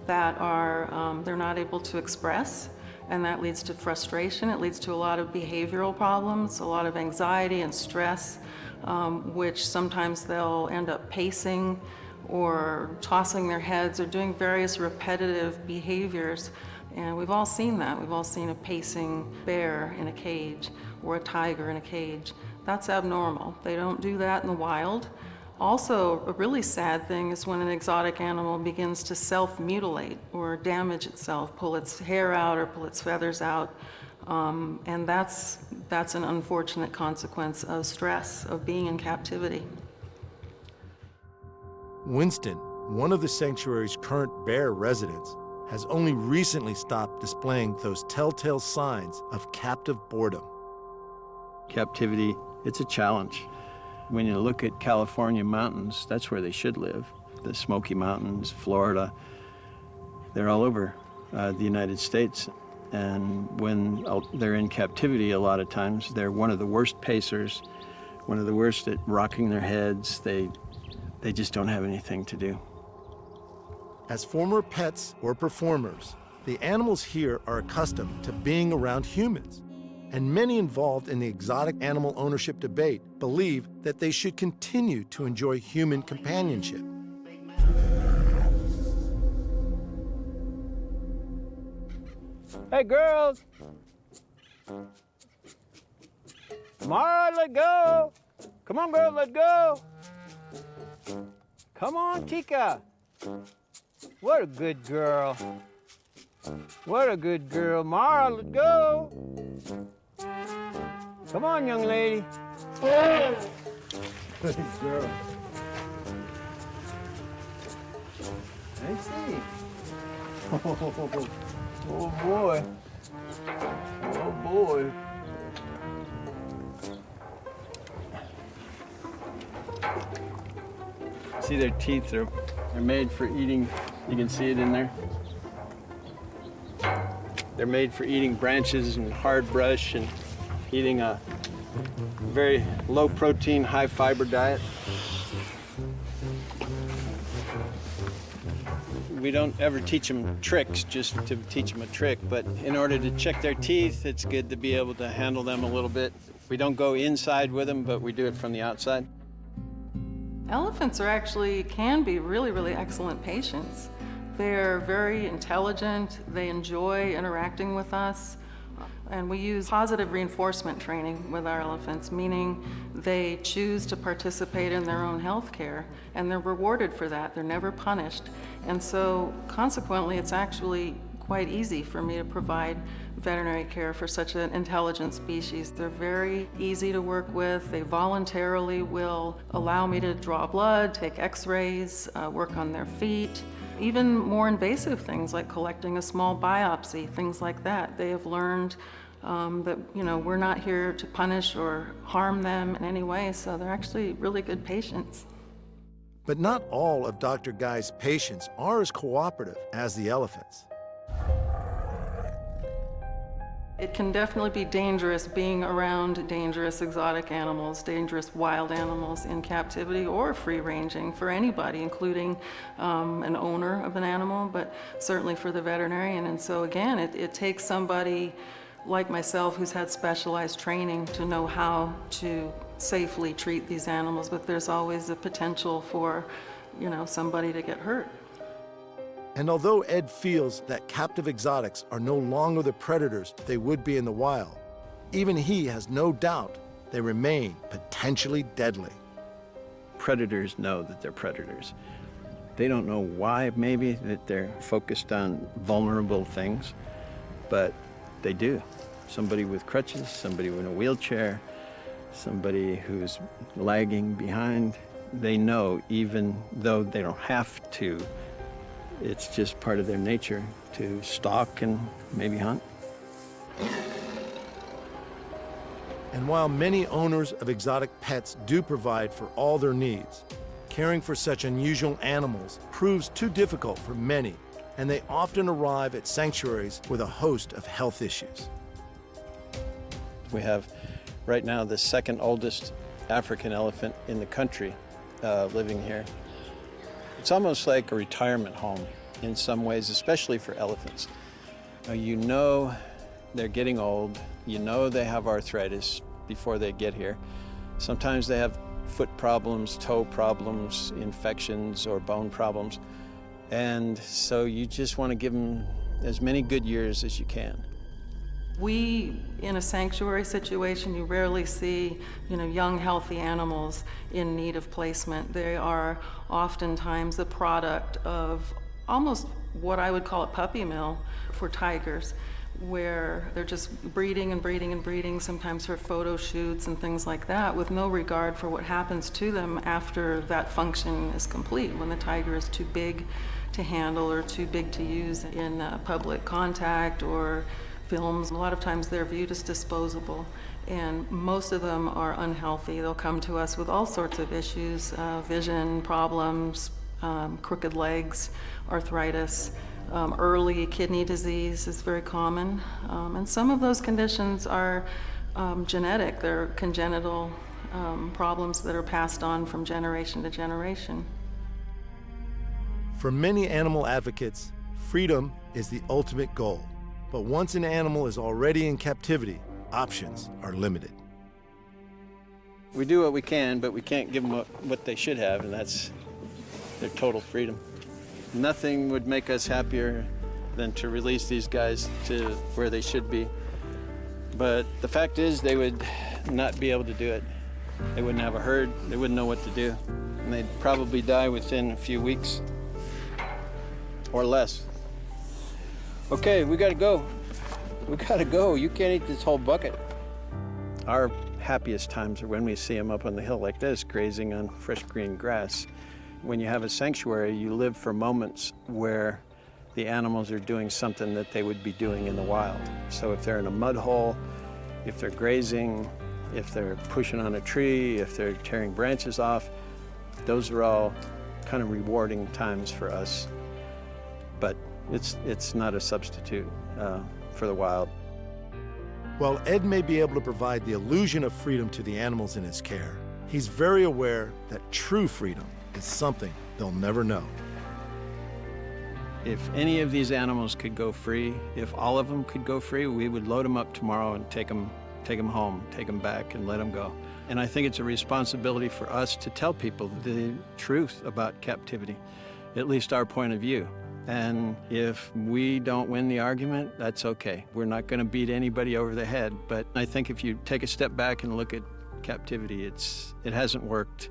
that are they're not able to express. And that leads to frustration. It leads to a lot of behavioral problems, a lot of anxiety and stress, which sometimes they'll end up pacing or tossing their heads or doing various repetitive behaviors. And we've all seen that. We've all seen a pacing bear in a cage or a tiger in a cage. That's abnormal. They don't do that in the wild. Also, a really sad thing is when an exotic animal begins to self-mutilate or damage itself, pull its hair out or pull its feathers out. And that's an unfortunate consequence of stress, of being in captivity. Winston, one of the sanctuary's current bear residents, has only recently stopped displaying those telltale signs of captive boredom. Captivity, it's a challenge. When you look at California mountains, that's where they should live. The Smoky Mountains, Florida, they're all over the United States. And when they're in captivity, a lot of times, they're one of the worst pacers, one of the worst at rocking their heads. They just don't have anything to do. As former pets or performers, the animals here are accustomed to being around humans. And many involved in the exotic animal ownership debate believe that they should continue to enjoy human companionship. Hey, girls! Mara, let's go! Come on, girls, let's go! Come on, Chica! What a good girl. What a good girl. Mara, let's go! Come on, young lady. Good girl. I see. Oh boy. Oh boy. See their teeth, they're made for eating. You can see it in there. They're made for eating branches and hard brush and eating a very low protein, high fiber diet. We don't ever teach them tricks just to teach them a trick, but in order to check their teeth, it's good to be able to handle them a little bit. We don't go inside with them, but we do it from the outside. Elephants can be really, really excellent patients. They're very intelligent. They enjoy interacting with us. And we use positive reinforcement training with our elephants, meaning they choose to participate in their own health care, and they're rewarded for that. They're never punished. And so, consequently, it's actually quite easy for me to provide veterinary care for such an intelligent species. They're very easy to work with. They voluntarily will allow me to draw blood, take x-rays, work on their feet. Even more invasive things like collecting a small biopsy, things like that. They have learned that, we're not here to punish or harm them in any way, so they're actually really good patients. But not all of Dr. Guy's patients are as cooperative as the elephants. It can definitely be dangerous being around dangerous exotic animals, dangerous wild animals in captivity or free-ranging for anybody, including an owner of an animal, but certainly for the veterinarian. And so again, it takes somebody like myself who's had specialized training to know how to safely treat these animals, but there's always the potential for, somebody to get hurt. And although Ed feels that captive exotics are no longer the predators they would be in the wild, even he has no doubt they remain potentially deadly. Predators know that they're predators. They don't know why, maybe, that they're focused on vulnerable things, but they do. Somebody with crutches, somebody in a wheelchair, somebody who's lagging behind. They know, even though they don't have to, it's just part of their nature to stalk and maybe hunt. And while many owners of exotic pets do provide for all their needs, caring for such unusual animals proves too difficult for many, and they often arrive at sanctuaries with a host of health issues. We have right now the second oldest African elephant in the country living here. It's almost like a retirement home in some ways, especially for elephants. You know they're getting old, you know they have arthritis before they get here. Sometimes they have foot problems, toe problems, infections, or bone problems. And so you just want to give them as many good years as you can. We, in a sanctuary situation, you rarely see, young, healthy animals in need of placement. They are oftentimes the product of almost what I would call a puppy mill for tigers, where they're just breeding and breeding and breeding, sometimes for photo shoots and things like that, with no regard for what happens to them after that function is complete, when the tiger is too big to handle or too big to use in public contact or films. A lot of times they're viewed as disposable, and most of them are unhealthy. They'll come to us with all sorts of issues, vision problems, crooked legs, arthritis, early kidney disease is very common. And some of those conditions are genetic. They're congenital problems that are passed on from generation to generation. For many animal advocates, freedom is the ultimate goal. But once an animal is already in captivity, options are limited. We do what we can, but we can't give them what they should have, and that's their total freedom. Nothing would make us happier than to release these guys to where they should be. But the fact is, they would not be able to do it. They wouldn't have a herd, they wouldn't know what to do, and they'd probably die within a few weeks or less. Okay, we gotta go. We gotta go. You can't eat this whole bucket. Our happiest times are when we see them up on the hill like this, grazing on fresh green grass. When you have a sanctuary, you live for moments where the animals are doing something that they would be doing in the wild. So if they're in a mud hole, if they're grazing, if they're pushing on a tree, if they're tearing branches off, those are all kind of rewarding times for us. But it's not a substitute for the wild. While Ed may be able to provide the illusion of freedom to the animals in his care, he's very aware that true freedom is something they'll never know. If any of these animals could go free, if all of them could go free, we would load them up tomorrow and take them home, take them back and let them go. And I think it's a responsibility for us to tell people the truth about captivity, at least our point of view. And if we don't win the argument, that's okay. We're not going to beat anybody over the head, but I think if you take a step back and look at captivity, it hasn't worked.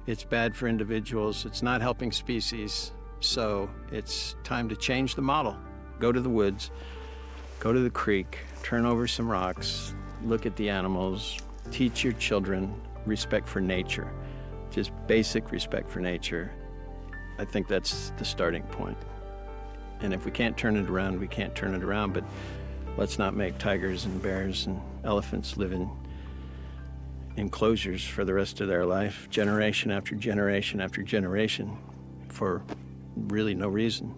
It's bad for individuals. It's not helping species. So it's time to change the model. Go to the woods, go to the creek, turn over some rocks, look at the animals, teach your children respect for nature, just basic respect for nature. I think that's the starting point. And if we can't turn it around, we can't turn it around, but let's not make tigers and bears and elephants live in enclosures for the rest of their life, generation after generation after generation, for really no reason.